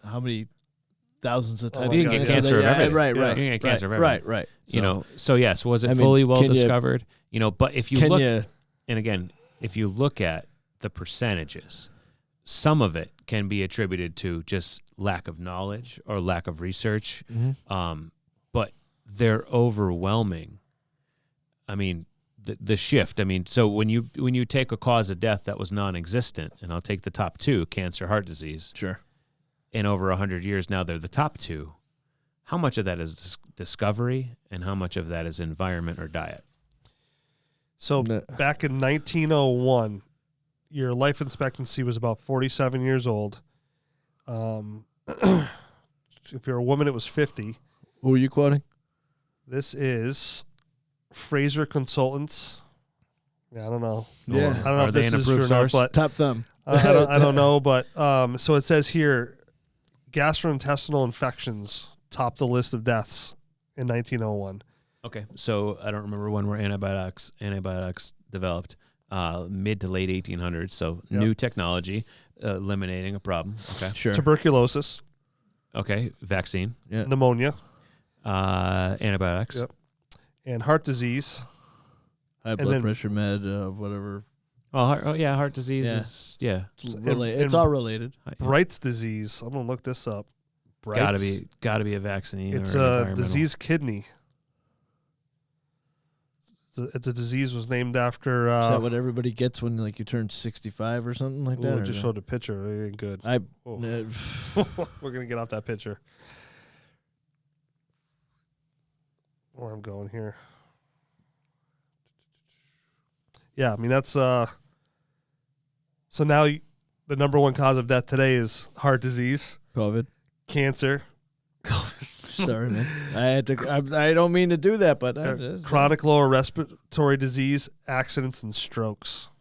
how many thousands of types you of can get cancer? cancer of everything. Right. You can get cancer of everything. Right. So yes, was it fully well discovered? But if you look, and again, if you look at the percentages, some of it can be attributed to just lack of knowledge or lack of research. Mm-hmm. But they're overwhelming. I mean, the shift. I mean, so when you take a cause of death that was non-existent, and I'll take the top two, cancer, heart disease. Sure. In over 100 years now, they're the top two. How much of that is discovery, and how much of that is environment or diet? So back in 1901, your life expectancy was about 47 years old. If you're a woman, it was 50. Who are you quoting? This is Fraser Consultants. Yeah, I don't know. Yeah. I don't know if this is true or not, but top thumb. I don't know, but so it says here, gastrointestinal infections topped the list of deaths in 1901. Okay, so I don't remember when were antibiotics developed. Mid to late 1800s, so new technology, eliminating a problem. Okay, Sure. Tuberculosis. Okay, vaccine. Yeah. Pneumonia. Antibiotics. Yep. And heart disease. High blood pressure med, whatever. Heart disease is It's all related. Bright's disease. I'm gonna look this up. Bright's. Gotta be a vaccine. It's or a diseased kidney. It's a disease was named after. Is that what everybody gets when you turn 65 or something like that? I just showed a picture. It ain't good. We're gonna get off that picture. Where I'm going here. Yeah, I mean that's so now the number one cause of death today is heart disease, COVID, cancer. Sorry, man. I don't mean to do that, but chronic lower respiratory disease, accidents, and strokes.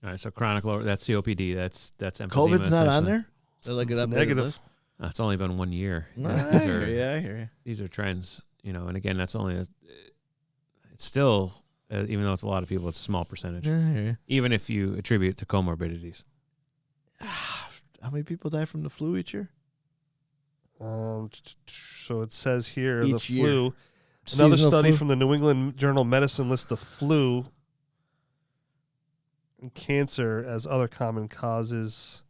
All right, so chronic lower, that's COPD. That's emphysema. COVID's not on there. It's negative. It's only been 1 year. I hear you. These are trends, and again, that's only it's still, even though it's a lot of people, it's a small percentage. Yeah, I hear you. Even if you attribute it to comorbidities. How many people die from the flu each year? So it says here Each the flu. year. Another Seasonal study flu? from the New England Journal of Medicine lists the flu and cancer as other common causes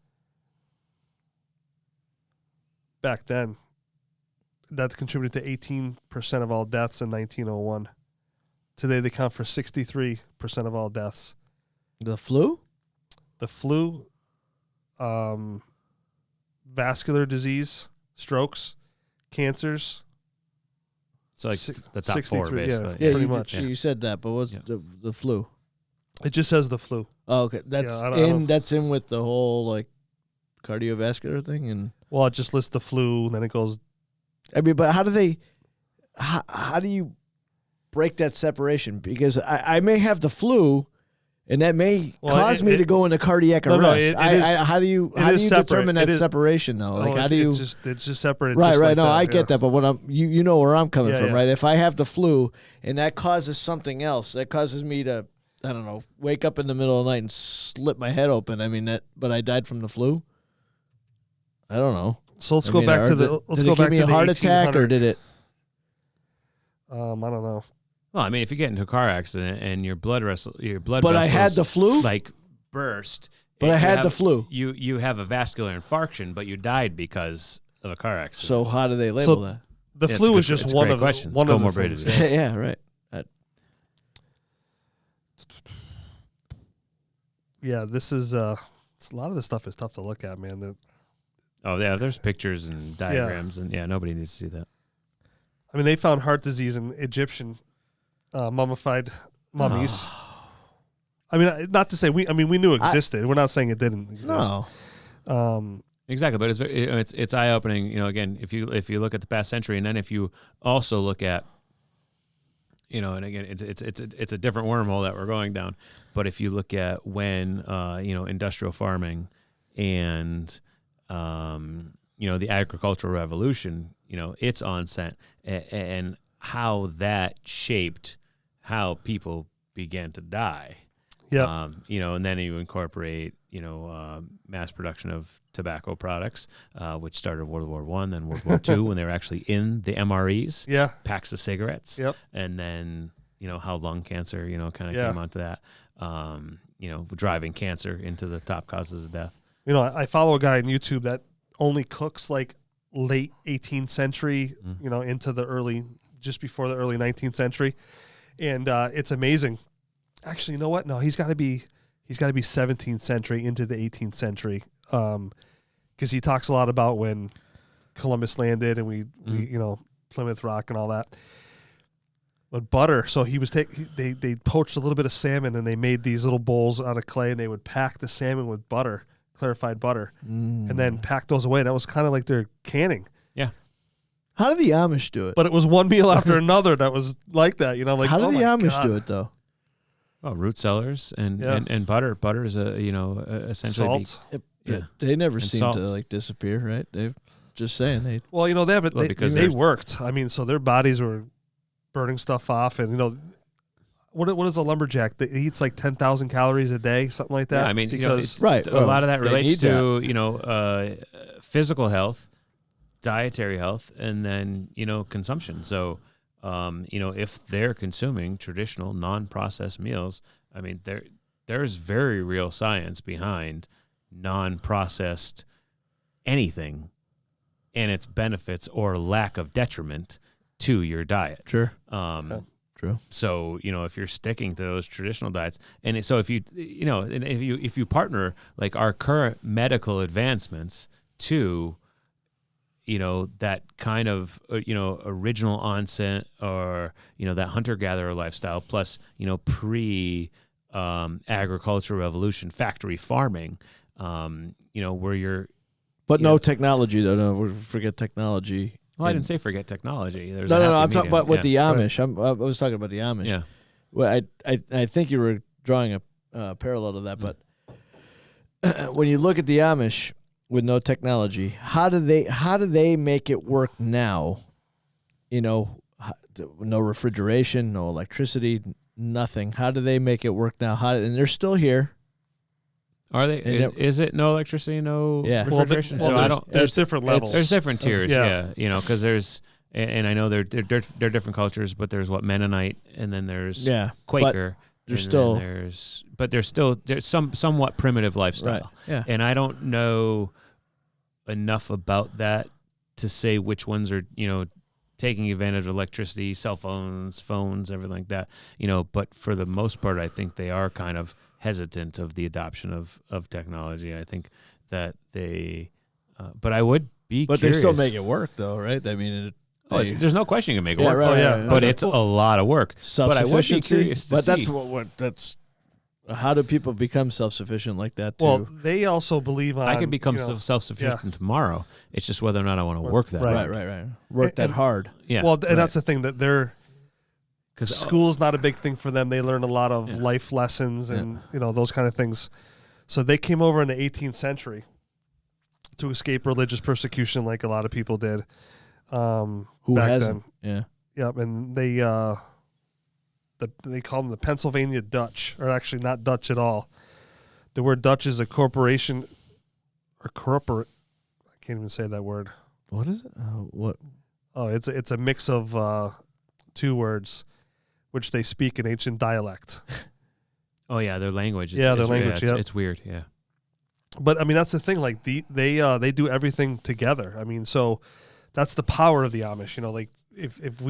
back then. that contributed to 18% of all deaths in 1901. Today, they count for 63% of all deaths. The flu? The flu, vascular disease, strokes, cancers. So like the top 63, four, basically. Yeah, pretty you, much. you said that, but what's the flu? It just says the flu. Oh, okay. That's I don't- that's in with the whole like cardiovascular thing, and Well, it just lists the flu, and then it goes. I mean, but how do you break that separation? Because I may have the flu, and that may cause me to go into cardiac arrest. No, it is- how do you separate. determine that It is- separation though? Like how do you? It's just separated. Right, just right. like No, that, I get that, but what you know where I'm coming Yeah, from, yeah. right? If I have the flu and that causes something else, that causes me to, I don't know, wake up in the middle of the night and slip my head open. I mean but I died from the flu. I don't know. So let's go back to the. Let's did go it give back me to a the heart attack, or 1800s. did it? I don't know. Well, I mean, if you get into a car accident and your blood But vessels I had the flu. like burst. But and I you had have- the flu. You have a vascular infarction, but you died because of a car accident. So how do they label that? The Yeah, flu it's is a just great one of question. the one It's of the comorbidity. things. Yeah, right. Yeah, this is a lot of this stuff is tough to look at, man. Oh yeah, there's pictures and diagrams, and nobody needs to see that. I mean, they found heart disease in Egyptian mummified mummies. I mean, not to say we knew it existed. We're not saying it didn't exist. No. Exactly, but it's eye opening. You know, again, if you look at the past century, and then if you also look at, and again, it's a different wormhole that we're going down. But if you look at when industrial farming and the agricultural revolution, its onset and how that shaped how people began to die. Yeah. And then you incorporate, mass production of tobacco products, which started World War I, then World War II, when they were actually in the MREs, Yeah. packs of cigarettes. Yep. And then, how lung cancer, kind of Yeah. came onto that, driving cancer into the top causes of death. I follow a guy on YouTube that only cooks like late 18th century, into the just before the early 19th century. And it's amazing. Actually, you know what? No, he's got to be 17th century into the 18th century, because he talks a lot about when Columbus landed and we Plymouth Rock and all that. But butter, so he was they poached a little bit of salmon and they made these little bowls out of clay and they would pack the salmon with butter, clarified butter, and then pack those away. That was kind of like their canning. Yeah. How do the Amish do it? But it was one meal after another that was like that. Like how do oh the my Amish God. do it though? Oh, root cellars and butter. Butter is essentially Salt. They never And seem salt. to like disappear, right? They've just saying they. Well, because they there's- worked. I mean, so their bodies were burning stuff off, and what is a lumberjack that eats like 10,000 calories a day, something like that? Yeah, I mean, because Right. a lot of that They relates need to physical health, dietary health, and then consumption. So if they're consuming traditional non-processed meals, I mean there's very real science behind non-processed anything and its benefits or lack of detriment to your diet. Sure. True. So if you're sticking to those traditional diets, and so if you partner like our current medical advancements to that kind of original onset or that hunter gatherer lifestyle plus pre agricultural revolution factory farming, where you're No technology though. No, forget technology. well, I didn't say forget technology. There's No. a happy I'm talking medium. about with Yeah. the Amish. I was talking about the Amish. Yeah. Well, I think you were drawing a parallel to that, but when you look at the Amish with no technology, how do they make it work now? No refrigeration, no electricity, nothing. How do they make it work now? And they're still here. Are they? Is it no electricity, no Yeah. refrigeration? Well, so I don't. there's different levels. There's different tiers, yeah. because there's, and I know they're different cultures, but there's Mennonite, and then there's Quaker. But there's some somewhat primitive lifestyle. Right. Yeah. And I don't know enough about that to say which ones are taking advantage of electricity, cell phones, everything like that. But for the most part, I think they are kind of hesitant of the adoption of technology. I think that they, but I would be But curious. they still make it work, though, right? I mean, there's no question you can make it Yeah, work. right, Oh, yeah. right, But right. it's a lot of work. But I would be Self-sufficiency. curious to But see. that's that's how do people become self-sufficient like that too? Well, they also believe on. I could become you know, self-sufficient tomorrow. It's just whether or not I want to work that Right. hard. right. Work that And- hard. Yeah. Well, and that's the thing that they're. because School's not a big thing for them. They learn a lot of Yeah. life lessons and those kind of things. So they came over in the 18th century to escape religious persecution, like a lot of people did. Who back hasn't? then. Yeah. Yep, and they call them the Pennsylvania Dutch, or actually not Dutch at all. The word Dutch is a corporation or corporate. I can't even say that word. What is it? What? Oh, it's a mix of two words, which they speak in ancient dialect. oh yeah, their language. Yeah, their language, It's, yep. it's weird. Yeah. But I mean, that's the thing. Like they do everything together. I mean, so that's the power of the Amish. Like if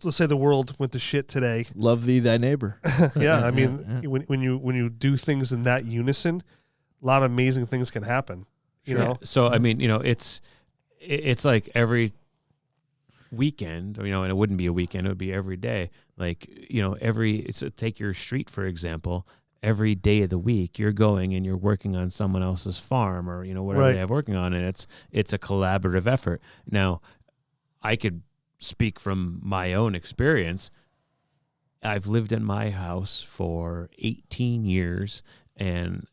let's say the world went to shit today. Love thee thy neighbor. Yeah, I mean, when you do things in that unison, a lot of amazing things can happen. You know. So I mean, it's like every weekend, and it wouldn't be a weekend; it would be every day. Like take your street for example. Every day of the week, you're going and you're working on someone else's farm or whatever Right. they have working on, and it's a collaborative effort. Now, I could speak from my own experience. I've lived in my house for 18 years, and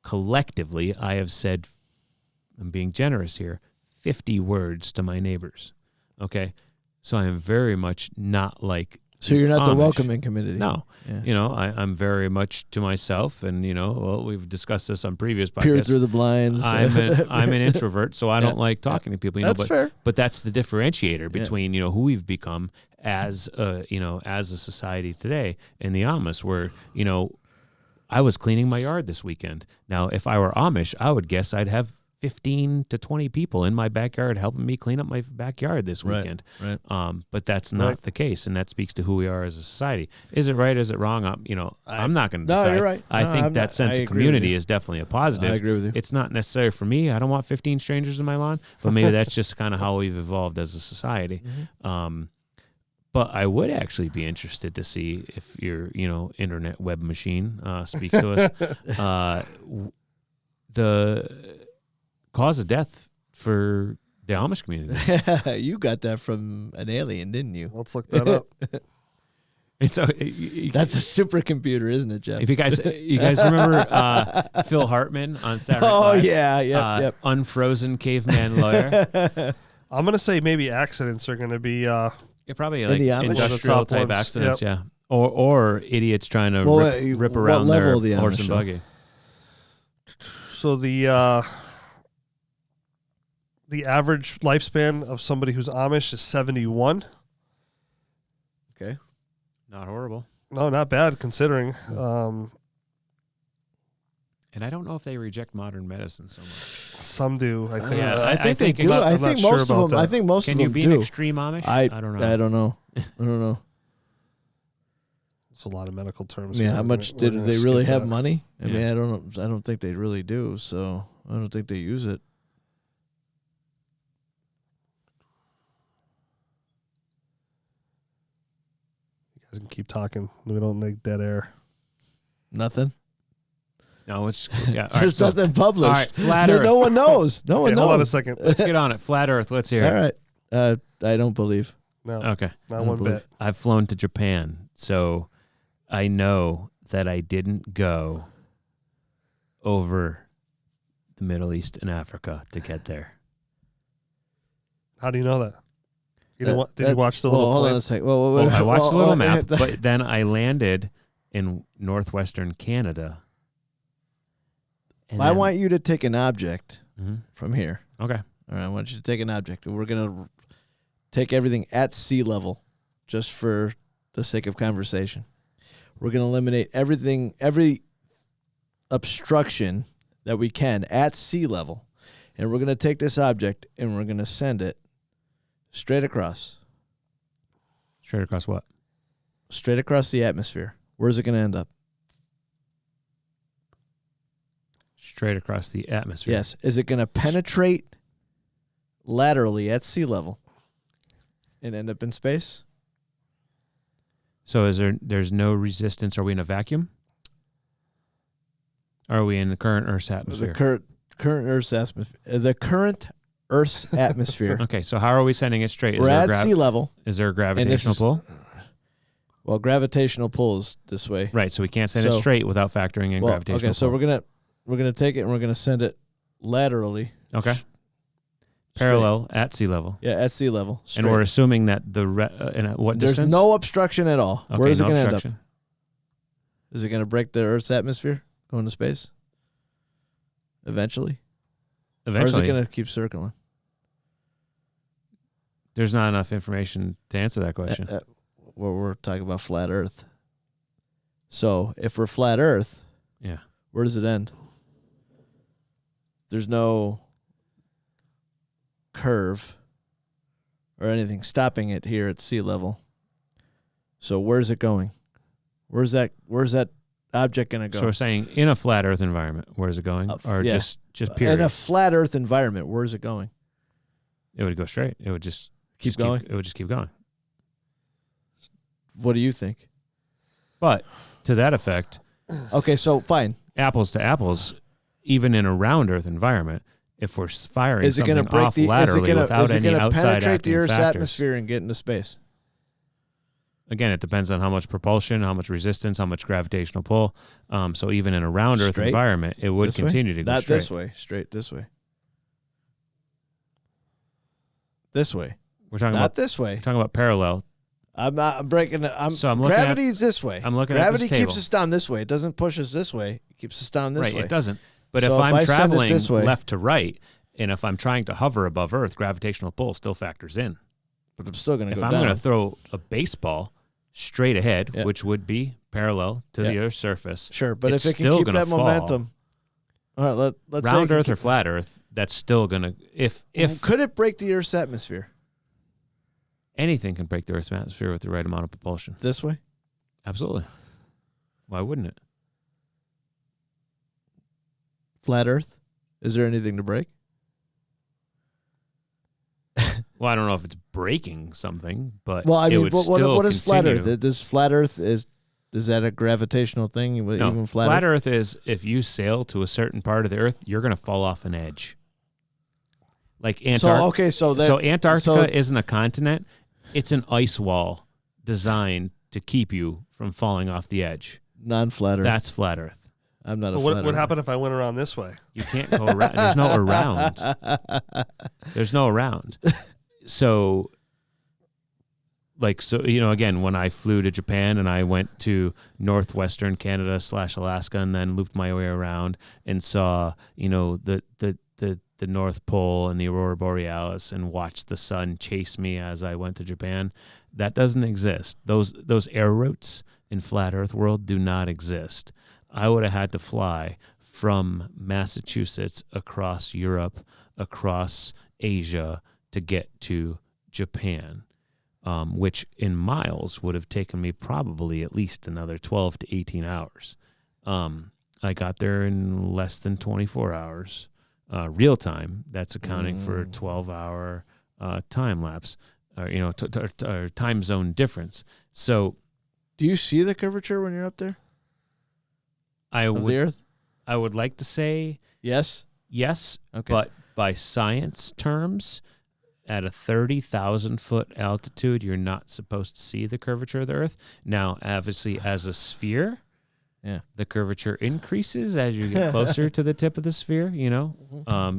collectively, I have said, I'm being generous here, 50 words to my neighbors. Okay, so I am very much not like. So you're not the Amish. welcoming committee. No, Yeah. I'm very much to myself, and we've discussed this on previous Peer podcasts. through the blinds. I'm an introvert, so I don't like talking to people. That's fair. But that's the differentiator between who we've become as a society today and the Amish, where I was cleaning my yard this weekend. Now, if I were Amish, I would guess I'd have 15 to 20 people in my backyard helping me clean up my backyard this weekend. Right. But that's not the case, and that speaks to who we are as a society. Is it right? Is it wrong? I'm not going to decide. No, you're right. I No, think I'm that not- sense I of agree with community you. is definitely a positive. I agree with you. It's not necessary for me. I don't want 15 strangers in my lawn, but maybe that's just kind of how we've evolved as a society. Mm-hmm. But I would actually be interested to see if your, internet web machine speaks to us. The cause of death for the Amish community. You got that from an alien, didn't you? Let's look that up. It's That's a supercomputer, isn't it, Jeff? if you guys remember Phil Hartman on Saturday Night Oh Live? yeah, yep. Unfrozen caveman lawyer. I'm gonna say maybe accidents are gonna be. Yeah, probably like the Amish? industrial One of the top type ones, accidents, yeah. Or idiots trying to Well, rip what around their level of the horse Amish and are? buggy. So the average lifespan of somebody who's Amish is 71. Okay. Not horrible. No, not bad considering. And I don't know if they reject modern medicine so much. Some do. I think. Yeah, I think they I'm do. not- I I'm not think sure most of about them. I that. think most Can of you them be do. an extreme Amish? I don't know. I don't know. I don't know. It's a lot of medical terms. I mean, here. how We're much gonna- did we're they gonna really skip have that. money? I mean, Yeah. I don't think they really do. So I don't think they use it. You guys can keep talking. We don't make dead air. Nothing. No, it's yeah. All right, There's so, nothing published. all right, flat no, Earth. no one knows. No one Okay, knows. hold on a second. Let's get on it. Flat Earth. Let's hear All it. right. I don't believe. No, Okay. not don't one believe. bit. I've flown to Japan, so I know that I didn't go over the Middle East and Africa to get there. How do you know that? You didn't That- did you watch the well, little hold on plane? a second. Well, I watched the little map, but but then I landed in northwestern Canada. And I then- want you to take an object Mhm. from here. Okay. All right, I want you to take an object, and we're gonna take everything at sea level, just for the sake of conversation. We're gonna eliminate every obstruction that we can at sea level, and we're gonna take this object and we're gonna send it straight across. Straight across what? Straight across the atmosphere. Where's it going to end up? Straight across the atmosphere. Yes. Is it going to penetrate laterally at sea level and end up in space? So there's no resistance? Are we in a vacuum? Are we in the current Earth's atmosphere? The current Earth's atmosphere. The current Earth's atmosphere. Okay, so how are we sending it straight? We're at sea level. Is there a gravitational pull? Well, gravitational pull is this way. Right, so we can't send it straight without factoring in gravitational pull. Okay, so we're gonna take it and we're gonna send it laterally. Okay. Parallel at sea level. Yeah, at sea level. And we're assuming that and at what distance? There's no obstruction at all. Okay, Where is it no going to end up? obstruction. Is it going to break the Earth's atmosphere, go into space? Eventually? Or is it going to keep circling? There's not enough information to answer that question. We're talking about flat Earth. So if we're flat Earth, yeah, where does it end? There's no curve or anything stopping it here at sea level. So where's it going? Where's that object going to go? So we're saying in a flat Earth environment, where's it going? Or yeah. just period? In a flat Earth environment, where's it going? It would go straight. It would just keep going. It would just keep going. What do you think? But to that effect, okay, so fine. Apples to apples, even in a round Earth environment, if we're firing something off laterally without any outside penetrate the Earth's factors, atmosphere and get into space? Again, it depends on how much propulsion, how much resistance, how much gravitational pull. So even in a round Earth environment, it would continue to go straight. Not this way, straight this way. This way. We're talking not about this way. Talking about parallel. I'm breaking it. Gravity's this way. I'm looking Gravity at this table. keeps us down this way. It doesn't push us this way. It keeps us down this way. Right, it doesn't. But So if I'm traveling this way, left to right, and if I'm trying to hover above Earth, gravitational pull still factors in. But I'm still going to go down. If I'm going to throw a baseball straight ahead, which would be parallel to the Earth's surface, sure. But it's if it can still keep gonna that fall. momentum, all right. Let's round say Earth or flat Earth, that's still going to. If could it break the Earth's atmosphere? Anything can break the Earth's atmosphere with the right amount of propulsion. This way? Absolutely. Why wouldn't it? Flat Earth? Is there anything to break? Well, I don't know if it's breaking something, but well, I mean, it would still what is flat continue. Earth? Does flat Earth is that a gravitational thing? No, even flat Earth is if you sail to a certain part of the Earth, you're going to fall off an edge. Like Antarctica. So Antarctica isn't a continent. It's an ice wall designed to keep you from falling off the edge. Non-flat Earth. That's flat Earth. I'm not a But flat what Earth. would happen if I went around this way? You can't go around. There's no around. There's no around. So, again, when I flew to Japan and I went to northwestern Canada / Alaska and then looped my way around and saw, the North Pole and the Aurora Borealis and watched the sun chase me as I went to Japan, that doesn't exist. Those air routes in flat Earth world do not exist. I would have had to fly from Massachusetts across Europe, across Asia to get to Japan, which in miles would have taken me probably at least another 12 to 18 hours. I got there in less than 24 hours. Real time, that's accounting for a 12-hour time lapse, or time zone difference. So, do you see the curvature when you're up there? Of the Earth? I would like to say yes. Okay. But by science terms, at a 30,000-foot altitude, you're not supposed to see the curvature of the Earth. Now, obviously, as a sphere, the curvature increases as you get closer to the tip of the sphere,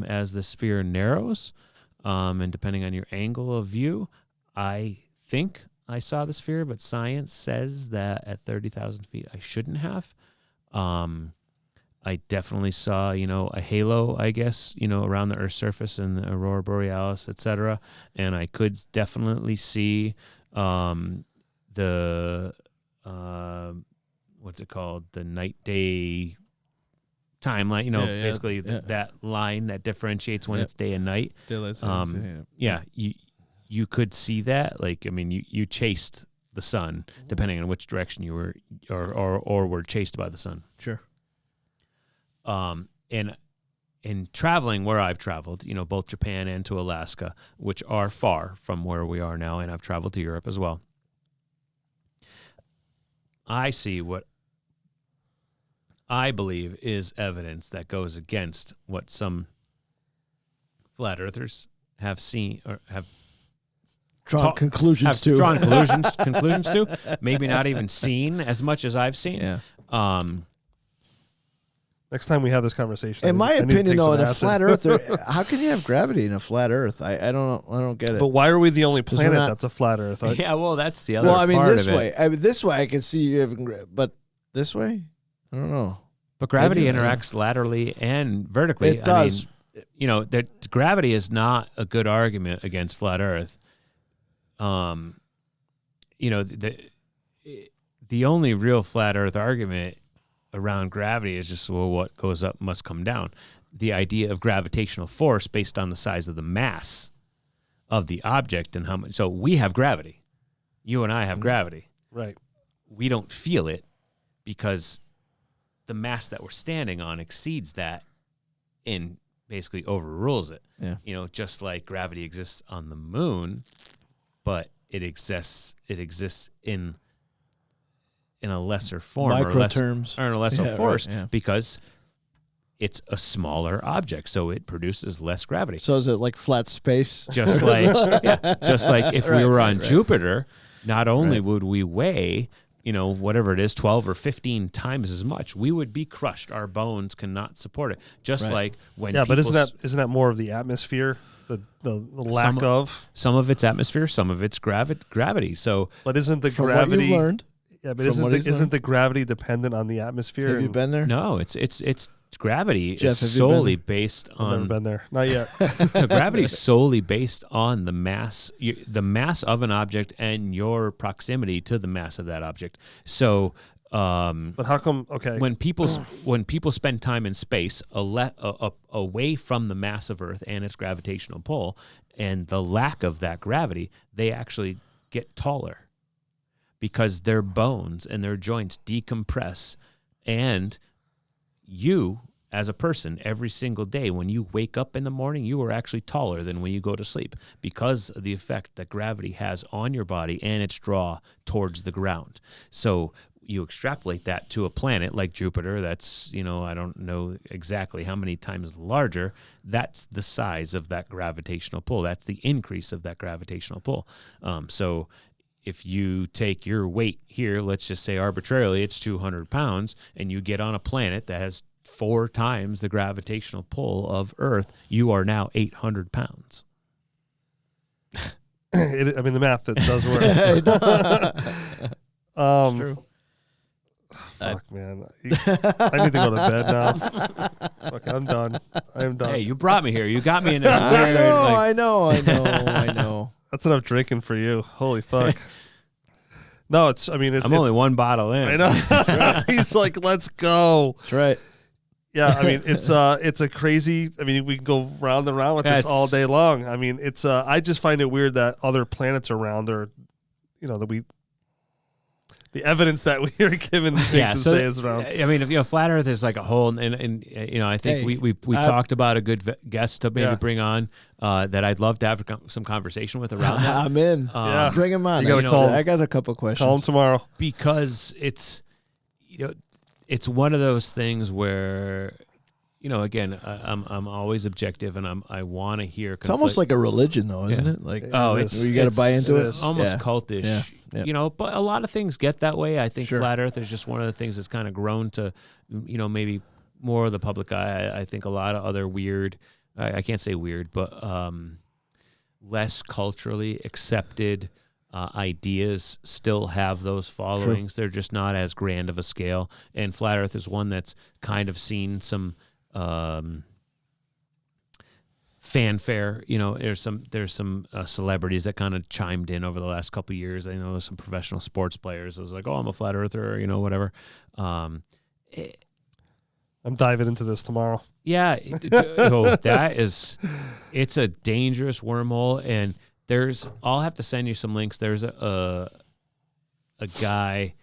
as the sphere narrows. And depending on your angle of view, I think I saw the sphere, but science says that at 30,000 feet, I shouldn't have. I definitely saw, a halo, I guess, around the Earth's surface and the Aurora Borealis, etc. And I could definitely see the what's it called? The night-day timeline, basically that line that differentiates when it's day and night. Daylight you could see that. Like, I mean, you chased the sun, depending on which direction you were or were chased by the sun. Sure. And in traveling where I've traveled, both Japan and to Alaska, which are far from where we are now, and I've traveled to Europe as well, I see what I believe is evidence that goes against what some flat earthers have seen or have Drawn conclusions to. Drawn conclusions to. Maybe not even seen as much as I've seen. Yeah. Next time we have this conversation, In my I need to opinion, take though, some in a acid. flat Earth, how can you have gravity in a flat Earth? I don't get it. But why are we the only we're planet not- that's a flat Earth? Yeah, well, that's the other well, I mean, part this of it. way. This way, I can see you having, but this way, I don't know. But gravity Maybe, interacts laterally and vertically. It does. I mean, that gravity is not a good argument against flat Earth. The only real flat Earth argument around gravity is just, well, what goes up must come down. The idea of gravitational force based on the size of the mass of the object and how much. So we have gravity. You and I have gravity. Right. We don't feel it because the mass that we're standing on exceeds that and basically overrules it. Yeah. Just like gravity exists on the moon, but it exists in a lesser form Microterms. or in a lesser Yeah, force right, yeah. because it's a smaller object, so it produces less gravity. So is it like flat space? Just like if we were on Jupiter, not only would we weigh, whatever it is, 12 or 15 times as much, we would be crushed. Our bones cannot support it. Just like when but isn't that more of the atmosphere, the lack of some of its atmosphere, some of its gravity. So, but isn't the From gravity? what you've learned? Yeah, but From what he's isn't learned? the gravity dependent on the atmosphere? Have you been there? no, it's gravity Jeff, is have you been solely there? based I've never on been there. Not yet. so gravity is solely based on the mass of an object and your proximity to the mass of that object. So, But how come? Okay. when people spend time in space away from the mass of Earth and its gravitational pull and the lack of that gravity, they actually get taller because their bones and their joints decompress. And you, as a person, every single day when you wake up in the morning, you are actually taller than when you go to sleep because of the effect that gravity has on your body and its draw towards the ground. So you extrapolate that to a planet like Jupiter that's, I don't know exactly how many times larger. That's the size of that gravitational pull. That's the increase of that gravitational pull. So if you take your weight here, let's just say arbitrarily it's 200 pounds, and you get on a planet that has 4 times the gravitational pull of Earth, you are now 800 pounds. The math that does work. True. Fuck, man. I need to go to bed now. Fuck, I'm done. I'm done. Hey, you brought me here. You got me in this I weird. know, like- I know. That's enough drinking for you. Holy fuck. No, it's. I'm only one bottle in. I know. He's like, let's go. That's right. Yeah, it's a crazy. We can go round and round with this all day long. It's. I just find it weird that other planets around are, that we. The evidence that we are given makes us say it's around. Flat Earth is like a whole, and I think we talked about a good guest to maybe bring on that I'd love to have some conversation with around that. I'm in. Yeah. Bring him on. You gotta call him. I got a couple questions. Call him tomorrow. Because it's one of those things where again I'm always objective and I want to hear. It's almost like a religion, though, isn't it? Like, you got to buy into it. Almost cultish. Yeah. But a lot of things get that way. I think Sure. Flat Earth is just one of the things that's kind of grown to, maybe more of the public eye. I think a lot of other weird, I can't say weird, but less culturally accepted ideas still have those followings. True. They're just not as grand of a scale. And Flat Earth is one that's kind of seen some fanfare. There's some celebrities that kind of chimed in over the last couple of years. I know some professional sports players. I was like, oh, I'm a flat earther, whatever. I'm diving into this tomorrow. Yeah, it's a dangerous wormhole, and I'll have to send you some links. There's a guy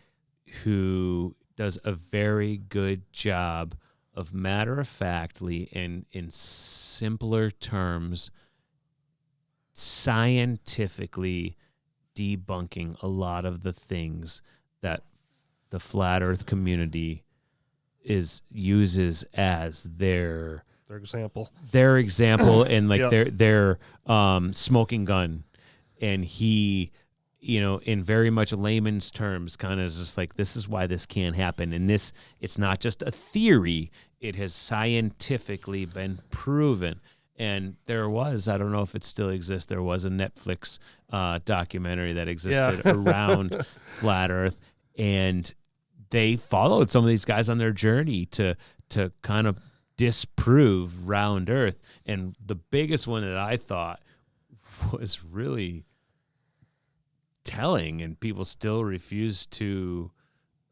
who does a very good job of matter-of-factly and in simpler terms scientifically debunking a lot of the things that the flat earth community uses as their example and like Yep. their smoking gun. And he, in very much layman's terms, kind of just like, this is why this can't happen. And it's not just a theory, it has scientifically been proven. And there was, I don't know if it still exists, there was a Netflix documentary that existed around flat earth, and they followed some of these guys on their journey to kind of disprove round earth. And the biggest one that I thought was really telling, and people still refuse to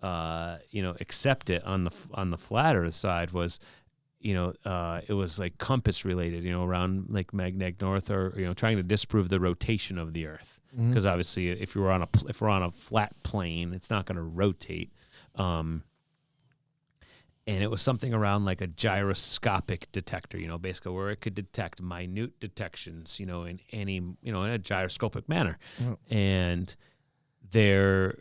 accept it on the flat earth side, was it was like compass related, around like magnetic north, or trying to disprove the rotation of the earth, because obviously if we're on a flat plane, it's not going to rotate. And it was something around like a gyroscopic detector, basically where it could detect minute detections, in any, in a gyroscopic manner. Oh. And they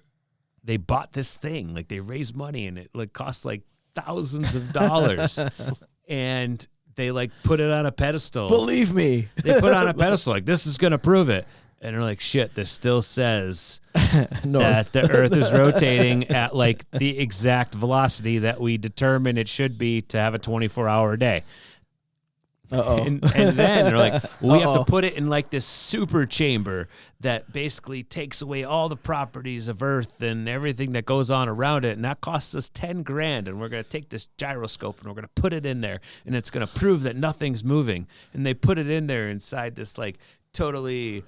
bought this thing, like they raised money, and it like cost like thousands of dollars. And they like put it on a pedestal. Believe me. They put it on a pedestal, like, this is going to prove it. And they're like, shit, this still says that the earth is rotating at like the exact velocity that we determine it should be to have a 24-hour day. And then they're like, well, we have to put it in like this super chamber that basically takes away all the properties of Earth and everything that goes on around it. And that costs us $10,000. And we're going to take this gyroscope and we're going to put it in there. And it's going to prove that nothing's moving. And they put it in there inside this like totally,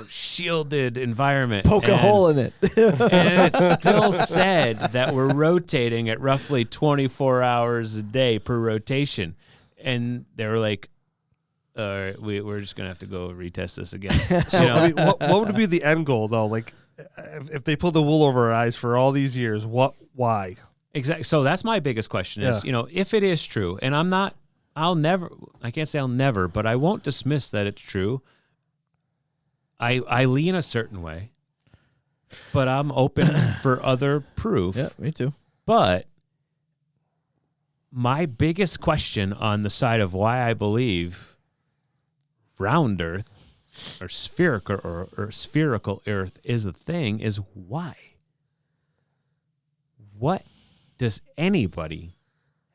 shielded environment. Poke a hole in it. And it still said that we're rotating at roughly 24 hours a day per rotation. And they were like, we're just going to have to go retest this again. So, I mean, what would be the end goal, though? Like, if they pulled the wool over our eyes for all these years, why? Exactly. So that's my biggest question is, if it is true, and I can't say I'll never, but I won't dismiss that it's true. I lean a certain way, but I'm open for other proof. Yeah, me too. But my biggest question on the side of why I believe round Earth or spherical Earth is a thing is why? What does anybody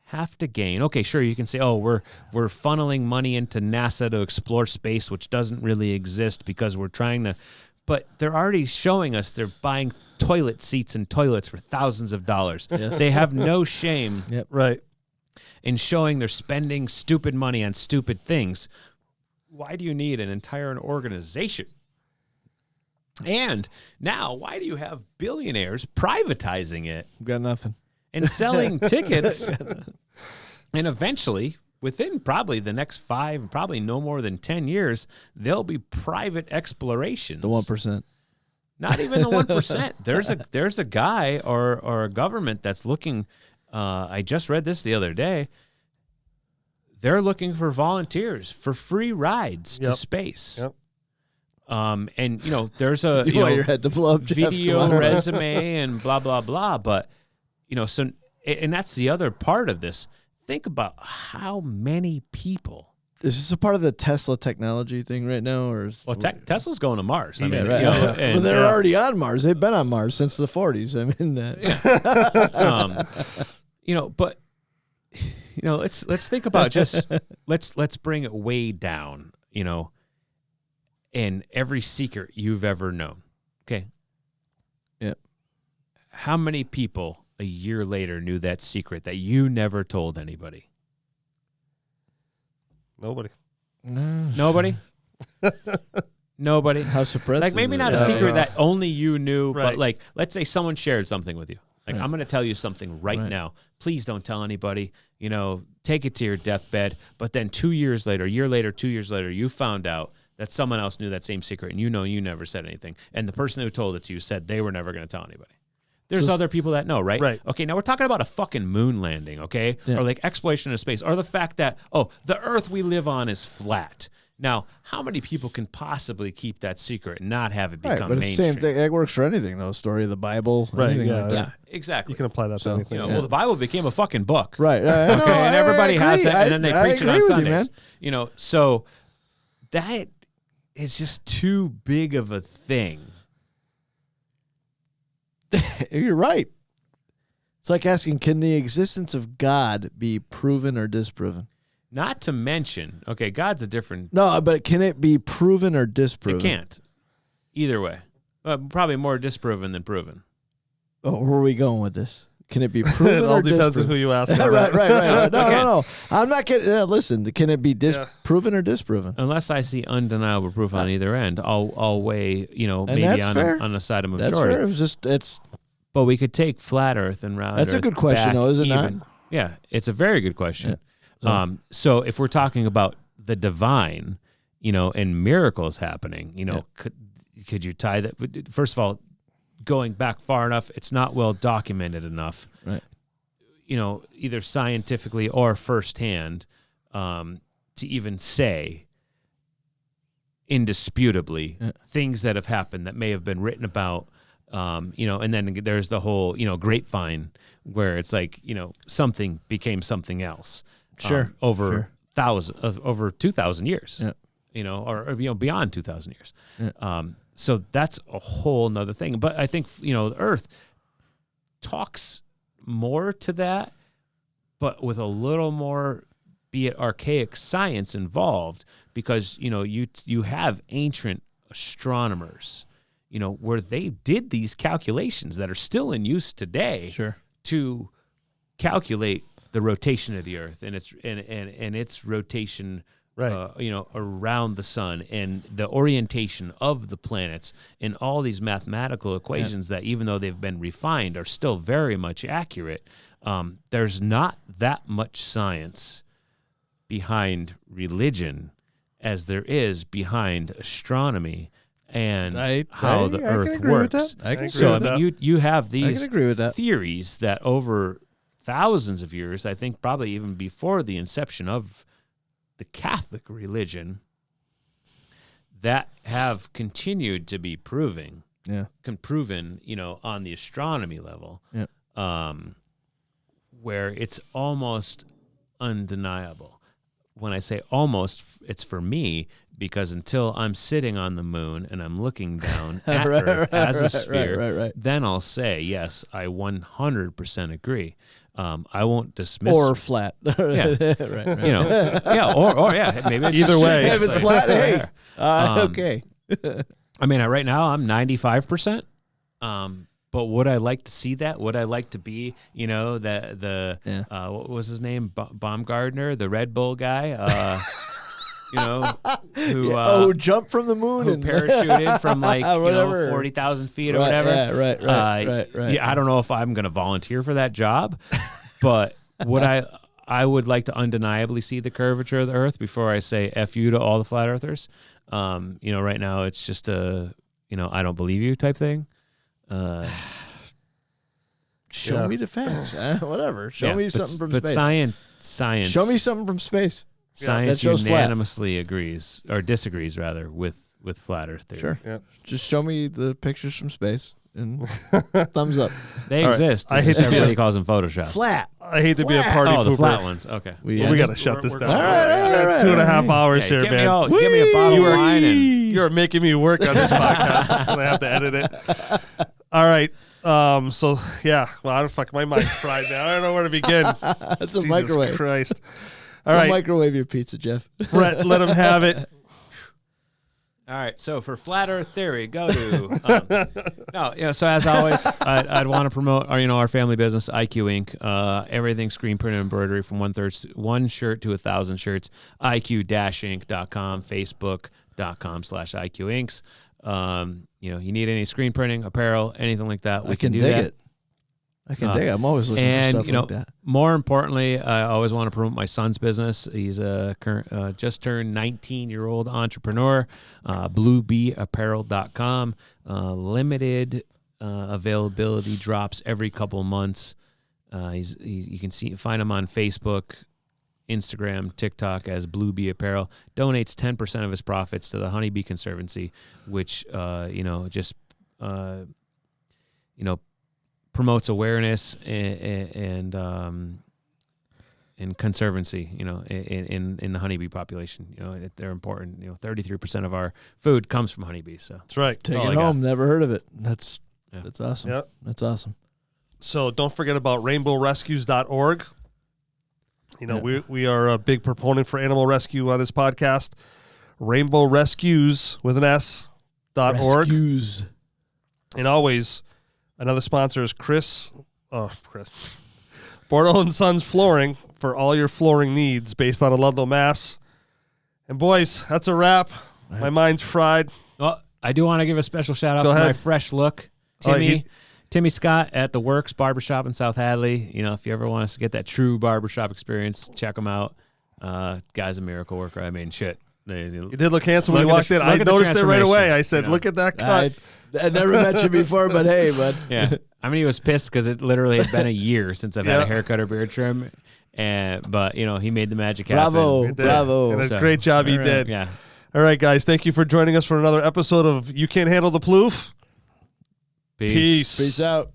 have to gain? Okay, sure, you can say, oh, we're funneling money into NASA to explore space, which doesn't really exist because we're trying to, but they're already showing us they're buying toilet seats and toilets for thousands of dollars. Yes. They have no shame. Yep. Right. In showing they're spending stupid money on stupid things. Why do you need an entire organization? And now, why do you have billionaires privatizing it? Got nothing. And selling tickets, and eventually, within probably the next 5, probably no more than 10 years, there'll be private explorations. The 1%. Not even the 1%. There's a guy or a government that's looking. I just read this the other day. They're looking for volunteers for free rides to space. Yep. And there's a you want your head to blow up, video resume and blah blah blah. But so, and that's the other part of this. Think about how many people. Is this a part of the Tesla technology thing right now, or? Tesla's going to Mars. I mean, right. And, they're already on Mars. They've been on Mars since the 40s. I mean, but let's think about just let's bring it way down. In every secret you've ever known. Okay. Yeah. How many people a year later knew that secret that you never told anybody? Nobody. No. Nobody? Nobody? How suppressed? Like, maybe not a secret that only you knew, Right. but like, let's say someone shared something with you. Like, I'm going to tell you something right now. Please don't tell anybody. Take it to your deathbed. But then 2 years later, a year later, 2 years later, you found out that someone else knew that same secret, and you never said anything, and the person who told it to you said they were never going to tell anybody. There's other people that know, right? Right. Okay, now we're talking about a fucking moon landing, okay? Yeah. Or like exploration of space, or the fact that, the Earth we live on is flat. Now, how many people can possibly keep that secret and not have it become Right, but it's the mainstream? same thing. It works for anything, though. Story of the Bible, Right, anything yeah, like that. Yeah, exactly. You can apply that to anything. Well, the Bible became a fucking book. Right. Okay, and everybody has agree. that, and then they preach it on agree with Sundays. you, man. So that is just too big of a thing. You're right. It's like asking, can the existence of God be proven or disproven? Not to mention, okay, God's a different. No, but can it be proven or disproven? It can't. Either way. Probably more disproven than proven. Oh, where are we going with this? Can it be proven It all or depends on disproven? who you ask. right. No, Okay. no. I'm not getting. Listen, can it be proven or disproven? Unless I see undeniable proof on either end, I'll weigh, maybe that's on fair. on the side of That's majority. fair. It was just it's. But we could take flat Earth and round That's a Earth good question, back though, is it even. not? Yeah, it's a very good question. Yeah. So if we're talking about the divine, and miracles happening, could you tie that? First of all, going back far enough, it's not well documented enough. Right. Either scientifically or firsthand, to even say indisputably things that have happened that may have been written about. And then there's the whole, grapevine where it's like, something became something else. Sure. Over 2,000 years. Yeah. Or beyond 2,000 years. Yeah. So that's a whole nother thing. But I think, the Earth talks more to that, but with a little more, be it archaic science involved, because, you have ancient astronomers, where they did these calculations that are still in use today to calculate the rotation of the Earth and its rotation, around the sun, and the orientation of the planets, and all these mathematical equations that, even though they've been refined, are still very much accurate. There's not that much science behind religion as there is behind astronomy and how the Earth works. I can agree So with that. you have these agree with that. theories that over thousands of years, I think probably even before the inception of the Catholic religion, that have continued to be proven, on the astronomy level, where it's almost undeniable. When I say almost, it's for me, because until I'm sitting on the moon and I'm looking down at Earth as a sphere, then I'll say, yes, I 100% agree. I won't dismiss. Or flat. Yeah. Right. Maybe it's Either way. If it's flat, hey. Okay. I mean, right now I'm 95%. But would I like to see that? Would I like to be, what was his name? Baumgartner, the Red Bull guy, who jump from the moon who and parachuted from 40,000 feet or whatever. Yeah, right. Yeah, I don't know if I'm going to volunteer for that job, but I would like to undeniably see the curvature of the Earth before I say F you to all the flat earthers. Right now it's just a, I don't believe you type thing. Show me the facts. Whatever. Show me something from but space. Science. Show me something from space. Science that shows unanimously agrees, or disagrees rather, with flat Earth theory. Sure. Yeah. Just show me the pictures from space and thumbs up. They All right. exist. I hate to be everybody calls them Photoshop. Flat. I hate to be a party Oh, the pooper. flat ones. Okay. We got to shut this down. All right. 2.5 hours here, give man. me a bottle of wine and You are making me work on this podcast, and I have to edit it. All right. Well, I don't fuck. My mind's fried now. I don't know where to begin. That's a Jesus microwave. Christ. All Don't right, microwave your pizza, Jeff. Brett, let him have it. All right, so for flat Earth theory, go to So as always, I'd want to promote our family business, IQ Inc. Everything screen print and embroidery, from one shirt to 1,000 shirts. IQ-Inc.com, Facebook.com/IQ Incs. You need any screen printing, apparel, anything like that, we I can do dig that. it. I can dig it. I'm always looking for stuff like that. More importantly, I always want to promote my son's business. He's a current, just turned 19-year-old entrepreneur. BlueBeeApparel.com. Limited availability, drops every couple months. You can find him on Facebook, Instagram, TikTok as Blue Bee Apparel. Donates 10% of his profits to the Honeybee Conservancy, which promotes awareness and conservancy, in the honeybee population. They're important. 33% of our food comes from honeybees. So That's right. Take it home. Never heard of it. That's awesome. Yep. That's awesome. So don't forget about rainbowrescues.org. We are a big proponent for animal rescue on this podcast. Rainbow Rescues with an S.org. Rescues. And always, another sponsor is Chris. Bordeaux & Sons Flooring for all your flooring needs based on a Ludlow, Mass. And boys, that's a wrap. Right. My mind's fried. Well, I do want to give a special shout out to my fresh look. Timmy Scott at The Works Barbershop in South Hadley. If you ever want us to get that true barbershop experience, check him out. Guy's a miracle worker. I mean, shit. You did look handsome when you walked in. I noticed it right away. I said, look at that cut. I never met you before, but hey, bud. Yeah. I mean, he was pissed because it literally had been a year since I've had a haircut or beard trim. But he made the magic happen. Bravo. And a great job he did. Yeah. All right, guys. Thank you for joining us for another episode of You Can't Handle the Ploof. Peace. Peace out.